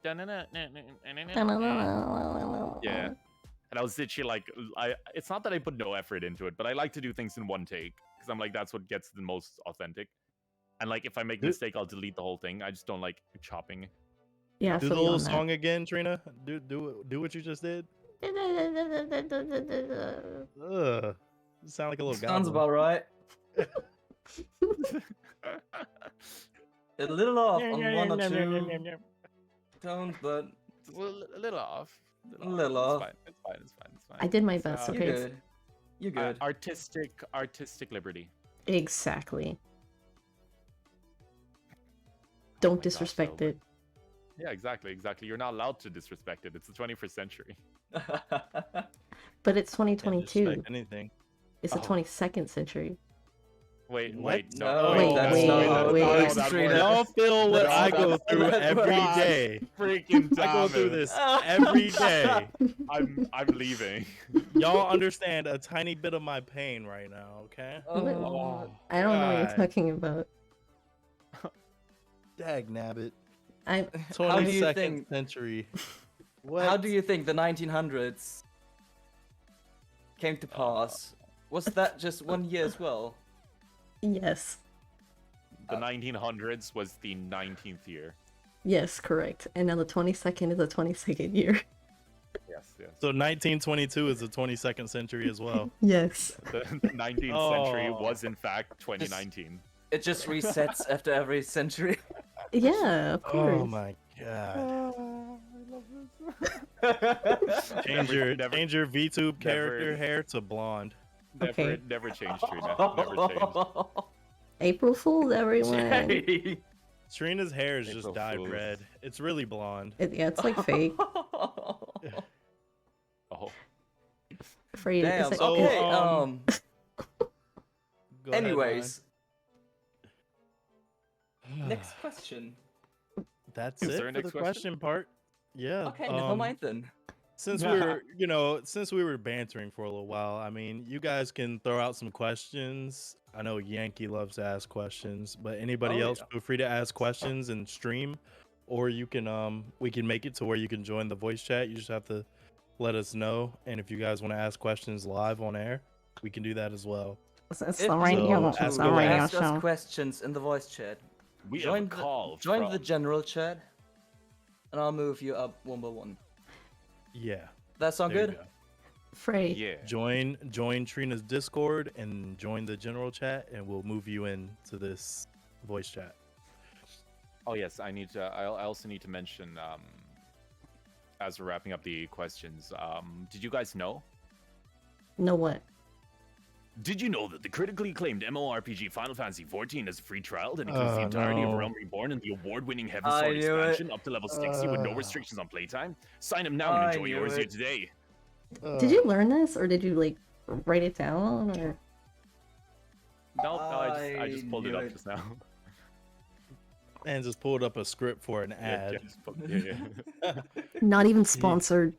Speaker 3: Yeah. And I was literally like, it's not that I put no effort into it, but I like to do things in one take because I'm like, that's what gets the most authentic. And like, if I make a mistake, I'll delete the whole thing. I just don't like chopping.
Speaker 1: Yeah, I
Speaker 2: Do
Speaker 1: feel
Speaker 2: the
Speaker 1: you
Speaker 2: little
Speaker 1: on that.
Speaker 2: song again, Trina. Do what you just did. Ugh. You sound like a little
Speaker 4: Sounds
Speaker 2: goblin.
Speaker 4: about right. A little off on one or two tones, but
Speaker 3: Well, a little off.
Speaker 4: A little off.
Speaker 3: It's fine. It's fine.
Speaker 1: I did my best,
Speaker 3: So,
Speaker 4: you're
Speaker 1: okay?
Speaker 4: good. You're good.
Speaker 3: Artistic liberty.
Speaker 1: Exactly. Don't
Speaker 3: my gosh,
Speaker 1: disrespect
Speaker 3: though,
Speaker 1: it.
Speaker 3: Yeah, exactly. You're not allowed to disrespect it. It's the 21st century.
Speaker 1: But it's
Speaker 2: Can't
Speaker 1: 2022.
Speaker 2: disrespect anything.
Speaker 1: It's the
Speaker 3: Oh.
Speaker 1: 22nd century.
Speaker 3: Wait,
Speaker 2: What?
Speaker 3: no.
Speaker 1: Wait,
Speaker 4: that's
Speaker 1: wait,
Speaker 4: not how it
Speaker 1: wait.
Speaker 4: works,
Speaker 3: that
Speaker 4: Trina.
Speaker 3: works.
Speaker 2: Y'all feel what
Speaker 4: That's
Speaker 2: I
Speaker 4: not
Speaker 2: go
Speaker 4: how
Speaker 2: through
Speaker 4: that
Speaker 2: every
Speaker 4: works.
Speaker 2: day.
Speaker 3: Freaking
Speaker 2: I go through
Speaker 3: Thomas.
Speaker 2: this every day.
Speaker 3: I'm leaving.
Speaker 2: Y'all understand a tiny bit of my pain right now, okay?
Speaker 4: Oh,
Speaker 1: I don't know what you're
Speaker 2: God.
Speaker 1: talking about.
Speaker 2: Dag nabbit.
Speaker 1: I
Speaker 4: How do you
Speaker 2: 22nd
Speaker 4: think-
Speaker 2: century. What?
Speaker 4: how do you think the 1900s came to pass? Was that just 1 year as well?
Speaker 1: yes.
Speaker 3: The 1900s was the 19th year.
Speaker 1: Yes, correct. And now the 22nd is the 22nd year.
Speaker 3: Yes.
Speaker 2: So 1922 is the 22nd century as well.
Speaker 1: Yes.
Speaker 3: The 19th century
Speaker 2: Oh.
Speaker 3: was in fact 2019.
Speaker 4: It just resets after every century.
Speaker 1: Yeah, of course.
Speaker 2: Oh my god.
Speaker 3: I love this.
Speaker 2: Change your VTube character hair to blonde.
Speaker 1: Okay.
Speaker 3: Never changed, Trina. Never changed.
Speaker 1: April Fools, everyone.
Speaker 4: Jay.
Speaker 2: Trina's hair is just
Speaker 3: April
Speaker 2: dyed
Speaker 3: Fools.
Speaker 2: red. It's really blonde.
Speaker 1: Yeah, it's like fake.
Speaker 3: Oh.
Speaker 1: Fray,
Speaker 4: Damn.
Speaker 1: it's like,
Speaker 2: So,
Speaker 4: Okay.
Speaker 2: Go ahead,
Speaker 4: Anyways,
Speaker 2: Ryan.
Speaker 4: next question.
Speaker 2: That's
Speaker 3: Is
Speaker 2: it
Speaker 3: there a
Speaker 2: for the
Speaker 3: next
Speaker 2: question part. Yeah.
Speaker 4: Okay, never mind then.
Speaker 2: Since we were bantering for a little while, I mean, you guys can throw out some questions. I know Yankee loves to ask questions, but anybody
Speaker 4: Oh,
Speaker 2: else, feel free to ask questions and stream, or you can we can make it to where you can join the voice chat. You just have to let us know, and if you guys want to ask questions live on air, we can do that as well.
Speaker 1: it's
Speaker 4: If
Speaker 1: the
Speaker 4: you
Speaker 1: radio,
Speaker 4: want
Speaker 2: ask
Speaker 4: to
Speaker 1: the
Speaker 2: away.
Speaker 1: radio
Speaker 4: ask us
Speaker 1: show.
Speaker 4: questions in the voice chat,
Speaker 3: We
Speaker 4: join
Speaker 3: have a call.
Speaker 4: join
Speaker 3: from...
Speaker 4: the general chat, and I'll move you up one by one.
Speaker 2: Yeah.
Speaker 4: That sound
Speaker 2: There you
Speaker 4: good?
Speaker 2: go.
Speaker 1: Fray.
Speaker 3: Yeah.
Speaker 2: Join Trina's Discord and join the general chat, and we'll move you into this voice chat.
Speaker 3: Oh yes, I need to. I also need to mention, as we're wrapping up the questions, did you guys know?
Speaker 1: Know what?
Speaker 3: Did you know that the critically acclaimed MMORPG Final Fantasy XIV has a free trial that includes the entirety of
Speaker 2: no.
Speaker 3: Realm Reborn and the award-winning Heaven
Speaker 4: I
Speaker 3: Sword
Speaker 4: knew it.
Speaker 3: expansion up to level 60 with no restrictions on playtime? Sign up now and
Speaker 4: I
Speaker 3: enjoy
Speaker 4: knew
Speaker 3: yours
Speaker 4: it.
Speaker 3: here today.
Speaker 1: Did you learn this, or did you like write it down or?
Speaker 3: Nope, no, I just pulled it
Speaker 4: knew
Speaker 3: up
Speaker 4: it.
Speaker 3: just now.
Speaker 2: And just pulled up a script for an
Speaker 3: Yeah,
Speaker 2: ad.
Speaker 3: yeah.
Speaker 1: Not even sponsored.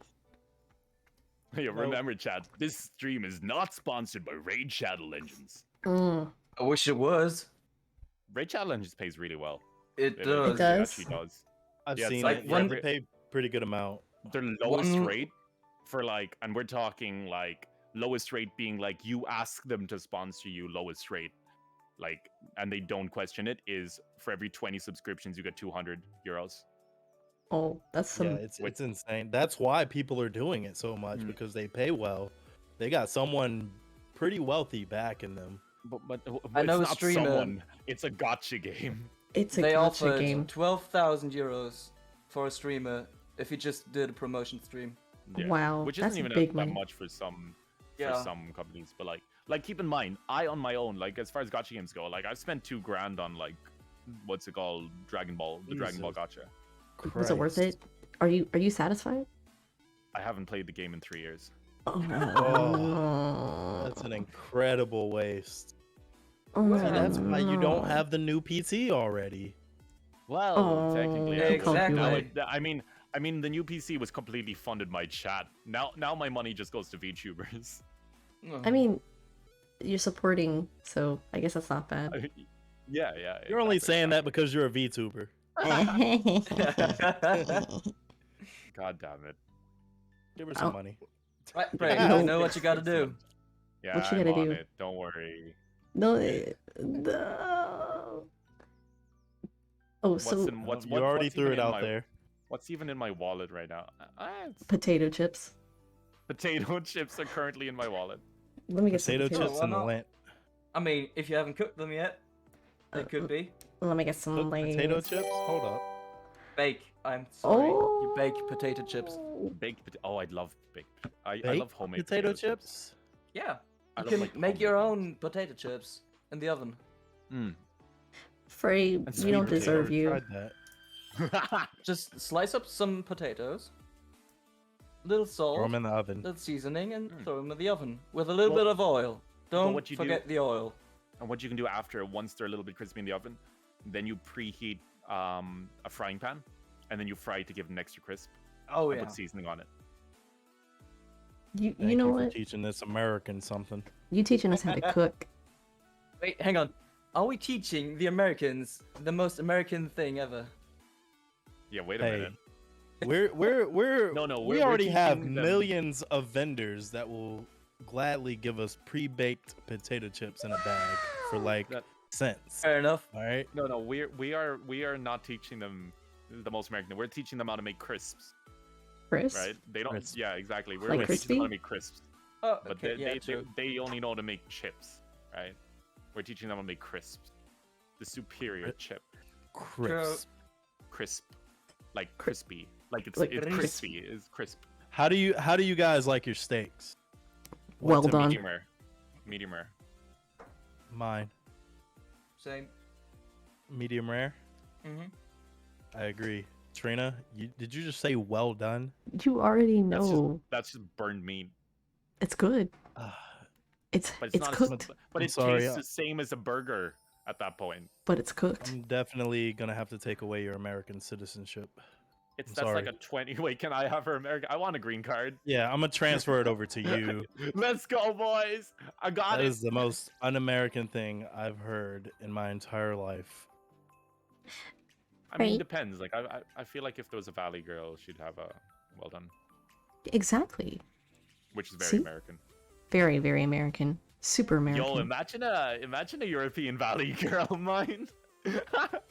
Speaker 3: Yeah, remember, chat. This stream is not sponsored by Raid Shadow Legends.
Speaker 1: Mm.
Speaker 4: I wish it was.
Speaker 3: Raid Shadow Legends pays really well.
Speaker 4: It
Speaker 1: It
Speaker 4: does.
Speaker 1: does.
Speaker 3: actually does.
Speaker 2: I've
Speaker 3: Yeah, it's
Speaker 2: seen
Speaker 4: like
Speaker 2: it.
Speaker 4: one-
Speaker 2: Yeah, they pay pretty good amount.
Speaker 3: Their lowest
Speaker 4: One-
Speaker 3: rate for like, and we're talking like lowest rate being like you ask them to sponsor you, lowest rate, like, and they don't question it, is for every 20 subscriptions you get 200 euros.
Speaker 1: Oh, that's some.
Speaker 2: Yeah, it's insane. That's why people are doing it so much, because they pay well. They got someone pretty wealthy backing them.
Speaker 3: But
Speaker 4: I know a
Speaker 3: it's not
Speaker 4: streamer-
Speaker 3: someone. It's a gotcha game.
Speaker 1: It's a
Speaker 4: They
Speaker 1: gacha
Speaker 4: offered
Speaker 1: game.
Speaker 4: 12,000 euros for a streamer if he just did a promotion stream.
Speaker 1: Wow,
Speaker 3: which
Speaker 1: that's
Speaker 3: isn't even
Speaker 1: big
Speaker 3: that
Speaker 1: money.
Speaker 3: much for some
Speaker 4: Yeah.
Speaker 3: companies, but like keep in mind, I on my own, like as far as gacha games go, like I've spent $2,000 on like what's it called, Dragon Ball, the Dragon Ball gacha.
Speaker 1: Was it worth it? Are you satisfied?
Speaker 3: I haven't played the game in 3 years.
Speaker 2: Oh, that's an incredible waste.
Speaker 1: Oh,
Speaker 2: See, that's why you don't
Speaker 1: no.
Speaker 2: have the new PC already.
Speaker 3: Well,
Speaker 1: Oh,
Speaker 3: technically,
Speaker 4: Exactly.
Speaker 3: I mean, the new PC was completely funded by chat. Now my money just goes to VTubers.
Speaker 1: I mean, you're supporting, so I guess that's not bad.
Speaker 3: Yeah.
Speaker 2: You're only saying that because you're a VTuber.
Speaker 3: God damn it.
Speaker 2: Give her some money.
Speaker 4: Right, Fray,
Speaker 1: No.
Speaker 4: you know what you gotta do.
Speaker 3: Yeah,
Speaker 1: What you
Speaker 3: I'm
Speaker 1: gotta
Speaker 3: on
Speaker 1: do?
Speaker 3: it. Don't worry.
Speaker 1: No. No. Oh, so
Speaker 2: You already
Speaker 3: what's
Speaker 2: threw
Speaker 3: even
Speaker 2: it
Speaker 3: in
Speaker 2: out
Speaker 3: my-
Speaker 2: there.
Speaker 3: What's even in my wallet right now? It's-
Speaker 1: potato chips.
Speaker 3: potato chips are currently in my wallet.
Speaker 1: Let me get some
Speaker 2: Potato
Speaker 1: potatoes.
Speaker 2: chips
Speaker 4: why
Speaker 2: and
Speaker 4: not?
Speaker 2: lint.
Speaker 4: I mean, if you haven't cooked them yet, they could be.
Speaker 1: Let me get some
Speaker 2: Cooked
Speaker 1: like
Speaker 2: potato chips? Hold up.
Speaker 4: Bake. I'm sorry.
Speaker 1: Oh.
Speaker 4: You bake potato chips.
Speaker 3: Baked potato. Oh, I'd love baked. I
Speaker 2: Baked
Speaker 3: love homemade
Speaker 2: potato chips?
Speaker 4: Yeah.
Speaker 3: I
Speaker 4: You
Speaker 3: love,
Speaker 4: can
Speaker 3: like,
Speaker 4: make your
Speaker 3: homemade
Speaker 4: own potato chips in the oven.
Speaker 3: Mm.
Speaker 1: Frey,
Speaker 3: And
Speaker 1: we
Speaker 3: sweet
Speaker 1: don't
Speaker 3: potato.
Speaker 1: deserve you.
Speaker 2: Tried that.
Speaker 4: Just slice up some potatoes, little salt,
Speaker 2: Throw them in the oven.
Speaker 4: little seasoning, and
Speaker 3: Mm.
Speaker 4: throw them in the oven with a little
Speaker 3: Well-
Speaker 4: bit of oil. Don't
Speaker 3: what you do-
Speaker 4: forget the oil.
Speaker 3: And what you can do after, once they're a little bit crispy in the oven, then you preheat a frying pan, and then you fry it to give it an extra crisp.
Speaker 4: Oh
Speaker 3: and
Speaker 4: yeah.
Speaker 3: put seasoning on it.
Speaker 1: You
Speaker 2: Thank
Speaker 1: know
Speaker 2: for
Speaker 1: what?
Speaker 2: teaching this American something.
Speaker 1: You teaching us how to cook.
Speaker 4: Wait, hang on. Are we teaching the Americans the most American thing ever?
Speaker 3: Yeah, wait a
Speaker 2: Hey,
Speaker 3: minute.
Speaker 2: we're
Speaker 3: No,
Speaker 2: we
Speaker 3: we're
Speaker 2: already have
Speaker 3: teaching them-
Speaker 2: millions of vendors that will gladly give us pre-baked potato chips in a bag for like
Speaker 3: That-
Speaker 2: cents.
Speaker 4: Fair enough.
Speaker 2: All right.
Speaker 3: No, we are not teaching them the most American. We're teaching them how to make crisps,
Speaker 1: Chris?
Speaker 3: right? They don't.
Speaker 2: Crisp.
Speaker 3: Yeah, exactly. We're
Speaker 1: Like
Speaker 3: teaching them how to
Speaker 1: crispy?
Speaker 3: make crisps,
Speaker 4: Oh,
Speaker 3: but
Speaker 4: okay, yeah, true.
Speaker 3: they only know how to make chips, right? We're teaching them how to make crisps, the superior chip,
Speaker 2: Crisp.
Speaker 3: crisp, like crispy, like it's
Speaker 1: Like
Speaker 3: it's
Speaker 1: crisp.
Speaker 3: crispy, it's crisp.
Speaker 2: How do you guys like your steaks?
Speaker 1: Well
Speaker 2: What's a
Speaker 1: done.
Speaker 3: Medium rare.
Speaker 2: Mine.
Speaker 4: Same.
Speaker 2: Medium rare.
Speaker 4: Mm-hmm.
Speaker 2: I agree. Trina, did you just say well done?
Speaker 1: You already
Speaker 3: That's just-
Speaker 1: know.
Speaker 3: That's just burned meat,
Speaker 1: It's good.
Speaker 2: Ah,
Speaker 1: It's
Speaker 3: but it's,
Speaker 1: it's
Speaker 3: not.
Speaker 1: cooked,
Speaker 3: But
Speaker 2: I'm
Speaker 3: it
Speaker 2: sorry,
Speaker 3: tastes the same as a burger at that point.
Speaker 1: but it's cooked.
Speaker 2: I'm definitely gonna have to take away your American citizenship.
Speaker 3: It's
Speaker 2: I'm
Speaker 3: that's like
Speaker 2: sorry.
Speaker 3: a 20. Wait, can I have her American? I want a green card.
Speaker 2: Yeah, I'm gonna transfer it over to you.
Speaker 3: Let's go, boys! I got
Speaker 2: That
Speaker 3: it.
Speaker 2: is the most un-American thing I've heard in my entire life.
Speaker 3: I mean,
Speaker 1: Right.
Speaker 3: depends. Like, I feel like if there was a Valley girl, she'd have a well done,
Speaker 1: Exactly.
Speaker 3: which is very
Speaker 1: See?
Speaker 3: American.
Speaker 1: Very, very American. Super American.
Speaker 3: Yo, imagine a European Valley girl, mine. That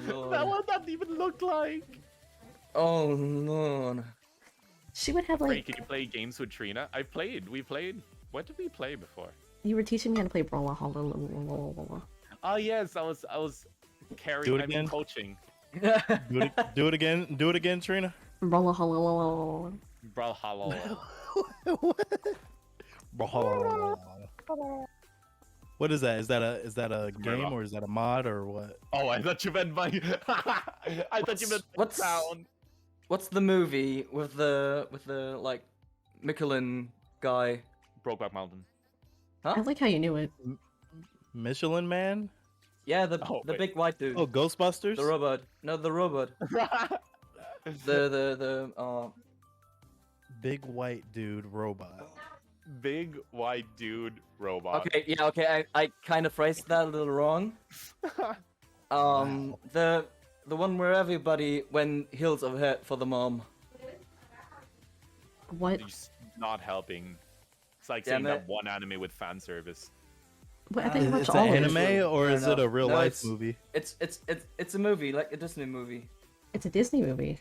Speaker 4: Lord.
Speaker 3: would that even look like?
Speaker 4: Oh Lord.
Speaker 1: She would have
Speaker 3: Ray,
Speaker 1: like
Speaker 3: can you play games with Trina? I played. We played. What did we play before?
Speaker 1: you were teaching me how to play Brawlhalla.
Speaker 3: Oh yes, I was carrying.
Speaker 2: Do it
Speaker 3: I mean,
Speaker 2: again?
Speaker 3: coaching.
Speaker 2: Do it again. Do it again, Trina.
Speaker 1: Brawlhalla.
Speaker 3: Brawlhalla.
Speaker 2: What is that? Is that a game or is that a mod or what?
Speaker 3: Oh, I thought you meant my. I thought you meant
Speaker 4: What's-
Speaker 3: sound.
Speaker 4: What's the movie with the like Michelin guy?
Speaker 3: Brokeback Mountain.
Speaker 1: I like how you knew it.
Speaker 2: Michelin Man?
Speaker 4: Yeah, the
Speaker 3: Oh,
Speaker 4: the
Speaker 3: wait.
Speaker 4: big white dude.
Speaker 2: Oh, Ghostbusters?
Speaker 4: The robot. No, the robot. The
Speaker 2: Big white dude robot.
Speaker 3: Big white dude robot.
Speaker 4: Okay, yeah, okay. I kind of phrased that a little wrong.
Speaker 2: Wow.
Speaker 4: The one where everybody went heels over head for the mom.
Speaker 1: What?
Speaker 3: He's not helping. It's like
Speaker 4: Damn
Speaker 3: saying that
Speaker 4: it.
Speaker 3: one anime with fan service.
Speaker 1: What? I think you watch
Speaker 2: It's
Speaker 1: all
Speaker 2: an
Speaker 1: of it.
Speaker 2: anime or
Speaker 4: Fair
Speaker 2: is it a
Speaker 4: enough.
Speaker 2: real
Speaker 4: No,
Speaker 2: life movie?
Speaker 4: It's a movie, like a Disney movie.
Speaker 1: It's a Disney movie.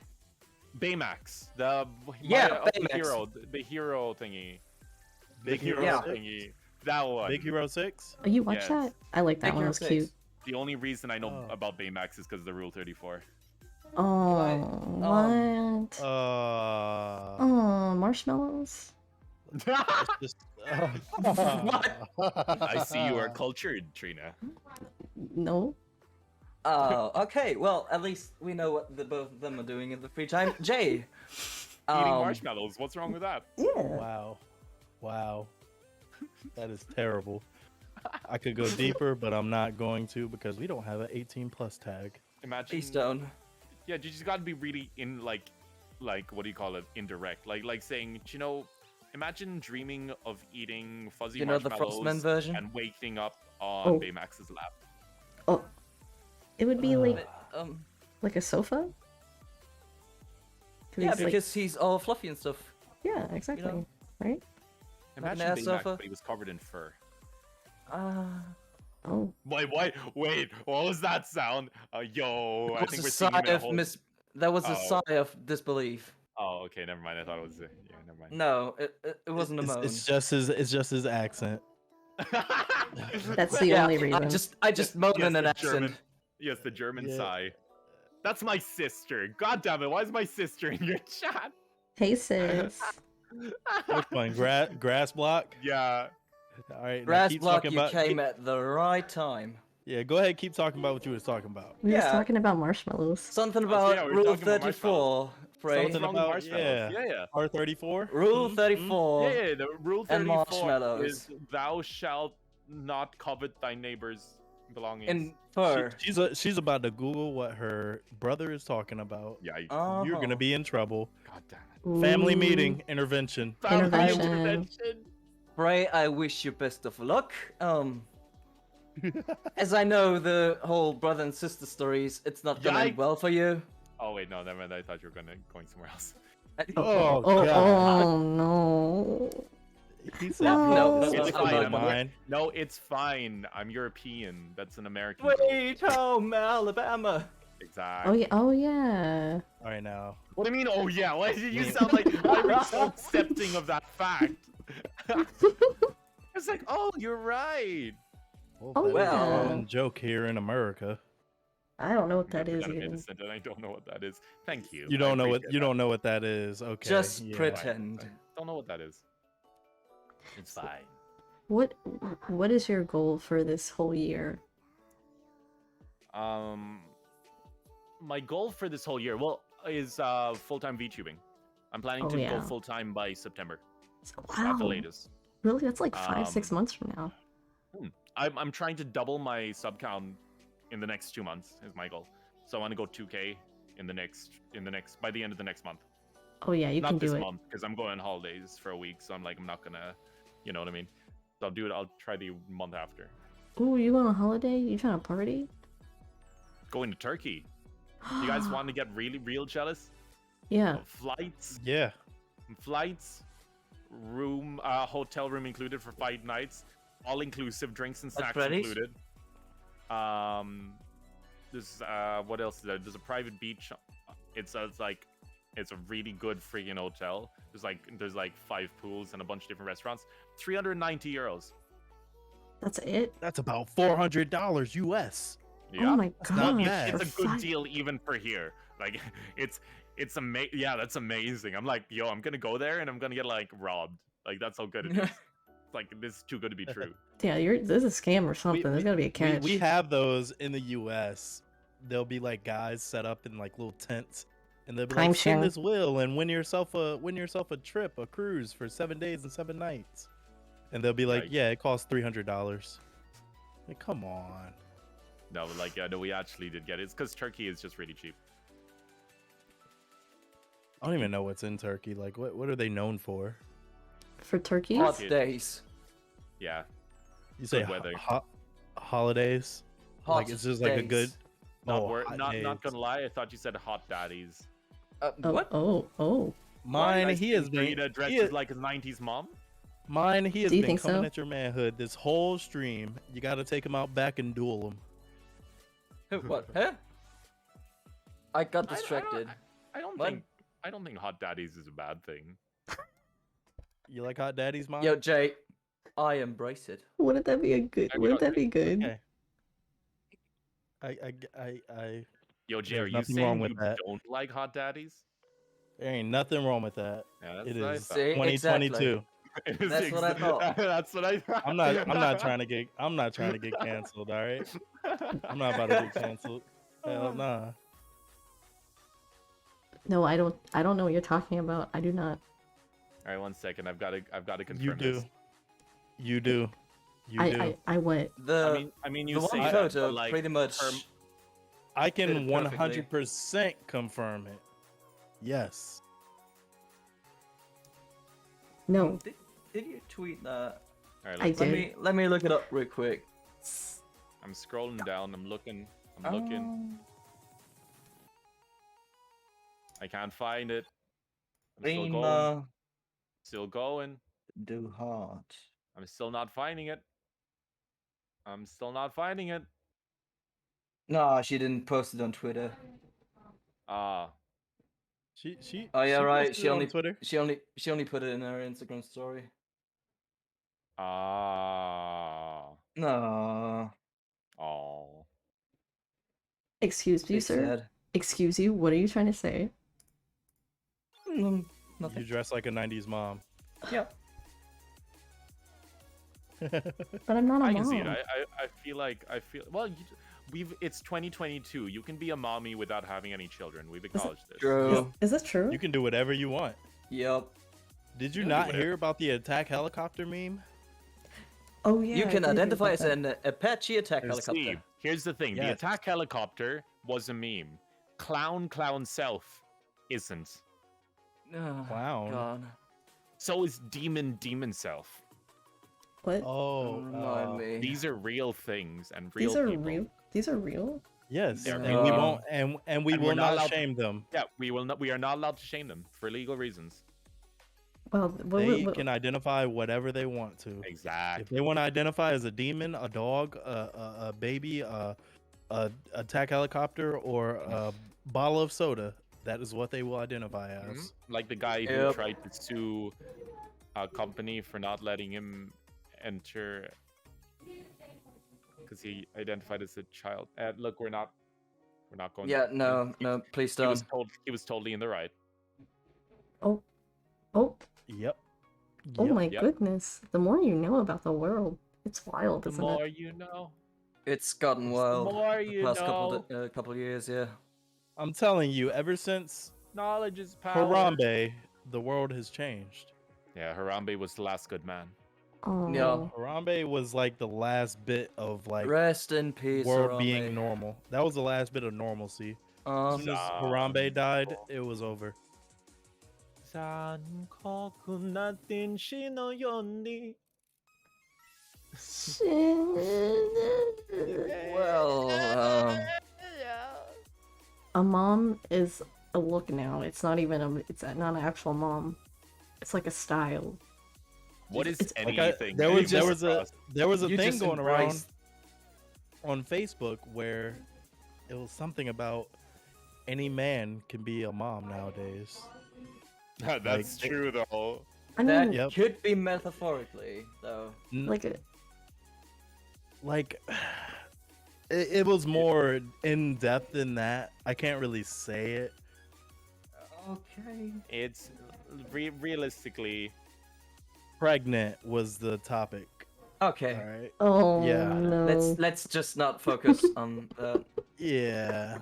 Speaker 3: Baymax, the
Speaker 4: Yeah,
Speaker 3: the
Speaker 4: Baymax.
Speaker 3: hero thingy, big
Speaker 2: Hero
Speaker 3: hero
Speaker 4: Yeah.
Speaker 3: thingy. That one.
Speaker 2: Big Hero 6?
Speaker 1: Oh, you watch
Speaker 3: Yes.
Speaker 1: that? I like that
Speaker 4: Big
Speaker 1: one. It
Speaker 4: Hero
Speaker 1: was
Speaker 4: 6.
Speaker 1: cute.
Speaker 3: The only reason I know
Speaker 2: Oh.
Speaker 3: about Baymax is because of the Rule 34.
Speaker 1: Oh, what?
Speaker 2: Uh,
Speaker 1: Oh, marshmallows.
Speaker 2: it's just,
Speaker 3: I see you are cultured, Trina.
Speaker 1: No.
Speaker 4: Oh, okay. Well, at least we know what the both of them are doing in the free time. Jay.
Speaker 3: Eating marshmallows. What's wrong with that?
Speaker 1: Yeah.
Speaker 2: Wow. Wow. That is terrible. I could go deeper, but I'm not going to because we don't have an 18 plus tag.
Speaker 3: Imagine.
Speaker 4: Please don't.
Speaker 3: Yeah, you just gotta be really like what do you call it? Indirect. Like saying, you know, imagine dreaming of eating fuzzy
Speaker 4: You know the
Speaker 3: marshmallows
Speaker 4: Frostman version?
Speaker 3: and waking up on
Speaker 1: Oh.
Speaker 3: Baymax's lap.
Speaker 1: Oh, it would be like
Speaker 4: But,
Speaker 1: like a sofa. Could we
Speaker 4: yeah,
Speaker 1: just, like-
Speaker 4: because he's all fluffy and stuff.
Speaker 1: yeah, exactly.
Speaker 4: know?
Speaker 1: Right?
Speaker 3: Imagine
Speaker 4: air
Speaker 3: Baymax,
Speaker 4: sofa.
Speaker 3: but he was covered in fur.
Speaker 1: Oh,
Speaker 3: Wait, what was that sound? Yo, I
Speaker 4: That
Speaker 3: think
Speaker 4: was
Speaker 3: we're
Speaker 4: a
Speaker 3: seeing
Speaker 4: sigh
Speaker 3: him in a
Speaker 4: of
Speaker 3: whole...
Speaker 4: That was a
Speaker 3: Oh.
Speaker 4: sigh of disbelief.
Speaker 3: Oh, okay, never mind. I thought it was... Yeah, never mind.
Speaker 4: No, it wasn't a moan.
Speaker 2: It's just his accent.
Speaker 1: that's the
Speaker 4: Yeah,
Speaker 1: only reason.
Speaker 4: I just moaned
Speaker 3: Yes,
Speaker 4: in an
Speaker 3: the
Speaker 4: accent.
Speaker 3: German. Yes, the German
Speaker 2: Yeah.
Speaker 3: sigh. That's my sister. God damn it! Why is my sister in your chat?
Speaker 1: Hey sis.
Speaker 2: Which one? Grass block?
Speaker 3: Yeah.
Speaker 2: All right. now
Speaker 4: Grass
Speaker 2: keep
Speaker 4: block,
Speaker 2: talking
Speaker 4: you
Speaker 2: about,
Speaker 4: came at the right time.
Speaker 2: Yeah, go ahead. Keep talking about what you was talking about.
Speaker 1: We were just
Speaker 4: Yeah.
Speaker 1: talking about marshmallows.
Speaker 4: Something
Speaker 3: Oh,
Speaker 4: about
Speaker 3: yeah, we were
Speaker 4: Rule
Speaker 3: talking about
Speaker 4: 34, Fray.
Speaker 2: Something
Speaker 3: Wrong with
Speaker 2: about-
Speaker 3: marshmallows.
Speaker 2: yeah.
Speaker 3: Yeah.
Speaker 2: R34?
Speaker 4: Rule
Speaker 2: Mhm,
Speaker 4: 34.
Speaker 3: Yeah, the rule
Speaker 4: And
Speaker 3: 34
Speaker 4: marshmallows.
Speaker 3: is thou shalt not covet thy neighbor's belongings.
Speaker 4: In fur.
Speaker 2: She's about to Google what her brother is talking about.
Speaker 3: Yeah.
Speaker 2: You're gonna be in trouble.
Speaker 3: God damn it.
Speaker 2: Family
Speaker 1: Ooh.
Speaker 2: meeting intervention.
Speaker 1: Intervention.
Speaker 4: Fray, I wish you best of luck. As I know the whole brother and sister stories, it's not gonna end
Speaker 3: Yikes.
Speaker 4: well for you.
Speaker 3: Oh wait, no, never mind. I thought you were going somewhere else.
Speaker 2: Oh,
Speaker 1: Oh,
Speaker 2: God.
Speaker 1: oh no.
Speaker 2: He said,
Speaker 1: No.
Speaker 2: "This
Speaker 3: It's
Speaker 2: is
Speaker 3: fine.
Speaker 2: not
Speaker 3: I'm
Speaker 2: mine."
Speaker 3: No, it's fine. I'm European. That's an American.
Speaker 4: Sweet home Alabama.
Speaker 3: Exactly.
Speaker 1: Oh yeah. Oh yeah.
Speaker 2: All right, now.
Speaker 3: What do you mean? Oh yeah. Why did you
Speaker 2: Yeah.
Speaker 3: sound like why were you so accepting of that fact? It's like, oh, you're right.
Speaker 1: Oh,
Speaker 2: that is a
Speaker 4: well.
Speaker 2: common joke here in America.
Speaker 1: I don't know what that
Speaker 3: I'm
Speaker 1: is
Speaker 3: kind of
Speaker 1: even.
Speaker 3: innocent, and I don't know what that is. Thank you.
Speaker 2: You don't know what
Speaker 3: appreciate
Speaker 2: you
Speaker 3: that.
Speaker 2: don't know what that is. Okay.
Speaker 4: Just
Speaker 2: yeah.
Speaker 4: pretend.
Speaker 3: Don't know what that is. It's fine.
Speaker 1: What is your goal for this whole year?
Speaker 3: My goal for this whole year, is full-time VTubing. I'm planning
Speaker 1: Oh,
Speaker 3: to
Speaker 1: yeah.
Speaker 3: go full-time by September. At the
Speaker 1: Wow.
Speaker 3: latest.
Speaker 1: Really? That's like 5-6 months from now.
Speaker 3: I'm trying to double my sub count in the next 2 months is my goal. So I want to go 2K in the next by the end of the next month.
Speaker 1: Oh yeah, you
Speaker 3: Not
Speaker 1: can
Speaker 3: this
Speaker 1: do it.
Speaker 3: month because I'm going on holidays for a week, so I'm not gonna, you know what I mean. So I'll do it. I'll try the month after.
Speaker 1: Ooh, you going on holiday? You trying to party?
Speaker 3: Going to Turkey. You guys want to get real jealous?
Speaker 1: Yeah.
Speaker 3: Flights, room, hotel room included for 5 nights, all inclusive, drinks and snacks
Speaker 4: Freddy's?
Speaker 3: included. There's what else is there? There's a private beach. It's a really good freaking hotel. There's like 5 pools and a bunch of different restaurants. 390 euros.
Speaker 1: That's it?
Speaker 2: That's about $400 US.
Speaker 3: Yeah.
Speaker 1: Oh my
Speaker 2: not
Speaker 1: gosh.
Speaker 2: bad.
Speaker 3: It's
Speaker 1: for
Speaker 3: a good
Speaker 1: five-
Speaker 3: deal even for here. Like it's amazing. Yeah, that's amazing. I'm like, yo, I'm gonna go there and I'm gonna get like robbed. Like that's how good it is. It's like this is too good to be true.
Speaker 1: Yeah, this is a scam or something. There's gotta be a catch.
Speaker 2: We have those in the US. There'll be like guys set up in like little tents, and they'll be like, spin
Speaker 1: Timeshare.
Speaker 2: this wheel and win yourself a trip, a cruise for 7 days and 7 nights. and they'll be like,
Speaker 3: Right.
Speaker 2: "Yeah, it costs $300." Like, come on.
Speaker 3: No, but like, no, we actually did get it. It's because Turkey is just really cheap.
Speaker 2: I don't even know what's in Turkey. Like, what are they known for?
Speaker 1: For turkeys?
Speaker 4: Hot
Speaker 3: It-
Speaker 4: days.
Speaker 3: Yeah.
Speaker 2: You say
Speaker 3: Good weather.
Speaker 2: holidays?
Speaker 4: Hot
Speaker 2: Like, it's just like a good.
Speaker 4: days.
Speaker 2: hot
Speaker 3: Not
Speaker 2: days.
Speaker 3: gonna lie, I thought you said hot daddies.
Speaker 4: What?
Speaker 1: Oh.
Speaker 2: Mine,
Speaker 3: Nice
Speaker 2: he has
Speaker 3: seeing
Speaker 2: been.
Speaker 3: Karina dressed
Speaker 2: he
Speaker 3: as
Speaker 2: is-
Speaker 3: like his 90s mom.
Speaker 2: Mine, he has
Speaker 1: Do you
Speaker 2: been
Speaker 1: think
Speaker 2: coming
Speaker 1: so?
Speaker 2: at your manhood this whole stream. You got to take him out back and duel him.
Speaker 4: What? Huh? I got
Speaker 3: I- I don't-
Speaker 4: distracted.
Speaker 3: I don't
Speaker 4: What?
Speaker 3: think I don't think hot daddies is a bad thing.
Speaker 2: You like hot daddies, mom?
Speaker 4: Yo, Jay, I embrace it.
Speaker 1: Wouldn't that be a good?
Speaker 3: I mean,
Speaker 1: Wouldn't that be good?
Speaker 2: Okay. I.
Speaker 3: Yo, Jay,
Speaker 2: There's
Speaker 3: are you
Speaker 2: nothing
Speaker 3: saying
Speaker 2: wrong with
Speaker 3: you
Speaker 2: that.
Speaker 3: don't like hot daddies?
Speaker 2: There ain't nothing wrong with that.
Speaker 3: Yeah, that's
Speaker 2: It
Speaker 3: what I
Speaker 2: is
Speaker 3: thought.
Speaker 4: See?
Speaker 2: 2022.
Speaker 3: It's
Speaker 4: That's what I thought.
Speaker 3: That's what I thought.
Speaker 2: I'm not trying to get canceled. All right. I'm not about to get canceled. Hell nah.
Speaker 1: No, I don't. I don't know what you're talking about. I do not.
Speaker 3: All right, 1 second. I've got to confirm
Speaker 2: You do.
Speaker 3: this.
Speaker 2: You do. You do.
Speaker 1: I what?
Speaker 3: I mean, you
Speaker 4: The
Speaker 3: say
Speaker 4: one
Speaker 3: that,
Speaker 4: photo
Speaker 3: but, like,
Speaker 4: pretty much.
Speaker 2: I
Speaker 4: did
Speaker 2: can
Speaker 4: it perfectly.
Speaker 2: 100% confirm it. Yes.
Speaker 1: No,
Speaker 4: Did you tweet that?
Speaker 3: All right,
Speaker 1: I
Speaker 3: let's-
Speaker 1: did.
Speaker 4: Let me look it up real quick.
Speaker 3: I'm scrolling down. I'm looking. I'm looking. I can't find it. I'm still going.
Speaker 4: Rima
Speaker 3: Still going.
Speaker 4: do hard.
Speaker 3: I'm still not finding it. I'm still not finding it.
Speaker 4: No, she didn't post it on Twitter.
Speaker 3: Ah,
Speaker 2: She
Speaker 4: Oh yeah,
Speaker 2: she
Speaker 4: right.
Speaker 2: posted it on Twitter.
Speaker 4: She only put it in her Instagram story.
Speaker 3: ah,
Speaker 4: No.
Speaker 3: oh.
Speaker 1: excuse you,
Speaker 4: They
Speaker 1: sir.
Speaker 4: said.
Speaker 1: Excuse you. What are you trying to say?
Speaker 2: You
Speaker 4: Nothing.
Speaker 2: dress like a 90s mom.
Speaker 4: Yeah.
Speaker 1: But I'm not a
Speaker 3: I
Speaker 1: mom.
Speaker 3: can see it. I feel like well. It's 2022. You can be a mommy without having any children. We've acknowledged this.
Speaker 4: True.
Speaker 1: Is this true?
Speaker 2: You can do whatever you want.
Speaker 4: Yep.
Speaker 2: Did you
Speaker 3: Yeah, do
Speaker 2: not
Speaker 3: whatever.
Speaker 2: hear about the attack helicopter meme?
Speaker 1: Oh yeah.
Speaker 4: You
Speaker 1: I
Speaker 4: can
Speaker 1: did hear
Speaker 4: identify
Speaker 1: about
Speaker 4: as
Speaker 1: that.
Speaker 4: an Apache attack
Speaker 3: Steve,
Speaker 4: helicopter.
Speaker 3: here's the thing. The
Speaker 2: Yes.
Speaker 3: attack helicopter was a meme. Clown self isn't.
Speaker 4: Oh,
Speaker 2: Clown.
Speaker 4: God.
Speaker 3: So is demon self.
Speaker 1: What?
Speaker 2: Oh,
Speaker 4: Remind me.
Speaker 3: These are real things and real
Speaker 1: These are
Speaker 3: people.
Speaker 1: real. These are real.
Speaker 2: yes,
Speaker 3: They're
Speaker 2: and
Speaker 3: real
Speaker 2: we
Speaker 3: people.
Speaker 2: won't, and we
Speaker 3: And we're
Speaker 2: will
Speaker 3: not
Speaker 2: not
Speaker 3: allowed to-
Speaker 2: shame them.
Speaker 3: Yeah, we will not. We are not allowed to shame them for legal reasons.
Speaker 1: Well,
Speaker 2: They can identify whatever they want to. If
Speaker 3: Exactly.
Speaker 2: they want to identify as a demon, a dog, a baby, a attack helicopter, or a bottle of soda, that is what they will identify as.
Speaker 3: Mhm. Like the guy who
Speaker 4: Yep.
Speaker 3: tried to sue a company for not letting him enter because he identified as a child. Look, we're not going.
Speaker 4: Yeah,
Speaker 3: there.
Speaker 4: no, please
Speaker 3: He was
Speaker 4: don't.
Speaker 3: totally in the right.
Speaker 1: Oh, oh,
Speaker 2: Yep.
Speaker 1: oh
Speaker 2: Yep.
Speaker 1: my
Speaker 3: Yep.
Speaker 1: goodness! The more you know about the world, it's wild,
Speaker 3: The
Speaker 1: isn't
Speaker 3: more
Speaker 1: it?
Speaker 3: you know.
Speaker 4: It's gotten
Speaker 3: The
Speaker 4: wild.
Speaker 3: more
Speaker 4: the
Speaker 3: you
Speaker 4: past
Speaker 3: know.
Speaker 4: couple years, yeah.
Speaker 2: I'm telling you, ever since
Speaker 3: Knowledge is power.
Speaker 2: Harambe, the world has changed.
Speaker 3: Yeah, Harambe was the last good man.
Speaker 1: Oh,
Speaker 4: Yeah.
Speaker 2: Harambe was like the last bit of like
Speaker 4: Rest in peace,
Speaker 2: world
Speaker 4: Harambe.
Speaker 2: being normal. That was the last bit of normalcy. As soon as Harambe died, it was over.
Speaker 4: Well,
Speaker 1: a mom is a look now. It's not even a. It's not an actual mom. It's like a style.
Speaker 3: What is
Speaker 1: It's-
Speaker 2: Like
Speaker 3: anything?
Speaker 2: there was a
Speaker 4: you
Speaker 2: thing
Speaker 4: just
Speaker 2: going around
Speaker 4: embrace-
Speaker 2: on Facebook where it was something about any man can be a mom nowadays.
Speaker 3: That's
Speaker 2: like-
Speaker 3: true though.
Speaker 1: I
Speaker 4: That
Speaker 1: mean,
Speaker 2: Yep.
Speaker 4: could be metaphorically, though.
Speaker 1: like a,
Speaker 2: Like it was more in depth than that. I can't really say it.
Speaker 4: Okay.
Speaker 3: It's realistically.
Speaker 2: Pregnant was the topic.
Speaker 4: Okay.
Speaker 2: All right.
Speaker 1: oh
Speaker 2: Yeah.
Speaker 1: no.
Speaker 4: Let's just not focus on that.
Speaker 2: Yeah.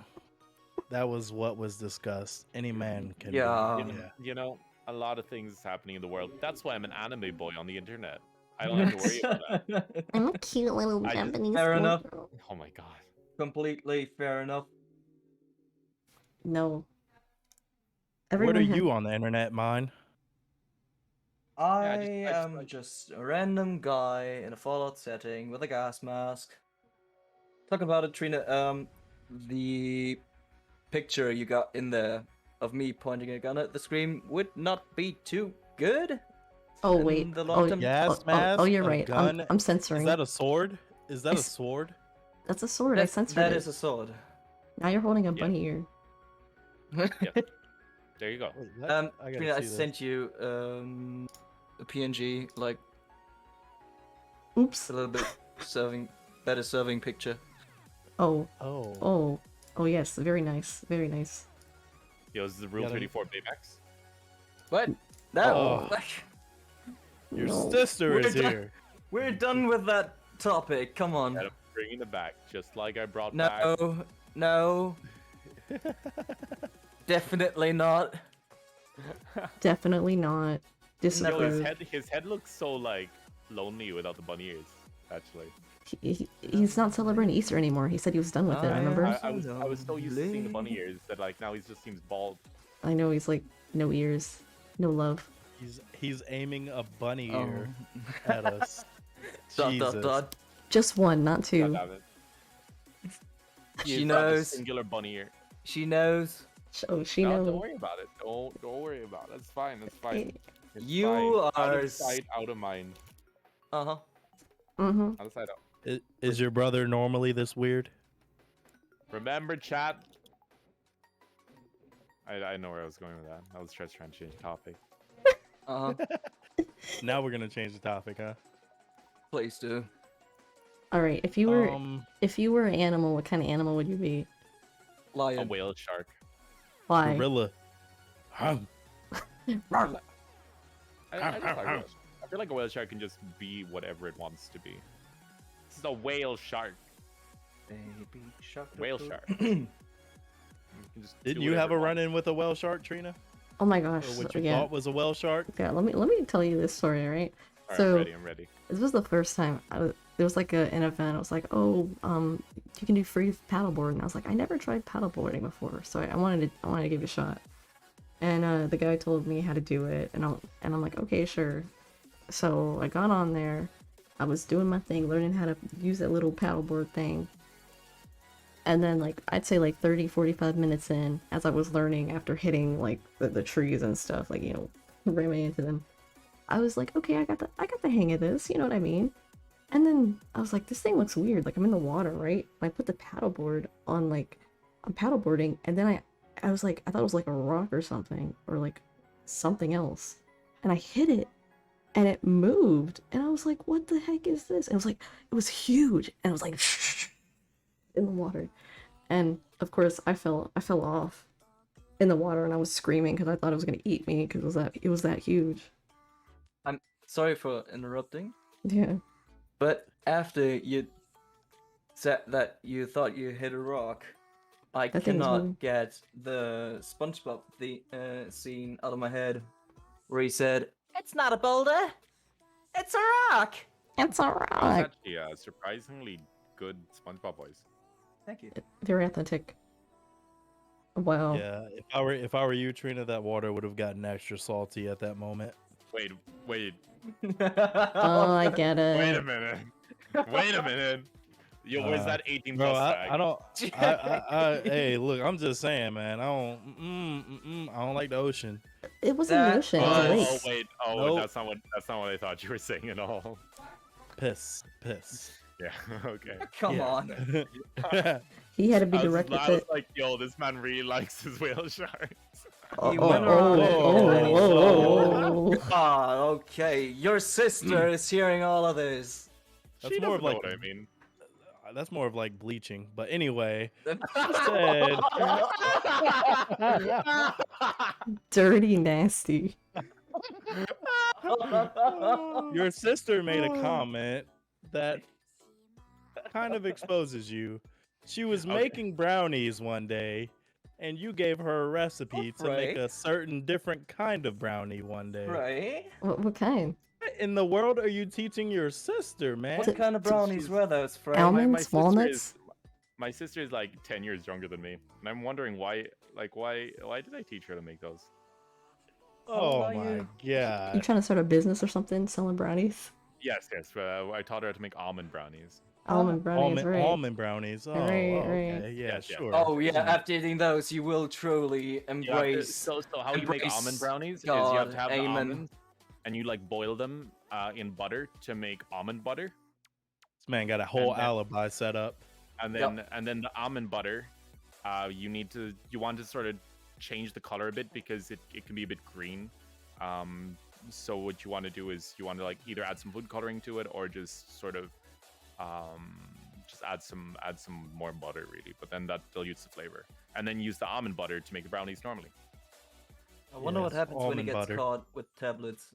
Speaker 2: That was what was discussed. Any man can.
Speaker 4: Yeah.
Speaker 2: Be. Yeah.
Speaker 3: You know, a lot of things happening in the world. That's why I'm an anime boy on the internet. I don't have to worry about that.
Speaker 1: I'm a cute little
Speaker 3: I just-
Speaker 1: Japanese
Speaker 4: Fair enough.
Speaker 1: schoolgirl.
Speaker 3: Oh my god.
Speaker 4: Completely fair enough.
Speaker 1: No.
Speaker 2: What
Speaker 1: Everyone
Speaker 2: are
Speaker 1: has...
Speaker 2: you on the internet, mine?
Speaker 4: I
Speaker 3: just-
Speaker 4: am just a random guy in a Fallout setting with a gas mask. Talking about it, Trina. The picture you got in there of me pointing a gun at the screen would not be too good.
Speaker 1: Oh
Speaker 4: in
Speaker 1: wait.
Speaker 4: the
Speaker 1: Oh,
Speaker 4: long term.
Speaker 2: Gas
Speaker 1: oh,
Speaker 2: mask.
Speaker 1: you're
Speaker 2: a
Speaker 1: right.
Speaker 2: Gun.
Speaker 1: I'm
Speaker 2: Is
Speaker 1: censoring.
Speaker 2: that a sword? Is that a
Speaker 1: It's-
Speaker 2: sword?
Speaker 1: That's a sword. I censored
Speaker 4: That
Speaker 1: it.
Speaker 4: is a sword.
Speaker 1: Now you're holding a
Speaker 3: Yeah.
Speaker 1: bunny ear.
Speaker 3: There you go.
Speaker 2: Wait, what? I gotta
Speaker 4: Trina, I
Speaker 2: see this.
Speaker 4: sent you a PNG, like
Speaker 1: Oops.
Speaker 4: a little bit better serving picture.
Speaker 1: Oh.
Speaker 2: Oh.
Speaker 1: Oh. Oh yes. Very nice. Very nice.
Speaker 3: Yo, this is the Rule
Speaker 2: Yeah,
Speaker 3: 34 paybacks.
Speaker 4: What? No.
Speaker 2: Oh. Your
Speaker 1: No.
Speaker 2: sister
Speaker 4: We're
Speaker 2: is
Speaker 4: done.
Speaker 2: here.
Speaker 4: We're done with that topic. Come on.
Speaker 3: And I'm bringing it back, just like I brought back.
Speaker 4: No. No. Definitely not.
Speaker 1: Definitely not.
Speaker 3: Yo,
Speaker 1: Disapprove.
Speaker 3: his head looks so like lonely without the bunny ears. Actually,
Speaker 1: He's not celebrating Easter anymore. He said he was done with it.
Speaker 4: I
Speaker 1: Remember?
Speaker 4: am-
Speaker 3: I was so used to seeing the bunny ears that like now he just seems bald.
Speaker 1: I know he's like no ears, no love.
Speaker 2: He's aiming a bunny
Speaker 4: Oh.
Speaker 2: ear at us.
Speaker 4: Dot
Speaker 2: Jesus.
Speaker 4: dot dot.
Speaker 1: Just one, not
Speaker 3: God
Speaker 1: two.
Speaker 3: damn it.
Speaker 4: She
Speaker 3: He's got a
Speaker 4: knows.
Speaker 3: singular bunny ear.
Speaker 4: She knows.
Speaker 1: Oh, she
Speaker 3: No,
Speaker 1: knows.
Speaker 3: don't worry about it. Don't worry about it. That's fine. That's fine. It's
Speaker 4: You
Speaker 3: fine. Out
Speaker 4: are
Speaker 3: of sight, out of mind.
Speaker 4: Uh huh.
Speaker 1: Mm-hmm.
Speaker 3: Out of sight, out.
Speaker 2: Is your brother normally this weird?
Speaker 3: Remember, chat. I know where I was going with that. I was just trying to change the topic.
Speaker 4: Uh huh.
Speaker 2: Now we're gonna change the topic, huh?
Speaker 4: Please do.
Speaker 1: All right. If you were an animal, what kind of animal would you be?
Speaker 3: A
Speaker 4: Lion.
Speaker 3: whale shark.
Speaker 1: Why?
Speaker 2: gorilla. Hum.
Speaker 3: I feel like a whale shark can just be whatever it wants to be. This is a whale shark.
Speaker 4: Baby shark.
Speaker 3: Whale shark. You can just do
Speaker 2: Didn't you
Speaker 3: whatever
Speaker 2: have a
Speaker 3: it wants.
Speaker 2: run-in with a whale shark, Trina?
Speaker 1: Oh my
Speaker 2: Or
Speaker 1: gosh.
Speaker 2: what you
Speaker 1: yeah.
Speaker 2: thought was a whale shark?
Speaker 1: Yeah. Let me tell you this story, right?
Speaker 3: Alright,
Speaker 1: So-
Speaker 3: I'm ready.
Speaker 1: This was the first time there was like an event. I was like, oh, you can do free paddleboard, and I was like, I never tried paddleboarding before, so I wanted to give it a shot. And the guy told me how to do it, and I'm like, okay, sure. So I got on there, I was doing my thing, learning how to use that little paddleboard thing. And then like I'd say like 30-45 minutes in, as I was learning after hitting like the trees and stuff, like ramming into them, I was like, okay, I got the hang of this, you know what I mean? And then I was like, this thing looks weird. Like I'm in the water, right? I put the paddleboard on, like I'm paddleboarding, and then I was like, I thought it was like a rock or something, or like something else, and I hit it, and it moved, and I was like, what the heck is this? And it was huge, and it was like in the water, and of course I fell off in the water, and I was screaming because I thought it was gonna eat me because it was that huge.
Speaker 4: I'm sorry for interrupting,
Speaker 1: Yeah.
Speaker 4: but after you said that you thought you hit a rock, I
Speaker 1: That thing was
Speaker 4: cannot
Speaker 1: moving.
Speaker 4: get the SpongeBob scene out of my head where he said, "It's not a boulder, it's a rock."
Speaker 1: It's
Speaker 3: That was
Speaker 1: alright.
Speaker 3: actually a surprisingly good SpongeBob voice.
Speaker 4: Thank you.
Speaker 1: Very authentic. Wow.
Speaker 2: Yeah. If I were you, Trina, that water would have gotten extra salty at that moment.
Speaker 3: Wait,
Speaker 1: Oh, I get it.
Speaker 3: wait a minute. Wait a minute. Yo, where's that 18
Speaker 2: Bro,
Speaker 3: plus
Speaker 2: I
Speaker 3: tag?
Speaker 2: don't. Hey, look, I'm just saying, man. I don't like the ocean.
Speaker 1: It wasn't the
Speaker 4: That
Speaker 1: ocean, it was a
Speaker 3: Oh,
Speaker 1: lake.
Speaker 3: oh wait. Oh,
Speaker 2: Nope.
Speaker 3: that's not what I thought you were saying at all.
Speaker 2: Piss.
Speaker 3: Yeah. Okay.
Speaker 4: Come
Speaker 2: Yeah.
Speaker 4: on.
Speaker 1: He had to be
Speaker 3: I was,
Speaker 1: direct with
Speaker 3: I was
Speaker 1: it.
Speaker 3: like, yo, this man really likes his whale sharks.
Speaker 1: Oh,
Speaker 4: He
Speaker 1: oh,
Speaker 4: went
Speaker 1: oh,
Speaker 4: around it.
Speaker 1: oh, oh,
Speaker 4: Ah, okay. Your sister is hearing all of this.
Speaker 2: That's
Speaker 3: She
Speaker 2: more of
Speaker 3: doesn't know
Speaker 2: like
Speaker 3: what I mean.
Speaker 2: that's more of like bleaching. But anyway,
Speaker 1: dirty, nasty.
Speaker 2: your sister made a comment that kind of exposes you. She was
Speaker 3: Okay.
Speaker 2: making brownies one day, and you gave her a recipe to make
Speaker 4: Right.
Speaker 2: a certain different kind of brownie one day.
Speaker 4: Right?
Speaker 1: What kind?
Speaker 2: What in the world are you teaching your sister, man?
Speaker 4: What kind of brownies were those, Fray?
Speaker 1: Almonds, walnuts.
Speaker 3: My sister is like 10 years younger than me, and I'm wondering why did I teach her to make those?
Speaker 2: Oh
Speaker 4: are
Speaker 2: my
Speaker 4: you?
Speaker 1: You
Speaker 2: god.
Speaker 1: trying to start a business or something, selling brownies?
Speaker 3: Yes. I taught her how to make almond brownies.
Speaker 1: Almond brownies, right?
Speaker 2: Almond brownies. Oh,
Speaker 1: Right,
Speaker 2: okay.
Speaker 1: right.
Speaker 2: Yeah,
Speaker 3: Yes.
Speaker 2: sure.
Speaker 4: Oh yeah,
Speaker 2: Mm.
Speaker 4: after eating those, you will truly embrace.
Speaker 3: So how you make almond
Speaker 4: embrace
Speaker 3: brownies is you
Speaker 4: God,
Speaker 3: have to have the
Speaker 4: amen.
Speaker 3: almonds, and you like boil them in butter to make almond butter,
Speaker 2: This man got a whole
Speaker 3: then-
Speaker 2: alibi set up.
Speaker 3: and then the almond butter, you want to sort of change the color a bit because it can be a bit green. So what you want to do is you want to like either add some food coloring to it or just sort of just add some more butter really, but then that dilutes the flavor, and then use the almond butter to make the brownies normally.
Speaker 4: I wonder what
Speaker 2: Yes,
Speaker 4: happens when he
Speaker 2: almond
Speaker 4: gets
Speaker 2: butter.
Speaker 4: caught with tablets.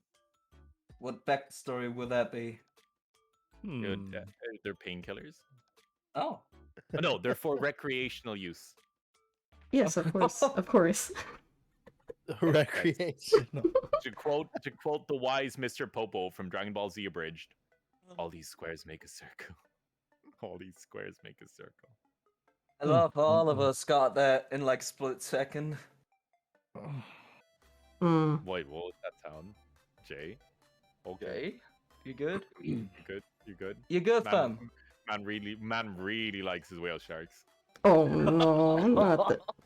Speaker 4: What backstory will that be?
Speaker 2: Hmm.
Speaker 3: They're painkillers.
Speaker 4: Oh.
Speaker 3: Oh, no, they're for recreational use.
Speaker 1: Yes, of course, of course.
Speaker 2: Recreational.
Speaker 3: To quote the wise Mr. Popo from Dragon Ball Z Abridged, all these squares make a circle. All these squares make a circle.
Speaker 4: I love how all of us got that in like split second.
Speaker 1: Mm.
Speaker 3: Wait, what was that sound? Jay? Okay.
Speaker 4: Okay. You good?
Speaker 3: You good? You good?
Speaker 4: You good, fam?
Speaker 3: Man really likes his whale sharks.
Speaker 1: Oh no,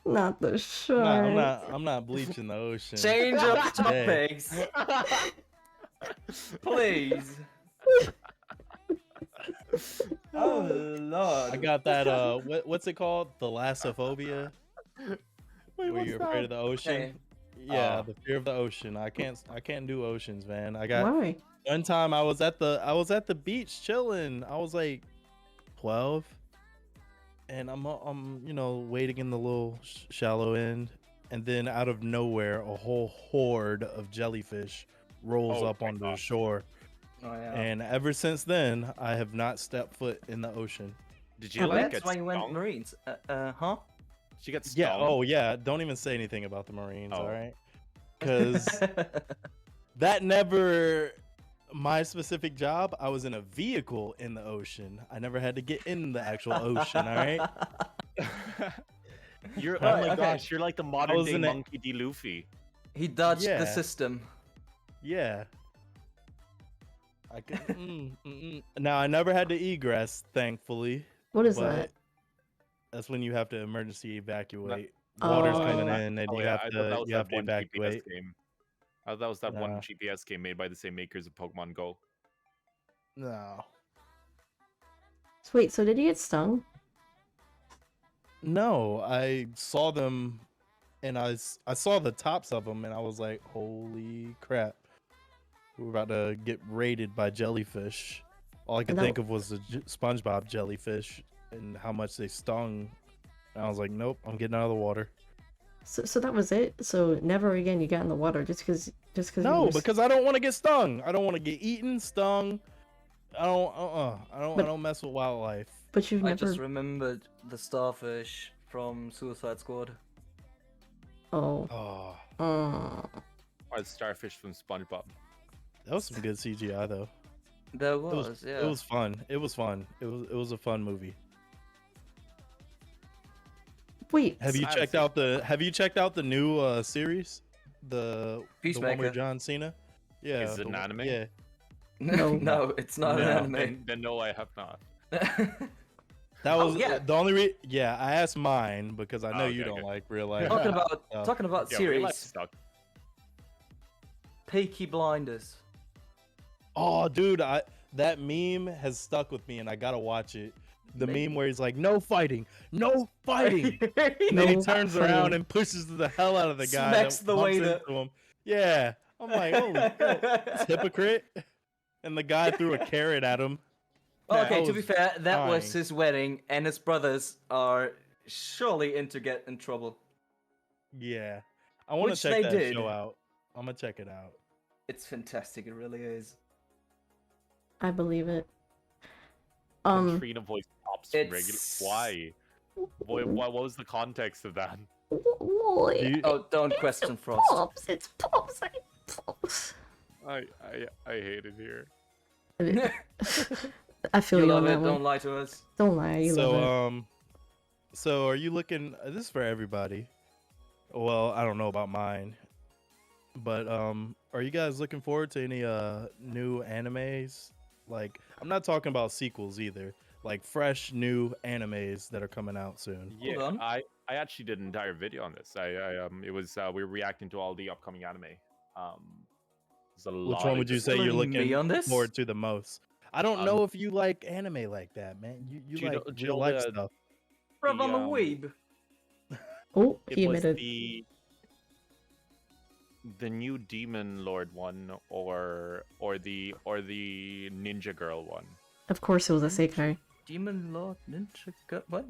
Speaker 1: not the
Speaker 2: Nah,
Speaker 1: shark.
Speaker 2: I'm not bleaching the ocean.
Speaker 4: Change of
Speaker 2: Hey.
Speaker 4: topics, please. Oh lord.
Speaker 2: I got that what's it called? Thalassophobia?
Speaker 3: Wait,
Speaker 2: Where you're afraid of the ocean.
Speaker 4: Okay.
Speaker 2: Yeah, the fear of the ocean. I can't do oceans, man. I got
Speaker 1: Why?
Speaker 2: one time I was at the beach chilling. I was like 12, and I'm wading in the little shallow end, and then out of nowhere a whole horde of jellyfish rolls up
Speaker 3: my
Speaker 2: onto the
Speaker 3: God.
Speaker 2: shore.
Speaker 4: Oh yeah.
Speaker 2: And ever since then, I have not stepped foot in the ocean.
Speaker 3: Did you
Speaker 1: Oh,
Speaker 3: like
Speaker 4: That's
Speaker 3: get
Speaker 4: why you went
Speaker 3: stung?
Speaker 4: Marines. Huh?
Speaker 3: Did you get stung?
Speaker 2: Yeah. Oh yeah. Don't even say anything about the Marines.
Speaker 3: Oh.
Speaker 2: All right. Because that never my specific job. I was in a vehicle in the ocean. I never had to get in the actual ocean. All right.
Speaker 3: You're
Speaker 2: Oh
Speaker 3: oh my
Speaker 4: my
Speaker 3: gosh, you're like the modern
Speaker 2: was
Speaker 3: day
Speaker 2: in a-
Speaker 3: Monkey D. Luffy.
Speaker 4: He dodged
Speaker 2: Yeah.
Speaker 4: the system.
Speaker 2: Yeah. I could, Now I never had to egress, thankfully.
Speaker 1: What is
Speaker 2: but
Speaker 1: that?
Speaker 2: That's when you have to emergency evacuate.
Speaker 1: Oh.
Speaker 2: Water's coming in, and
Speaker 3: Oh
Speaker 2: you
Speaker 3: yeah,
Speaker 2: have
Speaker 3: I thought that
Speaker 2: to
Speaker 3: was
Speaker 2: you
Speaker 3: that
Speaker 2: have to
Speaker 3: one
Speaker 2: evacuate.
Speaker 3: GPS game. I thought that was that one
Speaker 2: Nah.
Speaker 3: GPS game made by the same makers of Pokemon Go.
Speaker 2: No.
Speaker 1: So wait, so did you get stung?
Speaker 2: No, I saw them, and I saw the tops of them, and I was like, "Holy crap, we're about to get raided by jellyfish." All I could
Speaker 1: And that-
Speaker 2: think of was the SpongeBob jellyfish and how much they stung. And I was like, "Nope, I'm getting out of the water."
Speaker 1: So that was it. So never again you got in the water just because
Speaker 2: No, because I don't want to get stung. I don't want to get eaten, stung. I don't. I don't mess with wildlife.
Speaker 1: But you've
Speaker 4: I
Speaker 1: never.
Speaker 4: just remembered the starfish from Suicide Squad.
Speaker 1: Oh.
Speaker 2: Oh,
Speaker 3: Or the starfish from SpongeBob.
Speaker 2: that was some good CGI though.
Speaker 4: There
Speaker 2: It was,
Speaker 4: was, yeah.
Speaker 2: It was fun. It was fun. It was a fun movie.
Speaker 1: Wait.
Speaker 2: Have you checked out the new series? The one
Speaker 4: Peacemaker.
Speaker 2: with John Cena? Yeah.
Speaker 3: Is it
Speaker 2: the
Speaker 3: an
Speaker 2: one-
Speaker 3: anime?
Speaker 2: Yeah.
Speaker 1: No.
Speaker 4: No, it's not
Speaker 2: No.
Speaker 4: an anime.
Speaker 3: Then no, I have not.
Speaker 2: That
Speaker 4: Oh,
Speaker 2: was
Speaker 4: yeah.
Speaker 2: the only yeah, I asked mine because I know
Speaker 3: Oh,
Speaker 2: you
Speaker 3: okay,
Speaker 2: don't
Speaker 3: okay.
Speaker 2: like real life.
Speaker 4: talking about
Speaker 2: Oh.
Speaker 4: talking about
Speaker 3: Yeah, real life
Speaker 4: series,
Speaker 3: suck.
Speaker 4: Peaky Blinders.
Speaker 2: Oh, dude, that meme has stuck with me, and I gotta watch it. The meme where he's like, "No fighting, no fighting," and then he
Speaker 1: No
Speaker 2: turns
Speaker 1: fighting.
Speaker 2: around and pushes the hell out of the guy.
Speaker 4: Smacks
Speaker 2: that
Speaker 4: the
Speaker 2: bumps
Speaker 4: waiter.
Speaker 2: into him. Yeah, I'm like, "Holy shit, it's hypocrite!" And the guy threw a carrot at him.
Speaker 4: Well,
Speaker 2: I
Speaker 4: okay, to be
Speaker 2: was
Speaker 4: fair, that was
Speaker 2: dying.
Speaker 4: his wedding, and his brothers are surely in to get in trouble.
Speaker 2: Yeah, I want to
Speaker 4: Which
Speaker 2: check
Speaker 4: they
Speaker 2: that
Speaker 4: did.
Speaker 2: show out. I'm gonna check it out.
Speaker 4: It's fantastic, it really is.
Speaker 1: I believe it.
Speaker 3: Trina voice pops from regular.
Speaker 4: It's-
Speaker 3: Why? What was the context of that?
Speaker 1: Boy,
Speaker 2: Do you-
Speaker 4: Oh, don't question Frost.
Speaker 1: Pops. It's pops. I pops.
Speaker 3: I hate it here.
Speaker 1: I feel
Speaker 4: You
Speaker 1: you
Speaker 4: love
Speaker 1: on that
Speaker 4: it.
Speaker 1: one.
Speaker 4: Don't lie to us.
Speaker 1: Don't lie, you love it.
Speaker 2: So are you looking? This is for everybody. Well, I don't know about mine, but are you guys looking forward to any new animes? Like, I'm not talking about sequels either. Like fresh new animes that are coming out soon.
Speaker 3: Yeah,
Speaker 4: on.
Speaker 3: I actually did an entire video on this. It was we were reacting to all the upcoming anime. There's a
Speaker 2: Which
Speaker 3: lot
Speaker 2: one
Speaker 3: of
Speaker 2: would you
Speaker 3: good
Speaker 2: say you're
Speaker 4: Including me
Speaker 2: looking
Speaker 4: on this?
Speaker 2: forward to the most? I don't
Speaker 3: Um,
Speaker 2: know if you like anime like that, man. You
Speaker 3: do you
Speaker 2: like
Speaker 3: know- do you
Speaker 2: real
Speaker 3: know
Speaker 2: life
Speaker 3: the-
Speaker 2: stuff.
Speaker 4: Bruv, I'm a
Speaker 3: um,
Speaker 4: weeb.
Speaker 1: Oh,
Speaker 3: It
Speaker 1: he
Speaker 3: was
Speaker 1: admitted.
Speaker 3: the new Demon Lord one, or the Ninja Girl one.
Speaker 1: Of course it was a Sekai.
Speaker 4: Demon Lord Ninja. What?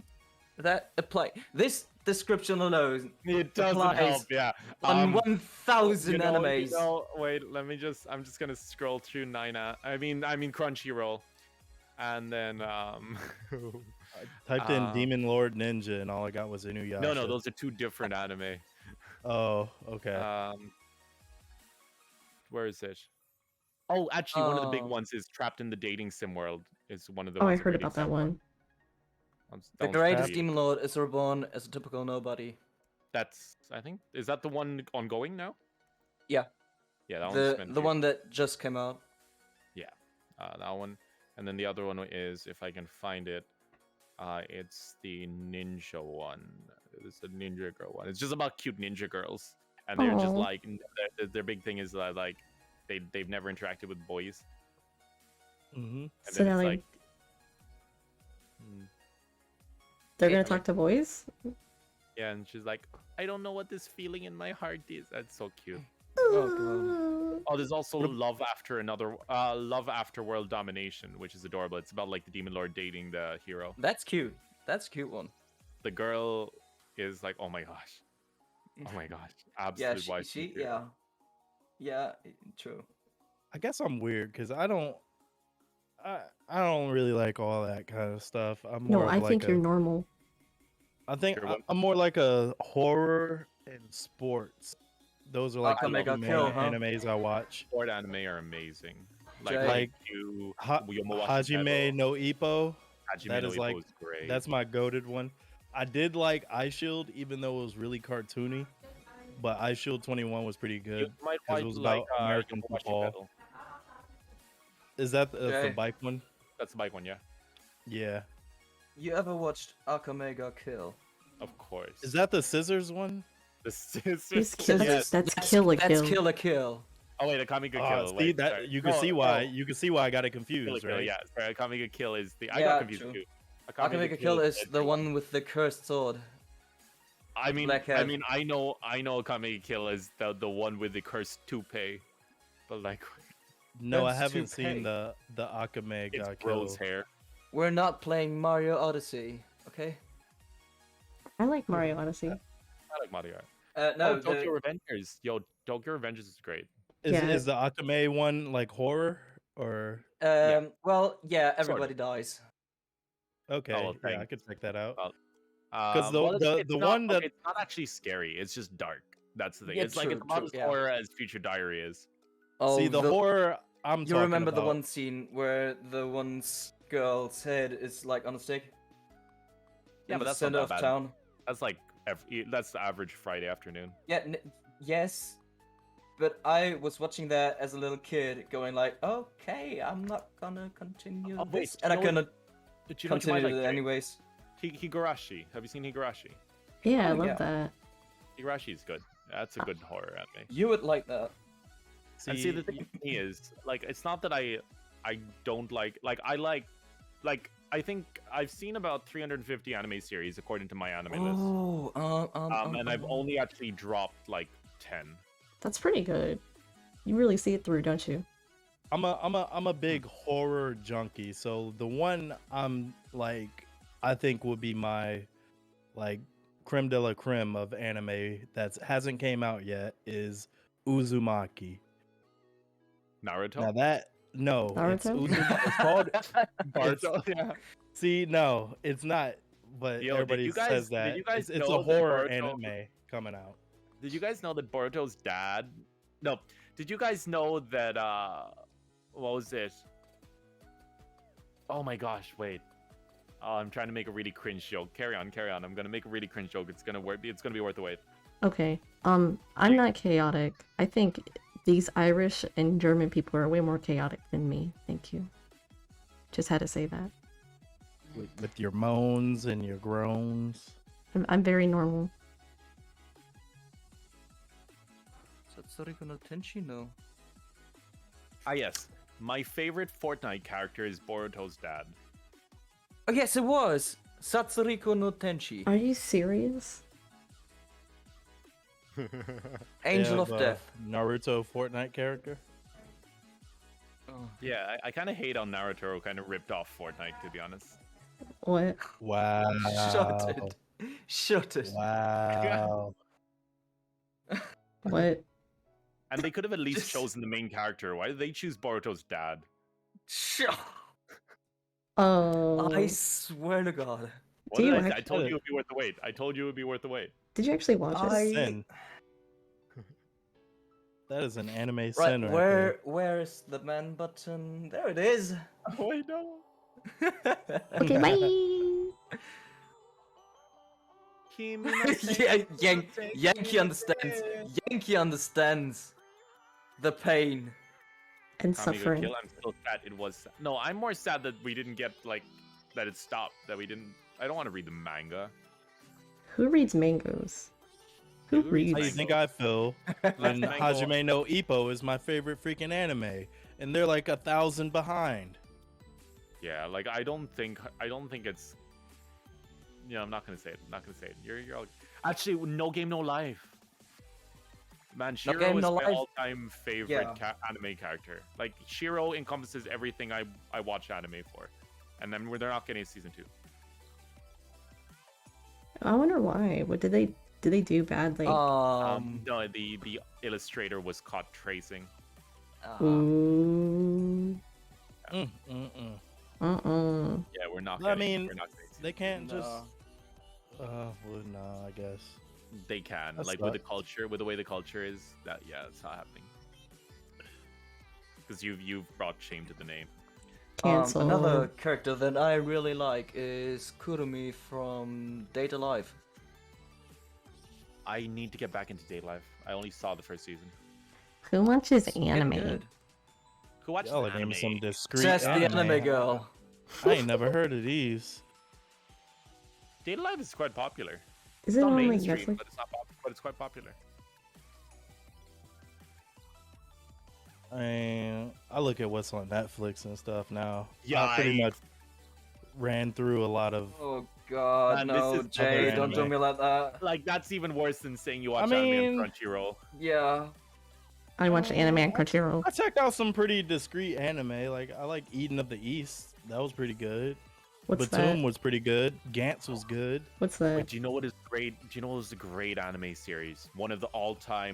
Speaker 4: That apply. This description alone
Speaker 3: It doesn't
Speaker 4: applies
Speaker 3: help, yeah.
Speaker 4: on 1,000
Speaker 3: You
Speaker 4: animes.
Speaker 3: know, wait, I'm just gonna scroll through I mean Crunchyroll, and then
Speaker 2: Typed in Demon Lord Ninja and all I got was Inuyasha.
Speaker 3: no, those are two different anime.
Speaker 2: Oh, okay.
Speaker 3: Where is it? Oh, actually, one of the big ones is Trapped in the Dating Sim World. Is one of the
Speaker 1: Oh, I
Speaker 3: ones I'm
Speaker 1: heard
Speaker 3: reading
Speaker 1: about that
Speaker 3: so
Speaker 1: one.
Speaker 3: far.
Speaker 4: The
Speaker 3: Don't
Speaker 4: greatest
Speaker 3: read.
Speaker 4: Demon Lord is reborn as a typical nobody.
Speaker 3: That's, I think, is that the one ongoing now?
Speaker 4: Yeah.
Speaker 3: Yeah, that one's
Speaker 4: The one that just came out.
Speaker 3: Yeah, that one, and then the other one is, if I can find it, it's the ninja one. It's the ninja girl one. It's just about cute ninja girls, and they're just
Speaker 1: Aw.
Speaker 3: like their big thing is that like they've never interacted with boys,
Speaker 2: Mm-hmm.
Speaker 3: and
Speaker 1: So
Speaker 3: then
Speaker 1: now
Speaker 3: it's
Speaker 1: like
Speaker 3: like
Speaker 1: they're gonna
Speaker 3: Yeah,
Speaker 1: talk to boys?
Speaker 3: yeah, and she's like, I don't know what this feeling in my heart is. That's so cute.
Speaker 4: Oh,
Speaker 3: Oh, there's also Love After World Domination, which is adorable. It's about like the demon lord dating the hero.
Speaker 4: That's cute. That's a cute one.
Speaker 3: The girl is like, oh my gosh,
Speaker 4: Yeah,
Speaker 3: absolute wife material.
Speaker 4: yeah. Yeah, true.
Speaker 2: I guess I'm weird because I don't really like all that kind of stuff. I'm more
Speaker 1: No,
Speaker 2: of
Speaker 1: I
Speaker 2: like
Speaker 1: think you're normal.
Speaker 2: I think
Speaker 3: You're what?
Speaker 2: I'm more like a horror and sports. Those are like the
Speaker 4: Akame ga
Speaker 2: two main
Speaker 4: Kill, huh?
Speaker 2: animes I watch.
Speaker 3: Sport anime are amazing.
Speaker 4: Jay.
Speaker 2: Like
Speaker 3: you,
Speaker 2: Hajime no Ippo. That is like
Speaker 3: great.
Speaker 2: that's my goated one. I did like Ice Shield, even though it was really cartoony. But Ice Shield 21 was pretty
Speaker 3: You
Speaker 2: good
Speaker 3: might
Speaker 2: because it was about American
Speaker 3: Yomowashi
Speaker 2: football.
Speaker 3: Pedal.
Speaker 2: Is that the
Speaker 4: Jay.
Speaker 2: bike one?
Speaker 3: That's the bike one, yeah.
Speaker 2: Yeah.
Speaker 4: You ever watched Akame ga Kill?
Speaker 3: Of course.
Speaker 2: Is that the scissors one?
Speaker 3: the scissors?
Speaker 1: He's kill-
Speaker 3: Yes.
Speaker 1: That's Kill a
Speaker 4: That's
Speaker 1: Kill.
Speaker 4: Kill a Kill.
Speaker 3: Oh wait, Akame ga
Speaker 2: Oh,
Speaker 3: Kill.
Speaker 2: see
Speaker 3: Wait,
Speaker 2: that
Speaker 3: sorry.
Speaker 2: you can
Speaker 3: No,
Speaker 2: see why
Speaker 3: no.
Speaker 2: you can see why I got it
Speaker 3: Kill a
Speaker 2: confused,
Speaker 3: Kill,
Speaker 2: right?
Speaker 3: yeah. Sorry, Akame ga Kill is the. I
Speaker 4: Yeah,
Speaker 3: got confused
Speaker 4: true.
Speaker 3: too.
Speaker 4: Akame ga Kill is the one with the cursed sword.
Speaker 3: I mean,
Speaker 4: Black
Speaker 3: I
Speaker 4: head.
Speaker 3: mean, I know Akame ga Kill is the one with the cursed toupee, but like,
Speaker 2: No, I
Speaker 4: That's
Speaker 2: haven't
Speaker 4: toupee.
Speaker 2: seen the Akame
Speaker 3: it's
Speaker 2: ga
Speaker 3: Bro's
Speaker 2: Kill.
Speaker 3: hair.
Speaker 4: We're not playing Mario Odyssey, okay?
Speaker 1: I like Mario Odyssey.
Speaker 3: I like Mario.
Speaker 4: No,
Speaker 3: Oh, Tokyo Revengers. Yo, Tokyo Revengers is great.
Speaker 1: Yeah.
Speaker 2: Is the Akame one like horror or
Speaker 4: well, yeah, everybody dies.
Speaker 2: okay?
Speaker 3: well,
Speaker 2: Yeah, I
Speaker 3: thanks.
Speaker 2: could check that out.
Speaker 3: Well,
Speaker 2: 'Cause
Speaker 3: well,
Speaker 2: the
Speaker 3: it's not,
Speaker 2: one that-
Speaker 3: okay, it's not actually scary. It's just dark. That's the thing.
Speaker 4: Yeah,
Speaker 3: it's like it's
Speaker 4: true,
Speaker 3: not
Speaker 4: true,
Speaker 3: as
Speaker 4: yeah.
Speaker 3: horror as Future Diary is.
Speaker 4: Oh,
Speaker 2: See the horror I'm
Speaker 4: You
Speaker 2: talking
Speaker 4: remember the
Speaker 2: about.
Speaker 4: one scene where the one girl's head is like on a stick?
Speaker 3: Yeah,
Speaker 4: in
Speaker 3: but
Speaker 4: the
Speaker 3: that's not
Speaker 4: center
Speaker 3: that
Speaker 4: of
Speaker 3: bad.
Speaker 4: town.
Speaker 3: That's like that's the average Friday afternoon.
Speaker 4: Yeah, yes. But I was watching that as a little kid, going like, okay, I'm not gonna continue
Speaker 3: Oh, wait,
Speaker 4: this. And I'm
Speaker 3: you know
Speaker 4: gonna
Speaker 3: Did you know what you might
Speaker 4: continue
Speaker 3: like?
Speaker 4: it anyways.
Speaker 3: Higurashi. Have you seen Higurashi?
Speaker 1: Yeah, I
Speaker 4: Oh,
Speaker 1: love
Speaker 4: yeah.
Speaker 1: that.
Speaker 3: Higurashi is good. That's a good horror anime.
Speaker 4: You would like that.
Speaker 3: And see, the thing with me is, like, it's not that I don't like I think I've seen about 350 anime series according to my anime list.
Speaker 4: Oh,
Speaker 3: And I've only actually dropped like 10.
Speaker 1: That's pretty good. You really see it through, don't you?
Speaker 2: I'm a big horror junkie. So the one I'm like I think would be my like creme de la creme of anime that hasn't came out yet is Uzumaki.
Speaker 3: Naruto.
Speaker 2: Now that no, it's
Speaker 1: Naruto?
Speaker 2: it's called
Speaker 3: Naruto. Yeah.
Speaker 2: See, no, it's not. But
Speaker 3: Yo, did
Speaker 2: everybody
Speaker 3: you guys-
Speaker 2: says
Speaker 3: did
Speaker 2: that
Speaker 3: you guys
Speaker 2: it's
Speaker 3: know
Speaker 2: a
Speaker 3: that
Speaker 2: horror
Speaker 3: Boruto-
Speaker 2: anime coming out.
Speaker 3: Did you guys know that Boruto's dad? No. Did you guys know that what was it? Oh my gosh, wait. I'm trying to make a really cringe joke. Carry on, carry on. I'm gonna make a really cringe joke. It's gonna work. It's gonna be worth the wait.
Speaker 1: Okay. I'm not chaotic. I think these Irish and German people are way more chaotic than me. Thank you. Just had to say that.
Speaker 2: With your moans and your groans.
Speaker 1: I'm very normal.
Speaker 4: Satsuriku no Tenshi? No.
Speaker 3: Ah yes, my favorite Fortnite character is Boruto's dad.
Speaker 4: Oh, yes, it was! Satsuriku no Tenshi.
Speaker 1: Are you serious?
Speaker 4: Angel
Speaker 2: Yeah,
Speaker 4: of
Speaker 2: the
Speaker 4: Death.
Speaker 2: Naruto Fortnite character.
Speaker 4: Oh.
Speaker 3: Yeah, I kind of hate how Naruto kind of ripped off Fortnite, to be honest.
Speaker 1: What?
Speaker 2: Wow.
Speaker 4: Shut it. Shut it.
Speaker 2: Wow.
Speaker 1: What?
Speaker 3: And they could have at least
Speaker 4: Just-
Speaker 3: chosen the main character. Why did they choose Boruto's dad?
Speaker 4: Shut.
Speaker 1: Oh.
Speaker 4: I swear to God.
Speaker 3: What
Speaker 1: Do
Speaker 3: did
Speaker 1: you
Speaker 3: I say? I
Speaker 1: actually-
Speaker 3: told you it would be worth the wait. I told you it would be worth the wait.
Speaker 1: Did you actually watch it?
Speaker 4: I-
Speaker 2: Sin. That is an anime
Speaker 4: Right,
Speaker 2: sin right there.
Speaker 4: where's the man button? There it is.
Speaker 3: Oh, I know.
Speaker 1: Okay, bye.
Speaker 4: Yeah, Yankee understands. Yankee understands the pain.
Speaker 1: And
Speaker 3: Kami got
Speaker 1: suffering.
Speaker 3: killed. I'm still sad. It was sad. No, I'm more sad that we didn't get like that. It stopped. That we didn't. I don't want to read the manga.
Speaker 1: Who reads mangoes? Who
Speaker 3: Who reads
Speaker 2: How you
Speaker 1: reads?
Speaker 2: think I feel when
Speaker 3: Mango.
Speaker 2: Hajime no Ippo is my favorite freaking anime, and they're like 1,000 behind.
Speaker 3: Yeah, like I don't think it's. Yeah, I'm not gonna say it. I'm not gonna say it. You're all... Actually, No Game No Life. Man, Shiro
Speaker 4: Game
Speaker 3: is
Speaker 4: No
Speaker 3: my
Speaker 4: Life?
Speaker 3: all-time favorite
Speaker 4: Yeah.
Speaker 3: anime character. Like Shiro encompasses everything I watch anime for, and then they're not getting a season 2.
Speaker 1: I wonder why. What did they do badly?
Speaker 3: No, the illustrator was caught tracing.
Speaker 1: Ooh.
Speaker 2: Mm, mm, mm.
Speaker 3: Yeah, we're not.
Speaker 2: I
Speaker 3: Getting,
Speaker 2: mean,
Speaker 3: we're not getting
Speaker 2: They can't
Speaker 4: No.
Speaker 2: just. Well, no, I guess.
Speaker 3: They can,
Speaker 2: That's
Speaker 3: like with the culture, with the way the culture is. That it's not happening. Because you've brought shame to the name.
Speaker 1: Cancel.
Speaker 4: Another character that I really like is Kurumi from Date Alive.
Speaker 3: I need to get back into Date Life. I only saw the first season.
Speaker 1: Who watches
Speaker 4: It's getting
Speaker 1: anime?
Speaker 4: good.
Speaker 3: Who watches
Speaker 2: Y'all are
Speaker 3: anime?
Speaker 2: naming some discreet
Speaker 4: Just the anime girl.
Speaker 2: I ain't never heard of these.
Speaker 3: Date Life is quite popular.
Speaker 1: Is
Speaker 3: It's
Speaker 1: it
Speaker 3: not
Speaker 1: on like
Speaker 3: mainstream,
Speaker 1: Netflix?
Speaker 3: but it's not. But it's quite popular.
Speaker 2: I look at what's on Netflix and stuff now.
Speaker 3: Yeah,
Speaker 2: I pretty much ran through a lot of.
Speaker 4: Oh God,
Speaker 3: Man, this
Speaker 4: no,
Speaker 3: is
Speaker 4: Jay,
Speaker 2: other
Speaker 4: don't do
Speaker 2: anime.
Speaker 4: me like that.
Speaker 3: Like that's even worse than saying you watch
Speaker 2: I
Speaker 3: anime
Speaker 2: mean-
Speaker 3: on Crunchyroll.
Speaker 4: Yeah.
Speaker 1: I watch anime on Crunchyroll.
Speaker 2: I checked out some pretty discreet anime. Like I like Eden of the East. That was pretty good.
Speaker 1: What's
Speaker 2: Batum
Speaker 1: that?
Speaker 2: was pretty good. Gantz was good.
Speaker 1: What's
Speaker 3: Wait,
Speaker 1: that?
Speaker 3: do you know what is great? Do you know what was a great anime series? One of the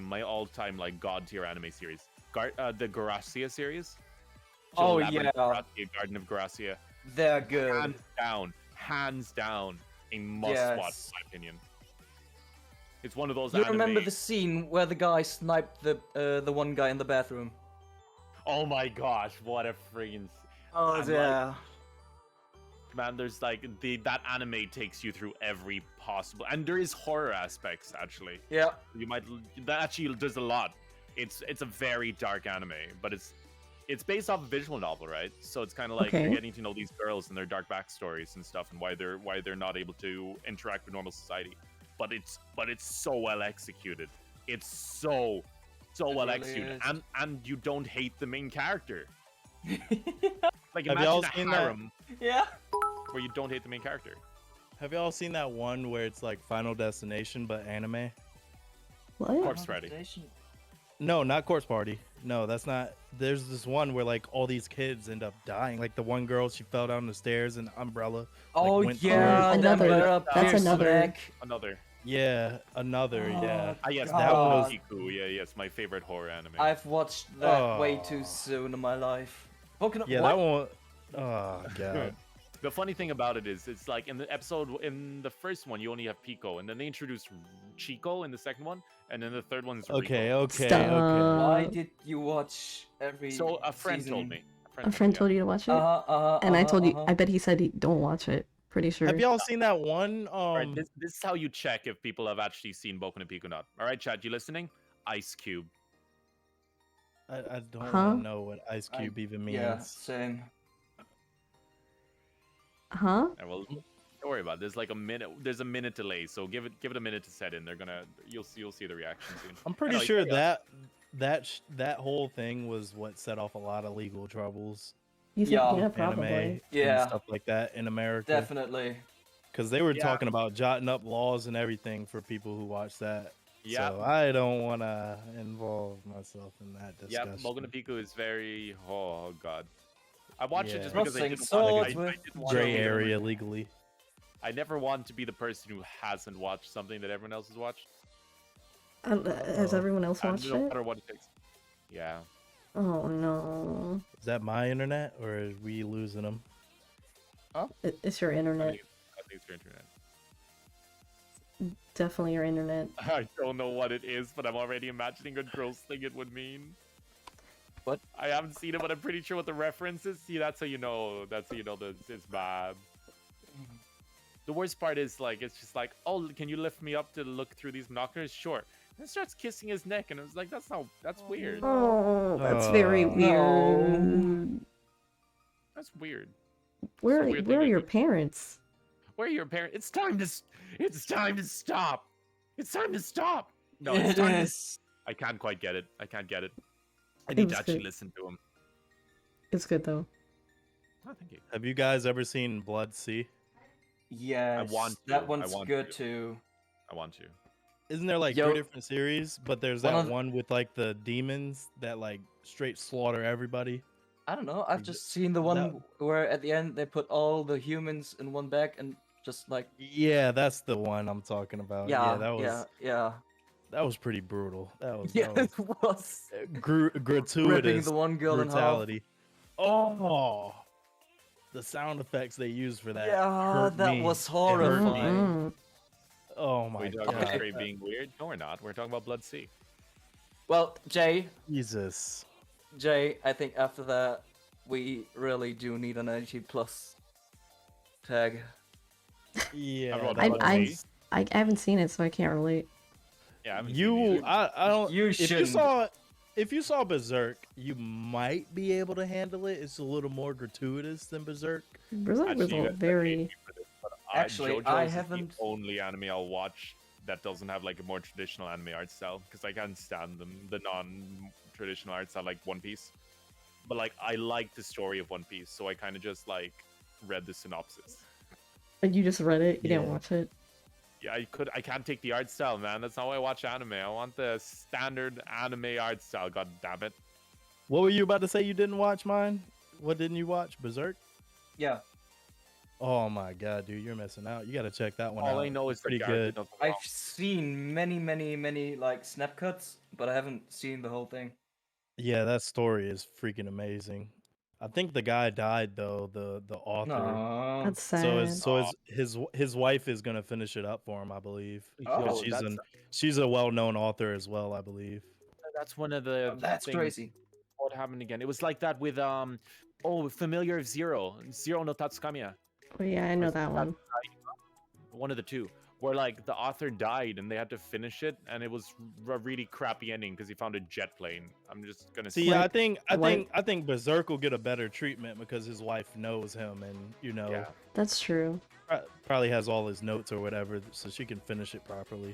Speaker 3: my all-time like god tier anime series. The Gracia series.
Speaker 4: Oh,
Speaker 3: Labyrinth
Speaker 4: yeah.
Speaker 3: of Gracia, Garden of Gracia.
Speaker 4: They're good.
Speaker 3: Hands down, a must-watch,
Speaker 4: Yes.
Speaker 3: in my opinion. It's one of those.
Speaker 4: You remember
Speaker 3: anime-
Speaker 4: the scene where the guy sniped the one guy in the bathroom?
Speaker 3: Oh my gosh, what a friggin'
Speaker 4: Oh
Speaker 3: I'm like-
Speaker 4: yeah.
Speaker 3: man! There's like that anime takes you through every possible, and there is horror aspects actually.
Speaker 4: Yeah.
Speaker 3: You might that actually does a lot. It's a very dark anime, but it's based off a visual novel, right? So it's kind of like
Speaker 1: Okay.
Speaker 3: you're getting to know these girls and their dark backstories and stuff, and why they're not able to interact with normal society. But it's so well executed. It's so well
Speaker 4: really
Speaker 3: executed,
Speaker 4: is.
Speaker 3: and you don't hate the main character. Like
Speaker 2: Have
Speaker 3: imagine
Speaker 2: y'all
Speaker 3: a
Speaker 2: seen that?
Speaker 3: harem
Speaker 4: Yeah.
Speaker 3: where you don't hate the main character.
Speaker 2: Have y'all seen that one where it's like Final Destination but anime?
Speaker 1: What?
Speaker 3: Corpse Freddy.
Speaker 2: No, not Corpse Party. No, that's not. There's this one where like all these kids end up dying. Like the one girl, she fell down the stairs and Umbrella.
Speaker 4: Oh
Speaker 2: went through
Speaker 4: yeah,
Speaker 1: it.
Speaker 4: the
Speaker 1: Another-
Speaker 4: umbrella
Speaker 1: that's
Speaker 4: pierced
Speaker 1: another-
Speaker 4: neck.
Speaker 3: Another.
Speaker 2: Yeah, another. Yeah.
Speaker 4: Oh,
Speaker 3: Ah, yes,
Speaker 4: God.
Speaker 3: that was Iku. Yeah, yes, my favorite horror anime.
Speaker 4: I've watched that way
Speaker 2: Oh.
Speaker 4: too soon in my life. Pokemon.
Speaker 2: Yeah,
Speaker 4: what?
Speaker 2: that one. Oh god.
Speaker 3: The funny thing about it is, it's like in the episode, in the first one, you only have Pico, and then they introduced Chico in the second one, and then the third one's
Speaker 2: Okay,
Speaker 3: Rico.
Speaker 2: okay, okay.
Speaker 1: Stop.
Speaker 4: Why did you watch every?
Speaker 3: So a friend
Speaker 4: season?
Speaker 3: told me.
Speaker 1: A friend told you to watch it,
Speaker 4: Uh-huh,
Speaker 1: and I told you.
Speaker 4: uh-huh.
Speaker 1: I bet he said he don't watch it. Pretty sure.
Speaker 2: Have y'all seen that one?
Speaker 3: Alright, this is how you check if people have actually seen Boku no Pico or not. All right, Chad, you listening? Ice Cube.
Speaker 2: I don't
Speaker 1: Huh?
Speaker 2: want to know what Ice Cube even means.
Speaker 4: Yeah, same.
Speaker 1: Huh?
Speaker 3: And well, don't worry about it. There's like a minute. There's a minute delay, so give it a minute to set in. You'll see the reaction soon.
Speaker 2: I'm pretty
Speaker 3: Anyway,
Speaker 2: sure
Speaker 3: carry on.
Speaker 2: that whole thing was what set off a lot of legal troubles,
Speaker 1: You think?
Speaker 4: Yeah.
Speaker 1: Yeah, probably.
Speaker 2: anime,
Speaker 4: Yeah.
Speaker 2: and stuff like that in America.
Speaker 4: Definitely.
Speaker 2: Because they were
Speaker 3: Yeah.
Speaker 2: talking about jotting up laws and everything for people who watch that.
Speaker 3: Yeah.
Speaker 2: So I don't want to involve myself in that
Speaker 3: Yeah,
Speaker 2: discussion.
Speaker 3: Boku no Pico is very. Oh god. I watch it just
Speaker 2: Yeah.
Speaker 3: because I
Speaker 4: Crossing
Speaker 3: didn't
Speaker 4: swords
Speaker 3: want. I
Speaker 4: with
Speaker 3: didn't want
Speaker 2: Gray
Speaker 3: to-
Speaker 2: area legally.
Speaker 3: I never want to be the person who hasn't watched something that everyone else has watched.
Speaker 1: Has
Speaker 2: Uh-oh.
Speaker 1: everyone else watched
Speaker 3: No
Speaker 1: it?
Speaker 3: matter what it takes. Yeah.
Speaker 1: Oh no!
Speaker 2: Is that my internet or are we losing them?
Speaker 1: It's your
Speaker 3: I
Speaker 1: internet.
Speaker 3: think it's your internet.
Speaker 1: Definitely your internet.
Speaker 3: I don't know what it is, but I'm already imagining a gross thing it would mean.
Speaker 4: What?
Speaker 3: I haven't seen it, but I'm pretty sure what the reference is. See, that's how you know. That's how you know that it's bad. The worst part is like it's just like, oh, can you lift me up to look through these knockers? Sure. And it starts kissing his neck, and I was like, that's weird.
Speaker 1: Oh, that's very weird.
Speaker 4: No.
Speaker 3: That's weird.
Speaker 1: Where
Speaker 3: It's a weird
Speaker 1: where
Speaker 3: thing
Speaker 1: are
Speaker 3: to
Speaker 1: your
Speaker 3: do.
Speaker 1: parents?
Speaker 3: Where are your parents? It's time to stop. It's time to stop. No,
Speaker 4: It
Speaker 3: it's time to
Speaker 4: is.
Speaker 3: I can't quite get it. I can't get it. I
Speaker 1: It
Speaker 3: need
Speaker 1: was
Speaker 3: to actually
Speaker 1: good.
Speaker 3: listen to him.
Speaker 1: It's good though.
Speaker 3: Oh, thank you.
Speaker 2: Have you guys ever seen Blood Sea?
Speaker 4: Yes.
Speaker 3: want
Speaker 4: That
Speaker 3: to, I
Speaker 4: one's
Speaker 3: want
Speaker 4: good
Speaker 3: to.
Speaker 4: too.
Speaker 3: I want to.
Speaker 2: Isn't there like
Speaker 4: Yo-
Speaker 2: 3 different series? But there's
Speaker 4: One
Speaker 2: that
Speaker 4: of-
Speaker 2: one with like the demons that like straight slaughter everybody.
Speaker 4: I don't know. I've
Speaker 2: Is
Speaker 4: just seen the one
Speaker 2: that-
Speaker 4: where at the end they put all the humans in one bag and just like
Speaker 2: Yeah, that's the one I'm talking about. Yeah, that was pretty brutal. That was,
Speaker 4: yeah.
Speaker 2: that
Speaker 4: It was
Speaker 2: was
Speaker 4: ripping
Speaker 2: gratuitous
Speaker 4: the one girl in half.
Speaker 2: brutality. Oh, the sound effects they used for that.
Speaker 4: Yeah,
Speaker 2: hurt
Speaker 4: that
Speaker 2: me.
Speaker 4: was
Speaker 2: It hurt me.
Speaker 4: horrifying.
Speaker 1: Mm.
Speaker 2: Oh my
Speaker 3: We're talking
Speaker 2: god.
Speaker 3: about Fray being weird? No, we're not. We're talking about Blood Sea.
Speaker 4: Well, Jay,
Speaker 2: Jesus.
Speaker 4: I think after that we really do need an 80 plus tag.
Speaker 2: Yeah.
Speaker 3: Everyone
Speaker 2: that
Speaker 3: Blood
Speaker 1: I-
Speaker 3: Sea?
Speaker 1: I haven't seen it, so I can't relate.
Speaker 3: Yeah, I haven't seen
Speaker 2: You,
Speaker 3: either.
Speaker 2: I don't.
Speaker 4: You
Speaker 2: if you
Speaker 4: shouldn't.
Speaker 2: if you saw Berserk, you might be able to handle it. It's a little more gratuitous than Berserk.
Speaker 1: Berserk was
Speaker 3: Actually, you guys hate
Speaker 1: very.
Speaker 3: me for this, but
Speaker 4: Actually,
Speaker 3: JoJo's
Speaker 4: I
Speaker 3: is
Speaker 4: haven't-
Speaker 3: the only anime I'll watch that doesn't have like a more traditional anime art style because I can't stand them. The non-traditional art style, like One Piece. But like, I like the story of One Piece, so I kind of just like read the synopsis.
Speaker 1: You just read it. You didn't
Speaker 2: Yeah.
Speaker 1: watch it.
Speaker 3: Yeah, I can't take the art style, man. That's not why I watch anime. I want the standard anime art style. God damn it.
Speaker 2: What were you about to say? You didn't watch mine? What didn't you watch? Berserk?
Speaker 4: Yeah,
Speaker 2: Oh my god, dude, you're missing out. You gotta check that one out.
Speaker 3: All I know is
Speaker 2: pretty
Speaker 3: the
Speaker 2: good.
Speaker 4: I've seen many like snap cuts, but I haven't seen the whole thing.
Speaker 2: Yeah, that story is freaking amazing. I think the guy died though, the author.
Speaker 4: No.
Speaker 1: That's sad.
Speaker 2: His wife is gonna finish it up for him, I believe.
Speaker 4: Oh,
Speaker 2: Because she's a well-known author as well, I believe.
Speaker 3: That's one of the.
Speaker 4: That's
Speaker 3: things-
Speaker 4: crazy.
Speaker 3: What happened again? It was like that with Familiar of Zero no Tatsukamiya.
Speaker 1: Oh, yeah, I know that one.
Speaker 3: One of the two, where like the author died and they had to finish it, and it was a really crappy ending because he found a jet plane. I'm just gonna
Speaker 2: See,
Speaker 1: Like,
Speaker 2: I think Berserk will get a better treatment because his wife knows him and
Speaker 3: Yeah.
Speaker 1: That's true.
Speaker 2: probably has all his notes or whatever, so she can finish it properly.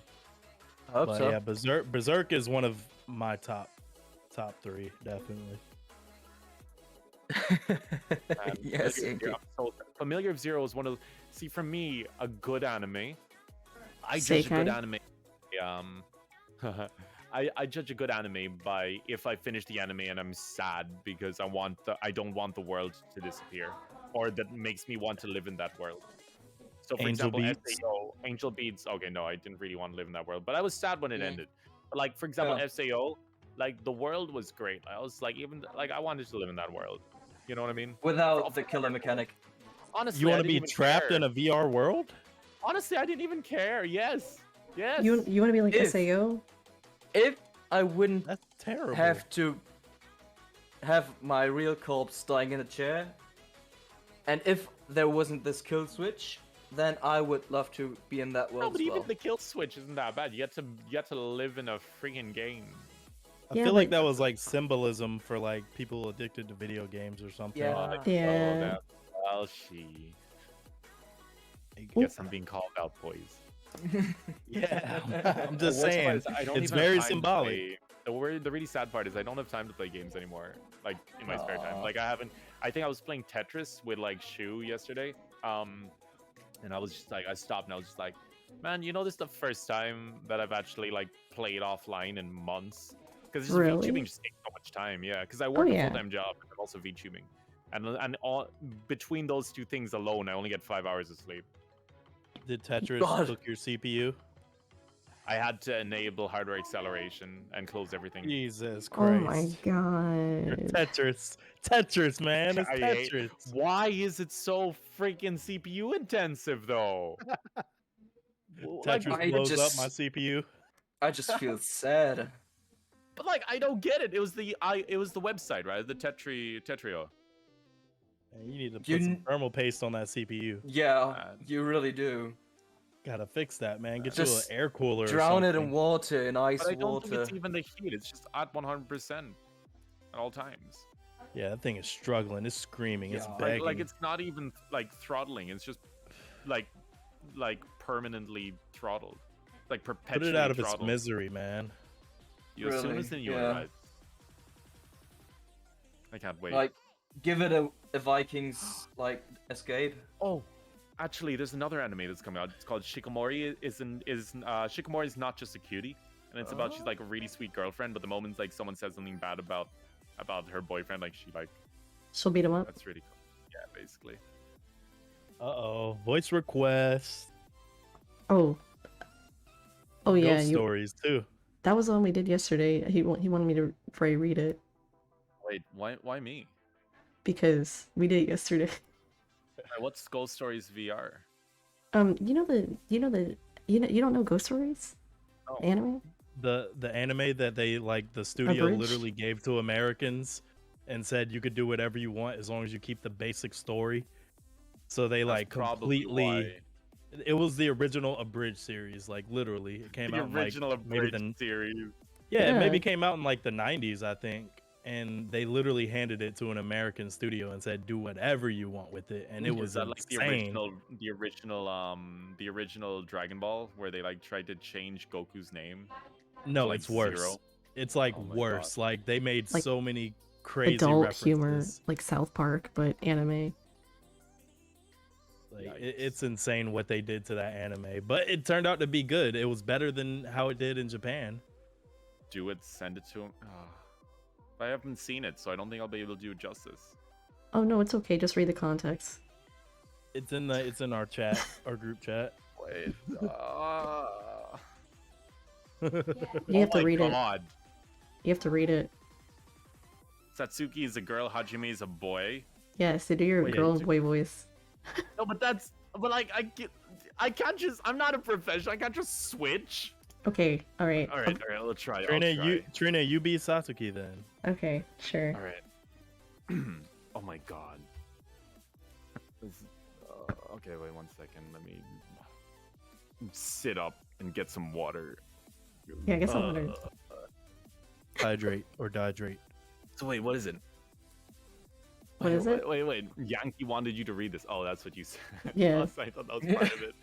Speaker 4: I hope
Speaker 2: But
Speaker 4: so.
Speaker 2: yeah, Berserk is one of my top 3, definitely.
Speaker 4: Yes, Yankee.
Speaker 3: Familiar of Zero is one of. See, for me, a good anime. I judge a good
Speaker 1: Seikai?
Speaker 3: anime. I judge a good anime by if I finish the anime and I'm sad because I don't want the world to disappear, or that makes me want to live in that world. So, for
Speaker 2: Angel
Speaker 3: example,
Speaker 2: Beats?
Speaker 3: SAO, Angel Beats. Okay, no, I didn't really want to live in that world, but I was sad when it
Speaker 4: Mm.
Speaker 3: ended. But like, for example,
Speaker 4: Yeah.
Speaker 3: SAO, like the world was great. I was like, I wanted to live in that world. You know what I mean?
Speaker 4: Without the killer mechanic.
Speaker 3: Honestly,
Speaker 2: You
Speaker 3: I
Speaker 2: want to
Speaker 3: didn't
Speaker 2: be
Speaker 3: even
Speaker 2: trapped
Speaker 3: care.
Speaker 2: in a VR world?
Speaker 3: Honestly, I didn't even care. Yes. Yes.
Speaker 1: You want to be like
Speaker 4: If-
Speaker 1: Sao?
Speaker 4: If I wouldn't
Speaker 2: That's terrible.
Speaker 4: have to have my real corpse dying in a chair, and if there wasn't this kill switch, then I would love to be in that
Speaker 3: No,
Speaker 4: world
Speaker 3: but
Speaker 4: as
Speaker 3: even
Speaker 4: well.
Speaker 3: the kill switch isn't that bad. You get to live in a freaking game.
Speaker 2: I
Speaker 1: Yeah,
Speaker 2: feel like
Speaker 1: but-
Speaker 2: that was like symbolism for like people addicted to video games or something.
Speaker 4: Yeah.
Speaker 1: Yeah.
Speaker 3: Oh, that well, she. I
Speaker 2: Ooh.
Speaker 3: guess I'm being called out, boys.
Speaker 2: Yeah, I'm
Speaker 3: The
Speaker 2: just
Speaker 3: worst part
Speaker 2: saying.
Speaker 3: is I don't
Speaker 2: It's
Speaker 3: even have
Speaker 2: very
Speaker 3: time to
Speaker 2: symbolic.
Speaker 3: play- The really sad part is I don't have time to play games anymore. Like in my spare time.
Speaker 4: Aw.
Speaker 3: Like I think I was playing Tetris with like Shu yesterday. And I was just like, I stopped and I was just like, man, you know, this is the first time that I've actually like played offline in months. Because
Speaker 1: Really?
Speaker 3: VTubing just takes so much time, yeah. Because I work a
Speaker 1: yeah.
Speaker 3: full-time job and I'm also VTubing, and all between those two things alone, I only get 5 hours of sleep.
Speaker 2: Did Tetris
Speaker 4: God.
Speaker 2: cook your CPU?
Speaker 3: I had to enable hardware acceleration and close everything.
Speaker 2: Jesus
Speaker 1: Oh
Speaker 2: Christ.
Speaker 1: my
Speaker 2: You're
Speaker 1: god.
Speaker 2: Tetris, man. It's
Speaker 3: I hate-
Speaker 2: Tetris.
Speaker 3: Why is it so freaking CPU intensive though? Like,
Speaker 2: Tetris
Speaker 4: I
Speaker 2: blows up
Speaker 4: just-
Speaker 2: my CPU.
Speaker 4: I just feel sad.
Speaker 3: but like, I don't get it. It was the website, right? The Tetrio.
Speaker 2: Man, you need to put
Speaker 4: You
Speaker 2: some
Speaker 4: n-
Speaker 2: thermal paste on that CPU.
Speaker 4: Yeah,
Speaker 3: Man.
Speaker 4: you really do.
Speaker 2: Gotta fix that, man. Get
Speaker 4: Just
Speaker 2: you an air cooler.
Speaker 4: Drown
Speaker 2: or
Speaker 4: it in
Speaker 2: something.
Speaker 4: water, in ice
Speaker 3: But I don't think
Speaker 4: water.
Speaker 3: it's even the heat. It's just at 100% at all times.
Speaker 2: Yeah, that thing is struggling. It's screaming. It's
Speaker 4: Yeah.
Speaker 2: begging.
Speaker 3: Like it's not even like throttling. It's just like permanently throttled, like
Speaker 2: Put
Speaker 3: perpetually
Speaker 2: it out of its
Speaker 3: throttled.
Speaker 2: misery, man.
Speaker 3: As soon
Speaker 4: Really?
Speaker 3: as then you
Speaker 4: Yeah.
Speaker 3: arrive. I can't wait.
Speaker 4: Like, give it a Vikings like escape.
Speaker 3: Oh, actually, there's another anime that's coming out. It's called Shikamori. Shikamori is not just a cutie, and it's about she's like a really sweet girlfriend, but the moment like someone says something bad about her boyfriend, like she like
Speaker 1: She'll beat him up.
Speaker 3: that's really cool. Yeah, basically.
Speaker 2: Uh-oh. Voice request.
Speaker 1: Oh. Oh yeah,
Speaker 2: Ghost stories, too.
Speaker 1: that was the one we did yesterday. He wanted me to Fray read it
Speaker 3: Wait, why me?
Speaker 1: because we did it yesterday.
Speaker 3: What's Ghost Stories VR?
Speaker 1: You don't know Ghost Stories?
Speaker 3: Oh.
Speaker 1: Anime?
Speaker 2: The anime that they like the studio
Speaker 1: Abridged?
Speaker 2: literally gave to Americans and said you could do whatever you want as long as you keep the basic story. So they like
Speaker 3: Probably
Speaker 2: completely
Speaker 3: why.
Speaker 2: it was the original abridged series, like literally. It came
Speaker 3: The
Speaker 2: out in,
Speaker 3: original
Speaker 2: like, maybe
Speaker 3: abridged series.
Speaker 2: it maybe
Speaker 1: Yeah.
Speaker 2: came out in like the 90s, I think. And they literally handed it to an American studio and said, "Do whatever you want with it," and it
Speaker 3: Is
Speaker 2: was
Speaker 3: that like
Speaker 2: insane.
Speaker 3: the original Dragon Ball where they like tried to change Goku's name?
Speaker 2: No,
Speaker 3: like
Speaker 2: it's worse.
Speaker 3: Zero?
Speaker 2: It's like
Speaker 3: Oh my
Speaker 2: worse.
Speaker 3: God.
Speaker 2: Like they made
Speaker 1: Like,
Speaker 2: so many crazy
Speaker 1: Adult
Speaker 2: references.
Speaker 1: humor, like South Park, but anime.
Speaker 2: Like,
Speaker 3: Yikes.
Speaker 2: it's insane what they did to that anime, but it turned out to be good. It was better than how it did in Japan.
Speaker 3: Do it, send it to him. I haven't seen it, so I don't think I'll be able to do it justice.
Speaker 1: Oh no, it's okay. Just read the context.
Speaker 2: It's in our chat, our group chat.
Speaker 3: Wait.
Speaker 1: You have to
Speaker 3: my
Speaker 1: read it.
Speaker 3: God.
Speaker 1: You have to read it.
Speaker 3: Satsuki is a girl, Hajime is a boy.
Speaker 1: Yeah, so do your
Speaker 2: Wait,
Speaker 1: girl and
Speaker 2: it's-
Speaker 1: boy voice.
Speaker 3: No, but like I can't just. I'm not a professional. I can't just switch.
Speaker 1: Okay, alright.
Speaker 3: All right, we'll try.
Speaker 2: Trina, you be Satsuki then.
Speaker 1: Okay, sure.
Speaker 3: All right. Oh my God. Okay, wait 1 second. Let me sit up and get some water.
Speaker 1: Yeah, I guess I'm wondering.
Speaker 2: Hydrate or dihydrate.
Speaker 3: So wait, what is it?
Speaker 1: What is it?
Speaker 3: Wait. Yankee wanted you to read this. Oh, that's what you said.
Speaker 1: Yeah.
Speaker 3: I thought that was part of it.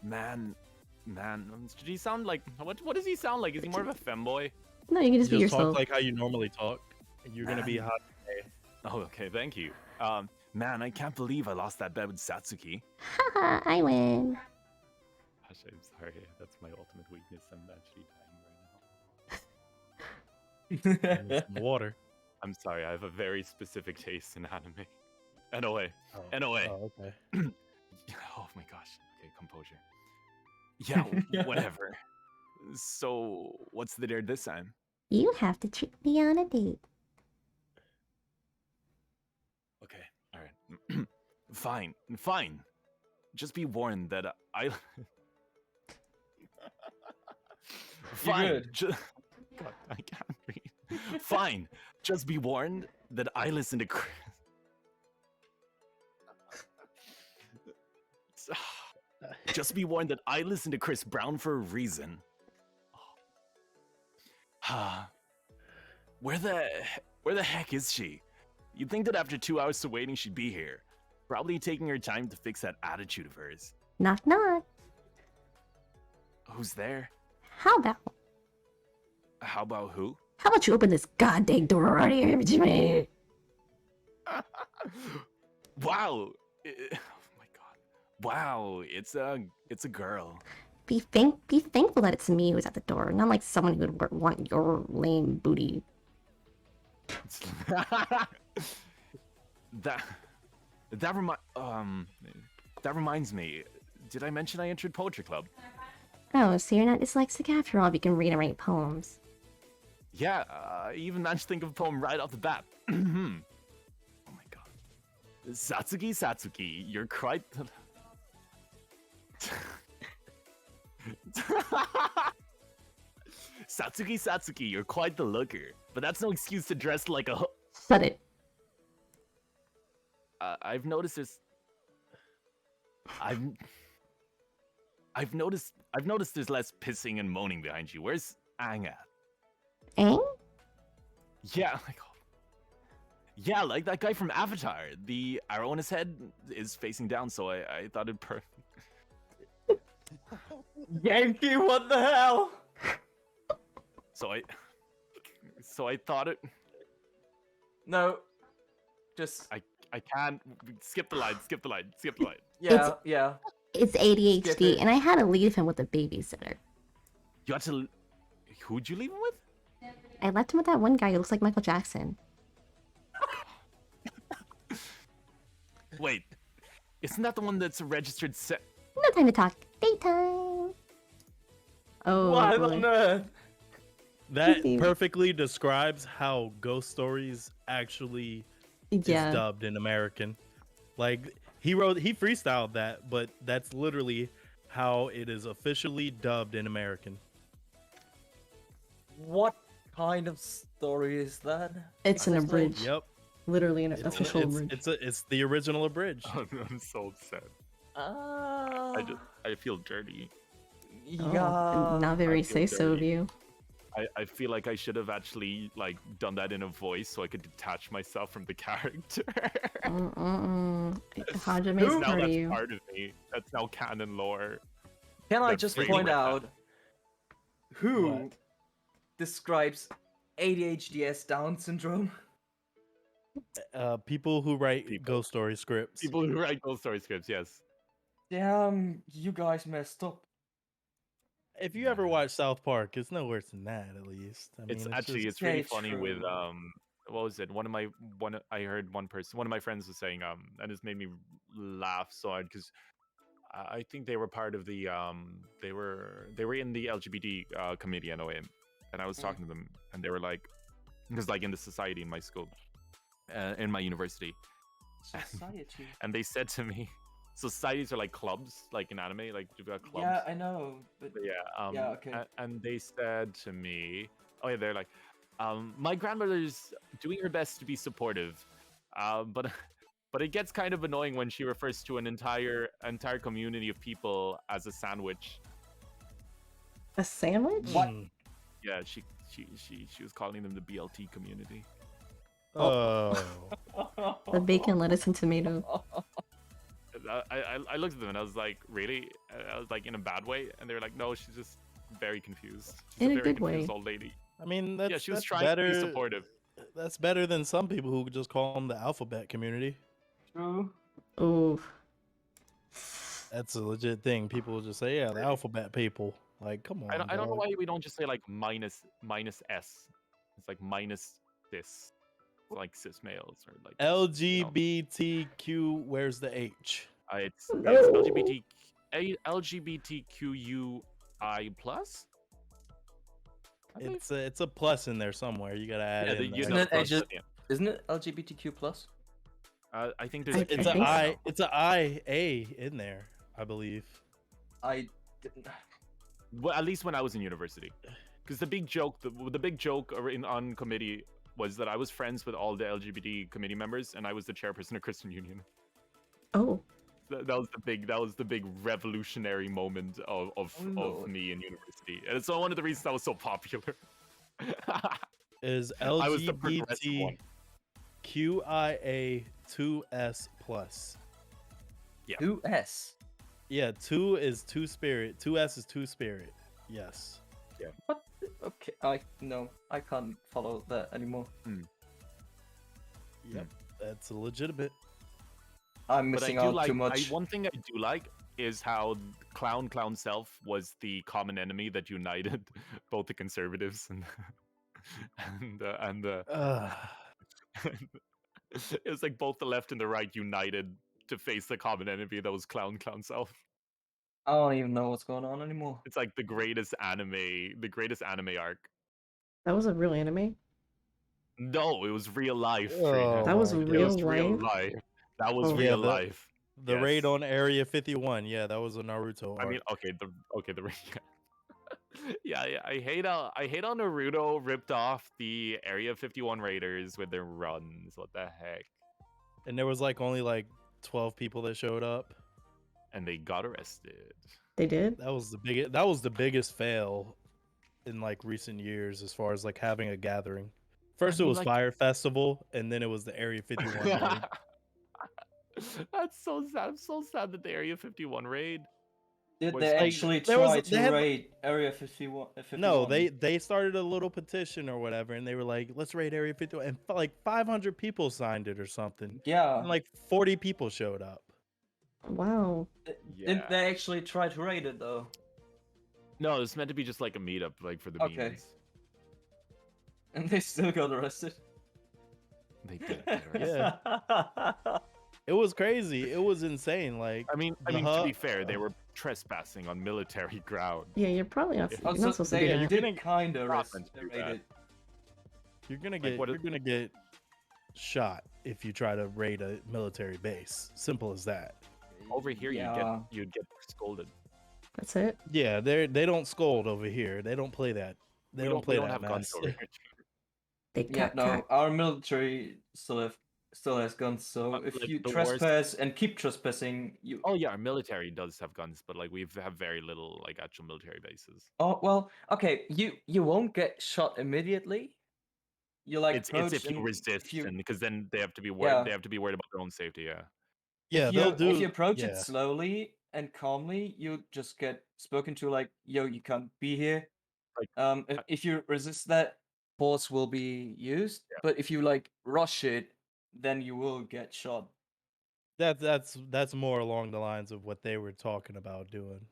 Speaker 3: Man, did he sound like what does he sound like? Is he more of a femboy?
Speaker 1: No, you can just be
Speaker 2: Just talk
Speaker 1: yourself.
Speaker 2: like how you normally talk. And you're gonna be
Speaker 3: Man.
Speaker 2: hot.
Speaker 3: Oh, okay, thank you. Man, I can't believe I lost that bet with Satsuki.
Speaker 1: Haha, I win.
Speaker 3: Gosh, I'm sorry. That's my ultimate weakness. I'm actually dying right now.
Speaker 2: Need some water.
Speaker 3: I'm sorry. I have a very specific taste in anime. NOA.
Speaker 2: Oh,
Speaker 3: NOA.
Speaker 2: oh, okay.
Speaker 3: Oh my gosh. Okay, composure. Yeah, whatever. So, what's the dare this time?
Speaker 1: You have to treat me on a date.
Speaker 3: Okay, all right. Fine. Just be warned that Fine.
Speaker 4: good.
Speaker 3: God, I can't read. Fine. Just be warned that I listen to Chris. Just be warned that I listen to Chris Brown for a reason. Where the heck is she? You'd think that after 2 hours of waiting, she'd be here. Probably taking her time to fix that attitude of hers.
Speaker 1: Knock knock.
Speaker 3: Who's there?
Speaker 1: How about
Speaker 3: How about who?
Speaker 1: how about you open this goddamn door right here to me?
Speaker 3: Wow. Oh my god. Wow, it's a girl.
Speaker 1: Be thankful that it's me who's at the door, not like someone who would want your lame booty.
Speaker 3: that reminds me. Did I mention I entered poetry club?
Speaker 1: Oh, so you're not dyslexic after all if you can read and write poems.
Speaker 3: Yeah, I even managed to think of a poem right off the bat. Oh my god. Satsuki, you're quite the... Satsuki, you're quite the looker. But that's no excuse to dress like a...
Speaker 1: Shut it.
Speaker 3: I've noticed there's... I've noticed there's less pissing and moaning behind you. Where's Aang at?
Speaker 1: Aang?
Speaker 3: Yeah, like that guy from Avatar. The arrow on his head is facing down, so I thought it'd
Speaker 4: Yankee, what the hell?
Speaker 3: So I thought it.
Speaker 4: No. Just
Speaker 3: I can't skip the line.
Speaker 4: yeah.
Speaker 1: It's
Speaker 4: Skip
Speaker 1: ADHD,
Speaker 4: it.
Speaker 1: and I had to leave him with a babysitter.
Speaker 3: You had to. Who'd you leave him with?
Speaker 1: I left him with that one guy who looks like Michael Jackson.
Speaker 3: Wait, isn't that the one that's a registered set?
Speaker 1: No time to talk. Daytime. Oh,
Speaker 4: What
Speaker 1: boy.
Speaker 4: on earth?
Speaker 2: That
Speaker 1: Easy.
Speaker 2: perfectly describes how Ghost Stories actually
Speaker 1: Yeah.
Speaker 2: is dubbed in American. Like he freestyled that, but that's literally how it is officially dubbed in American.
Speaker 4: What kind of story is that?
Speaker 1: It's an
Speaker 4: Honestly?
Speaker 1: abridged.
Speaker 2: Yep,
Speaker 1: Literally an official abridged.
Speaker 2: it's the original abridged.
Speaker 3: I'm so upset.
Speaker 4: Ah.
Speaker 3: I feel dirty.
Speaker 1: Oh, not very
Speaker 3: I feel
Speaker 1: say-so of
Speaker 3: dirty.
Speaker 1: you.
Speaker 3: I feel like I should have actually like done that in a voice so I could detach myself from the character.
Speaker 1: Hajime is
Speaker 3: now
Speaker 1: part of
Speaker 3: that's
Speaker 1: you.
Speaker 3: part of me. That's now canon lore.
Speaker 4: Can I
Speaker 3: That's
Speaker 4: just
Speaker 3: pretty
Speaker 4: point
Speaker 3: bad.
Speaker 4: out who
Speaker 2: What?
Speaker 4: describes ADHD as Down syndrome?
Speaker 2: People who write
Speaker 3: People.
Speaker 2: Ghost Story scripts.
Speaker 3: People who write ghost story scripts, yes.
Speaker 4: Damn, you guys messed up.
Speaker 2: If you ever watch South Park, it's no worse than that. At least I mean,
Speaker 3: It's actually
Speaker 2: just-
Speaker 3: it's really
Speaker 4: Yeah,
Speaker 3: funny with
Speaker 4: true.
Speaker 3: what was it? I heard one of my friends was saying and this made me laugh so hard because I think they were part of the they were in the LGBT committee in OM, and I was talking to them and they were like, because like in the society in my school, in my university,
Speaker 4: Society.
Speaker 3: and they said to me, societies are like clubs, like in anime, like you've got clubs.
Speaker 4: Yeah, I know, but
Speaker 3: But yeah,
Speaker 4: Yeah, okay.
Speaker 3: and they said to me, oh yeah, they're like, my grandmother's doing her best to be supportive, but it gets kind of annoying when she refers to an entire community of people as a sandwich.
Speaker 1: A sandwich?
Speaker 4: What?
Speaker 2: Mm.
Speaker 3: Yeah, she was calling them the BLT community.
Speaker 2: Oh,
Speaker 1: The bacon, lettuce, and tomato.
Speaker 3: I looked at them and I was like, really? I was like, in a bad way, and they were like, no, she's just very confused. She's
Speaker 1: In a
Speaker 3: very
Speaker 1: good way.
Speaker 3: confused old lady.
Speaker 2: I mean, that's
Speaker 3: Yeah, she was
Speaker 2: that's
Speaker 3: trying
Speaker 2: better.
Speaker 3: to be supportive.
Speaker 2: That's better than some people who just call them the alphabet community.
Speaker 4: True.
Speaker 1: Ooh.
Speaker 2: That's a legit thing. People will just say, "Yeah, the alphabet people." Like, come on.
Speaker 3: I don't know
Speaker 2: dog.
Speaker 3: why we don't just say like minus S. It's like minus cis. It's like cis males or like
Speaker 2: LGBTQ. Where's the H?
Speaker 3: it's
Speaker 1: No.
Speaker 3: LGBTQI plus. I believe.
Speaker 2: It's a plus in there somewhere. You gotta add
Speaker 3: Yeah,
Speaker 2: in
Speaker 3: you
Speaker 2: there.
Speaker 3: know,
Speaker 4: Isn't it
Speaker 3: plus,
Speaker 4: just-
Speaker 3: yeah.
Speaker 4: Isn't it LGBTQ plus?
Speaker 3: I think there's
Speaker 1: I
Speaker 3: a
Speaker 1: think
Speaker 2: It's
Speaker 3: Q
Speaker 2: a
Speaker 1: so.
Speaker 2: I. It's a IA in there, I believe.
Speaker 4: I didn't.
Speaker 3: Well, at least when I was in university. Because the big joke, on committee was that I was friends with all the LGBT committee members, and I was the chairperson of Christian Union.
Speaker 1: Oh,
Speaker 3: That was the big revolutionary moment of
Speaker 4: Lord.
Speaker 3: me in university, and it's one of the reasons I was so popular.
Speaker 2: Is
Speaker 3: I was the progressive one.
Speaker 2: LGBTQIA2S plus.
Speaker 3: Yeah.
Speaker 4: 2S.
Speaker 2: Yeah, 2 is two spirit. 2S is two spirit. Yes.
Speaker 4: What? Okay, I can't follow that anymore.
Speaker 2: Yep, that's legitimate.
Speaker 4: I'm
Speaker 3: But I
Speaker 4: missing
Speaker 3: do
Speaker 4: out
Speaker 3: like
Speaker 4: too much.
Speaker 3: one thing I do like is how Clown Self was the common enemy that united both the conservatives and the it was like both the left and the right united to face the common enemy that was Clown Self.
Speaker 4: I don't even know what's going on anymore.
Speaker 3: It's like the greatest anime arc.
Speaker 1: that was a real anime.
Speaker 3: No, it was real life.
Speaker 2: Oh,
Speaker 3: Trina.
Speaker 1: That was
Speaker 2: my
Speaker 3: It
Speaker 1: real
Speaker 3: was real
Speaker 1: life?
Speaker 3: life. That was
Speaker 1: Oh.
Speaker 2: Yeah,
Speaker 3: real life.
Speaker 2: The raid
Speaker 3: Yes.
Speaker 2: on Area 51. Yeah, that was a Naruto arc.
Speaker 3: I mean, the raid. Yeah, I hate how Naruto ripped off the Area 51 raiders with their runs. What the heck?
Speaker 2: And there was like only like 12 people that showed up.
Speaker 3: And they got arrested.
Speaker 1: They did?
Speaker 2: That was the biggest fail in like recent years as far as like having a gathering. First
Speaker 3: I mean,
Speaker 2: it was
Speaker 3: like-
Speaker 2: Fire Festival, and then it was the Area 51 raid.
Speaker 3: That's so sad. I'm so sad that the Area 51 raid.
Speaker 4: Did
Speaker 3: Was
Speaker 4: they
Speaker 3: like-
Speaker 4: actually
Speaker 2: there was-
Speaker 4: try
Speaker 2: they
Speaker 4: to
Speaker 2: had-
Speaker 4: raid Area 51?
Speaker 2: No, they started a little petition or whatever, and they were like, "Let's raid Area 51," and like 500 people signed it or something.
Speaker 4: Yeah.
Speaker 2: And like 40 people showed up.
Speaker 1: Wow.
Speaker 4: Didn't they actually try to raid it though?
Speaker 3: No, it's meant to be just like a meetup, like for the
Speaker 4: Okay.
Speaker 3: memes.
Speaker 4: And they still got arrested.
Speaker 3: They did. Get arrested.
Speaker 2: Yeah. It was crazy. It was insane. Like,
Speaker 3: I mean,
Speaker 2: The
Speaker 3: to be
Speaker 2: hub-
Speaker 3: fair, they were trespassing on military ground.
Speaker 1: Yeah, you're probably not,
Speaker 3: Yeah.
Speaker 1: you're
Speaker 4: Also,
Speaker 1: not supposed to
Speaker 4: they
Speaker 1: do
Speaker 2: you're
Speaker 1: that.
Speaker 4: did
Speaker 2: gonna-
Speaker 4: kind of arrest
Speaker 3: meant to do
Speaker 4: raid
Speaker 3: that.
Speaker 4: it.
Speaker 2: you're gonna get shot if you try to raid a military base. Simple as that.
Speaker 3: Over here,
Speaker 4: Yeah.
Speaker 3: you'd get scolded.
Speaker 1: That's it?
Speaker 2: Yeah, they don't scold over here. They don't play that. They
Speaker 3: We
Speaker 2: don't play
Speaker 3: we
Speaker 2: that
Speaker 3: have guns
Speaker 2: mess.
Speaker 3: over here.
Speaker 1: They
Speaker 4: Yeah, no, our military still has guns. So if
Speaker 3: like,
Speaker 4: you
Speaker 3: the worst-
Speaker 4: trespass and keep trespassing, you.
Speaker 3: Oh yeah, our military does have guns, but like we have very little like actual military bases.
Speaker 4: Oh well, okay. You won't get shot immediately. You like
Speaker 3: It's
Speaker 4: approach
Speaker 3: if you
Speaker 4: and
Speaker 3: resist,
Speaker 4: you-
Speaker 3: and because then they have to be worried.
Speaker 4: Yeah.
Speaker 3: They have to be worried about their own safety. Yeah.
Speaker 2: Yeah,
Speaker 4: if
Speaker 2: they'll
Speaker 4: you,
Speaker 2: do.
Speaker 4: if you approach
Speaker 2: yeah.
Speaker 4: it slowly and calmly, you just get spoken to like, "Yo, you can't be here."
Speaker 3: Like,
Speaker 4: If you resist that, force will be used.
Speaker 3: Yeah.
Speaker 4: But if you like rush it, then you will get shot.
Speaker 2: That's more along the lines of what they were talking about doing.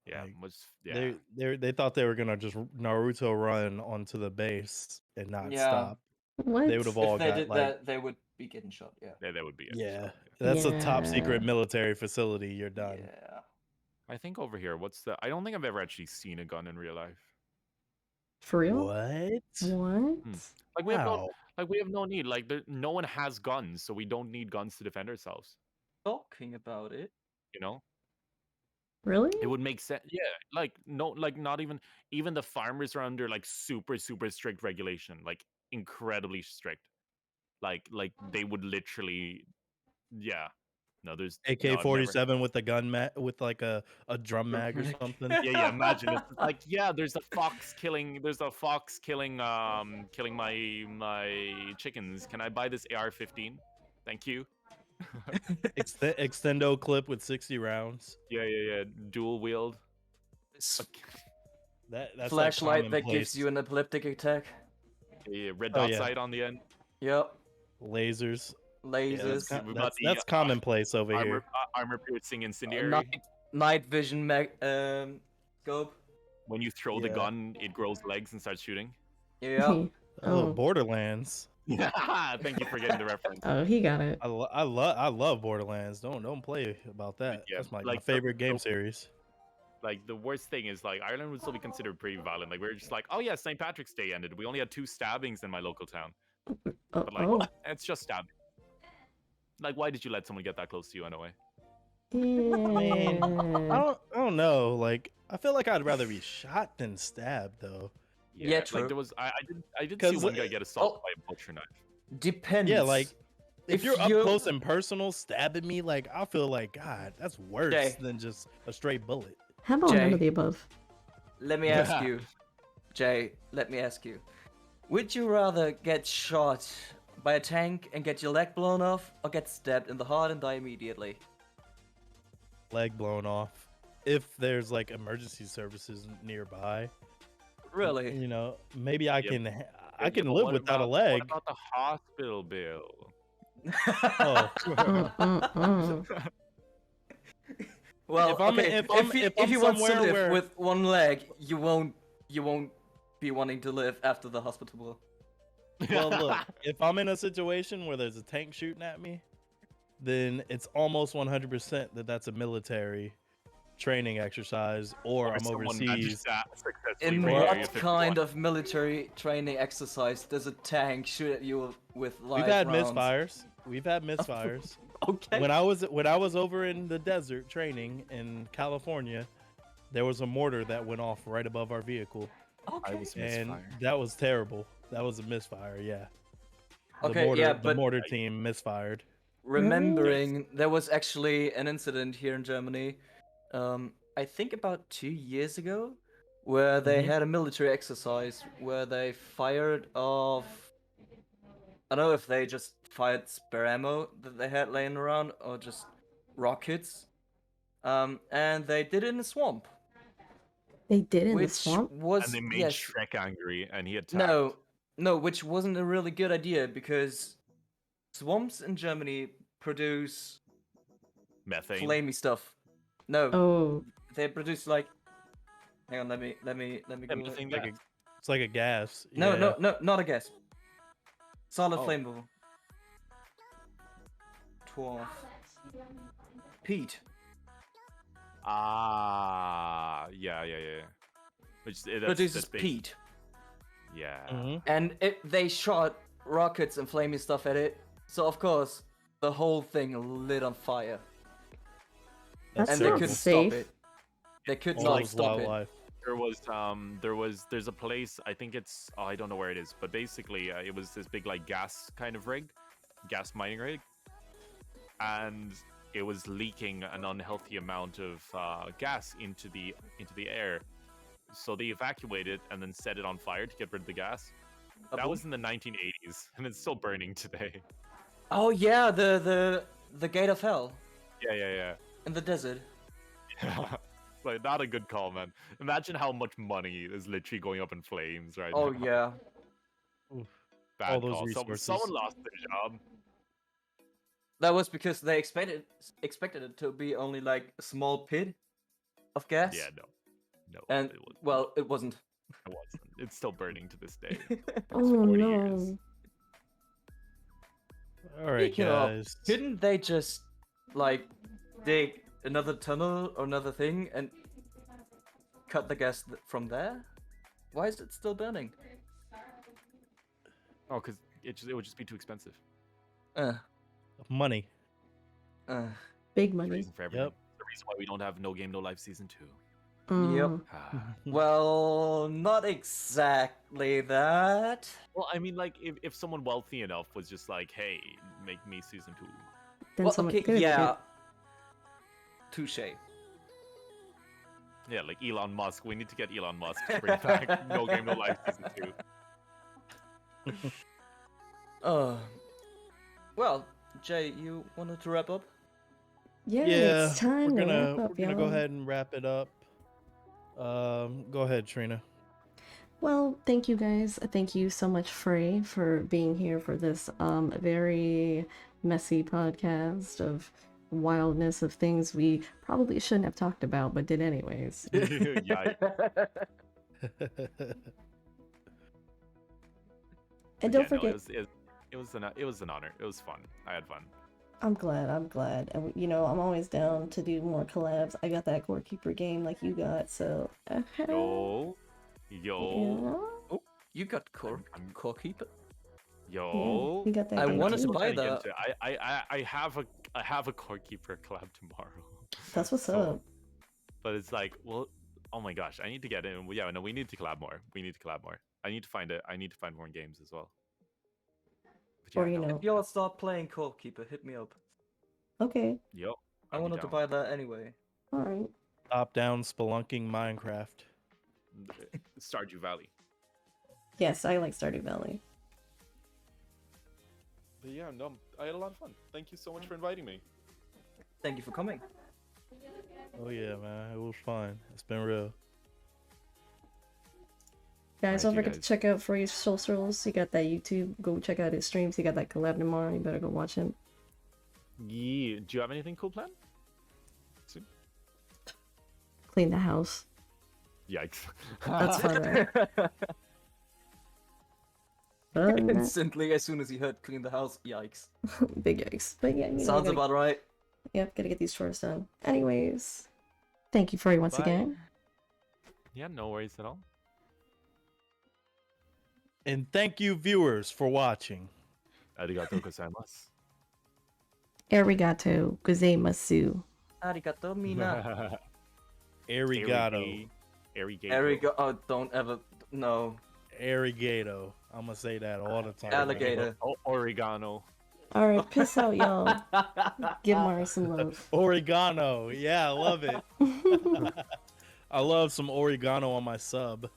Speaker 3: Yeah.
Speaker 2: Like,
Speaker 3: yeah.
Speaker 2: They thought they were gonna just Naruto run onto the base and not
Speaker 4: Yeah.
Speaker 2: stop.
Speaker 1: What?
Speaker 2: They would have all
Speaker 4: If they
Speaker 2: got
Speaker 4: did
Speaker 2: like
Speaker 4: that, they would be getting shot. Yeah.
Speaker 3: Yeah, that would be it.
Speaker 2: yeah.
Speaker 3: So,
Speaker 2: That's a top secret
Speaker 1: Yeah.
Speaker 2: military facility. You're done.
Speaker 4: Yeah.
Speaker 3: I think over here, I don't think I've ever actually seen a gun in real life.
Speaker 1: For real?
Speaker 2: What?
Speaker 1: What?
Speaker 3: Like we have no,
Speaker 2: Wow.
Speaker 3: we have no need. Like no one has guns, so we don't need guns to defend ourselves.
Speaker 4: Talking about it.
Speaker 3: You know,
Speaker 1: Really?
Speaker 3: it would make sense. Yeah, like no, like not even the farmers are under like super strict regulation, like incredibly strict. Like they would literally, yeah. No, there's no, I've never-
Speaker 2: AK-47 with a gun with like a drum mag or
Speaker 4: mag.
Speaker 2: something.
Speaker 3: Yeah, imagine it's like there's a fox killing killing my chickens. Can I buy this AR-15? Thank you.
Speaker 2: Extendo clip with 60 rounds.
Speaker 3: Yeah. Dual wield.
Speaker 4: This
Speaker 2: That's like
Speaker 4: flashlight that gives
Speaker 2: commonplace.
Speaker 4: you an epileptic attack.
Speaker 3: Yeah, red
Speaker 2: Oh,
Speaker 3: dot
Speaker 2: yeah.
Speaker 3: sight on the end.
Speaker 4: Yep.
Speaker 2: lasers.
Speaker 4: Lasers.
Speaker 2: That's,
Speaker 3: We've got the,
Speaker 2: that's commonplace over here.
Speaker 3: armor piercing incendiary.
Speaker 4: Night vision scope.
Speaker 3: When you throw the
Speaker 2: Yeah.
Speaker 3: gun, it grows legs and starts shooting.
Speaker 4: Yeah.
Speaker 2: Oh,
Speaker 1: Oh.
Speaker 2: Borderlands.
Speaker 3: Thank you for getting the reference.
Speaker 1: Oh, he got it.
Speaker 2: I love Borderlands. Don't play about that.
Speaker 3: Yeah,
Speaker 2: That's my
Speaker 3: like,
Speaker 2: favorite game series.
Speaker 3: Like the worst thing is like Ireland would still be considered pretty violent. Like we were just like, oh yeah, St. Patrick's Day ended. We only had 2 stabbings in my local town.
Speaker 1: Oh,
Speaker 3: But like,
Speaker 1: oh.
Speaker 3: it's just stabbing. Like, why did you let someone get that close to you anyway?
Speaker 2: I mean,
Speaker 1: Yeah.
Speaker 2: I don't know. Like, I feel like I'd rather be shot than stabbed, though.
Speaker 4: Yeah,
Speaker 3: Like
Speaker 4: true.
Speaker 3: there was, I did see
Speaker 2: 'Cause,
Speaker 3: one guy get assaulted
Speaker 4: oh.
Speaker 3: by a butcher knife.
Speaker 4: Depends.
Speaker 2: Yeah, like if
Speaker 4: If
Speaker 2: you're up
Speaker 4: you-
Speaker 2: close and personal stabbing me, like I feel like God, that's worse
Speaker 4: Jay.
Speaker 2: than just a straight bullet.
Speaker 1: How about none
Speaker 4: Jay.
Speaker 1: of the above?
Speaker 4: Let me ask you, Jay. Let me ask you. Would you rather get shot by a tank and get your leg blown off, or get stabbed in the heart and die immediately?
Speaker 2: Leg blown off. If there's like emergency services nearby,
Speaker 4: Really?
Speaker 2: you know, maybe I can
Speaker 3: Yeah,
Speaker 2: can
Speaker 3: but
Speaker 2: live
Speaker 3: what
Speaker 2: without a
Speaker 3: about-
Speaker 2: leg.
Speaker 3: What about the hospital bill?
Speaker 2: Oh,
Speaker 1: Mm-mm-mm.
Speaker 4: Well,
Speaker 2: If I'm-
Speaker 4: okay.
Speaker 2: if I'm- if I'm
Speaker 4: he wants to
Speaker 2: somewhere
Speaker 4: live
Speaker 2: where-
Speaker 4: with one leg, you won't be wanting to live after the hospital bill.
Speaker 2: well, look, if I'm in a situation where there's a tank shooting at me, then it's almost 100% that that's a military training exercise, or I'm
Speaker 3: someone managed
Speaker 2: overseas.
Speaker 3: that successfully
Speaker 4: In
Speaker 3: for
Speaker 2: Area
Speaker 4: what
Speaker 3: 51.
Speaker 4: kind of military training exercise does a tank shoot at you with live
Speaker 2: We've had
Speaker 4: rounds?
Speaker 2: misfires. We've had misfires.
Speaker 4: Okay.
Speaker 2: When I was over in the desert training in California, there was a mortar that went off right above our vehicle,
Speaker 3: I was
Speaker 2: and
Speaker 3: misfire.
Speaker 2: that was terrible. That was a misfire. Yeah. The
Speaker 4: Okay,
Speaker 2: mortar,
Speaker 4: yeah,
Speaker 2: the
Speaker 4: but
Speaker 2: mortar team misfired.
Speaker 4: remembering there was actually an incident here in Germany, I think about 2 years ago, where they
Speaker 2: Mhm.
Speaker 4: had a military exercise where they fired off. I don't know if they just fired spare ammo that they had laying around or just rockets. And they did it in a swamp,
Speaker 1: They did in the
Speaker 4: which
Speaker 1: swamp?
Speaker 4: was
Speaker 3: And they made
Speaker 4: yes,
Speaker 3: Shrek angry, and he attacked.
Speaker 4: no, which wasn't a really good idea because swamps in Germany produce
Speaker 3: Methane.
Speaker 4: flamey stuff. No,
Speaker 1: Oh,
Speaker 4: they produce like. Hang on, let me
Speaker 3: Yeah,
Speaker 4: Google it.
Speaker 3: methane
Speaker 2: Like
Speaker 3: gas.
Speaker 2: It's like a gas.
Speaker 4: No,
Speaker 2: Yeah.
Speaker 4: no, not a gas. Solid
Speaker 3: Oh.
Speaker 4: flammable. 12. Peat.
Speaker 3: Ah, yeah. Which that's
Speaker 4: Produces
Speaker 3: big.
Speaker 4: peat.
Speaker 3: Yeah.
Speaker 2: Mhm.
Speaker 4: And they shot rockets and flaming stuff at it. So of course, the whole thing lit on fire.
Speaker 1: That's
Speaker 4: And
Speaker 1: not
Speaker 4: they couldn't
Speaker 1: safe.
Speaker 4: stop it. They could
Speaker 2: All
Speaker 4: not
Speaker 2: those
Speaker 4: stop it.
Speaker 2: wildlife.
Speaker 3: There's a place, I think it's, I don't know where it is, but basically it was this big like gas kind of rig, gas mining rig, and it was leaking an unhealthy amount of gas into the air. So they evacuated and then set it on fire to get rid of the gas. That was in the 1980s, and it's still burning today.
Speaker 4: Oh yeah, the gate of hell
Speaker 3: Yeah.
Speaker 4: in the desert.
Speaker 3: Like, not a good call, man. Imagine how much money is literally going up in flames right
Speaker 4: Oh
Speaker 3: now.
Speaker 4: yeah.
Speaker 3: Bad
Speaker 2: all those
Speaker 3: call.
Speaker 2: resources.
Speaker 3: Someone lost their job.
Speaker 4: That was because they expected it to be only like a small pit of gas.
Speaker 3: Yeah, no.
Speaker 4: And
Speaker 3: it wasn't.
Speaker 4: well, it wasn't.
Speaker 3: It wasn't. It's still burning to this day.
Speaker 1: Oh
Speaker 3: 40
Speaker 1: no.
Speaker 3: years.
Speaker 2: All right,
Speaker 4: Speaking of,
Speaker 2: guys.
Speaker 4: couldn't they just like dig another tunnel or another thing and cut the gas from there? Why is it still burning?
Speaker 3: Oh, because it would just be too expensive.
Speaker 2: Money.
Speaker 1: Big
Speaker 3: The
Speaker 1: money.
Speaker 3: reason for everything.
Speaker 2: Yep.
Speaker 3: The reason why we don't have No Game No Life Season 2.
Speaker 1: Mm.
Speaker 3: Ah.
Speaker 4: Well, not exactly that.
Speaker 3: Well, I mean, like, if someone wealthy enough was just like, hey, make me Season 2.
Speaker 1: Then
Speaker 4: Well,
Speaker 1: someone
Speaker 4: okay,
Speaker 1: could have
Speaker 4: yeah. Touche.
Speaker 3: Yeah, like Elon Musk. We need to get Elon Musk to bring back No Game No Life Season 2.
Speaker 4: Well, Jay, you wanted to wrap up?
Speaker 1: Yeah,
Speaker 2: Yeah,
Speaker 1: it's time
Speaker 2: we're
Speaker 1: to
Speaker 2: gonna
Speaker 1: wrap up,
Speaker 2: we're gonna go
Speaker 1: y'all.
Speaker 2: ahead and wrap it up. Go ahead, Trina.
Speaker 1: Well, thank you guys. Thank you so much, Fray, for being here for this very messy podcast of wildness of things we probably shouldn't have talked about, but did anyways.
Speaker 3: Yeah.
Speaker 1: And don't
Speaker 3: Yeah, no,
Speaker 1: forget,
Speaker 3: it was an honor. It was fun. I had fun.
Speaker 1: I'm glad. And you know, I'm always down to do more collabs. I got that Core Keeper game like you got, so
Speaker 3: Yo.
Speaker 1: yeah.
Speaker 4: Oh, you got core
Speaker 3: I'm-
Speaker 4: keeper.
Speaker 3: Yo,
Speaker 1: we got that.
Speaker 4: I
Speaker 1: game
Speaker 4: wanted
Speaker 1: too.
Speaker 4: to buy
Speaker 3: Trying to get
Speaker 4: that.
Speaker 3: into it. I have a core keeper collab tomorrow.
Speaker 1: That's what's
Speaker 3: So,
Speaker 1: up.
Speaker 3: But it's like, well, oh my gosh, I need to get in. Yeah, no, we need to collab more. We need to collab more. I need to find it. I need to find more games as well. But
Speaker 1: Or, you
Speaker 3: no.
Speaker 1: know.
Speaker 4: If y'all start playing Core Keeper, hit me up.
Speaker 1: Okay.
Speaker 3: Yo,
Speaker 4: I
Speaker 3: I'll be
Speaker 4: wanted to
Speaker 3: down.
Speaker 4: buy that anyway.
Speaker 1: All right.
Speaker 2: Top-down spelunking Minecraft.
Speaker 3: Stardew Valley.
Speaker 1: Yes, I like Stardew Valley.
Speaker 6: But yeah, no, I had a lot of fun. Thank you so much for inviting me.
Speaker 4: Thank you for coming.
Speaker 2: Oh yeah, man, it was fun. It's been real.
Speaker 1: Guys,
Speaker 3: Alright,
Speaker 1: don't
Speaker 3: you
Speaker 1: forget to
Speaker 3: guys.
Speaker 1: check out Fray's socials. He got that YouTube. Go check out his streams. He got that collab tomorrow. You better go watch him.
Speaker 3: Yeah. Do you have anything cool planned? Soon?
Speaker 1: Clean the house.
Speaker 3: Yikes.
Speaker 1: That's fun, right? But other than that,
Speaker 4: Instantly, as soon as he heard clean the house, yikes.
Speaker 1: big yikes. But yeah, you know,
Speaker 4: Sounds
Speaker 1: gotta,
Speaker 4: about right.
Speaker 1: yep, gotta get these chores done. Anyways, thank you, Fray, once
Speaker 3: Bye.
Speaker 1: again.
Speaker 3: Yeah, no worries at all.
Speaker 2: And thank you, viewers, for watching.
Speaker 3: Arigatou gozaimasu.
Speaker 1: Arigato gozaimasu.
Speaker 4: Arigato, mina.
Speaker 2: Arigato.
Speaker 3: Arigato.
Speaker 4: Arigato. Oh, don't ever. No.
Speaker 2: Arigato. I'm gonna say that all the time.
Speaker 4: Alligator.
Speaker 3: Oregano.
Speaker 1: All right, piss out, y'all. Give Mari some love.
Speaker 2: Oregano. Yeah, I love it. I love some oregano on my sub.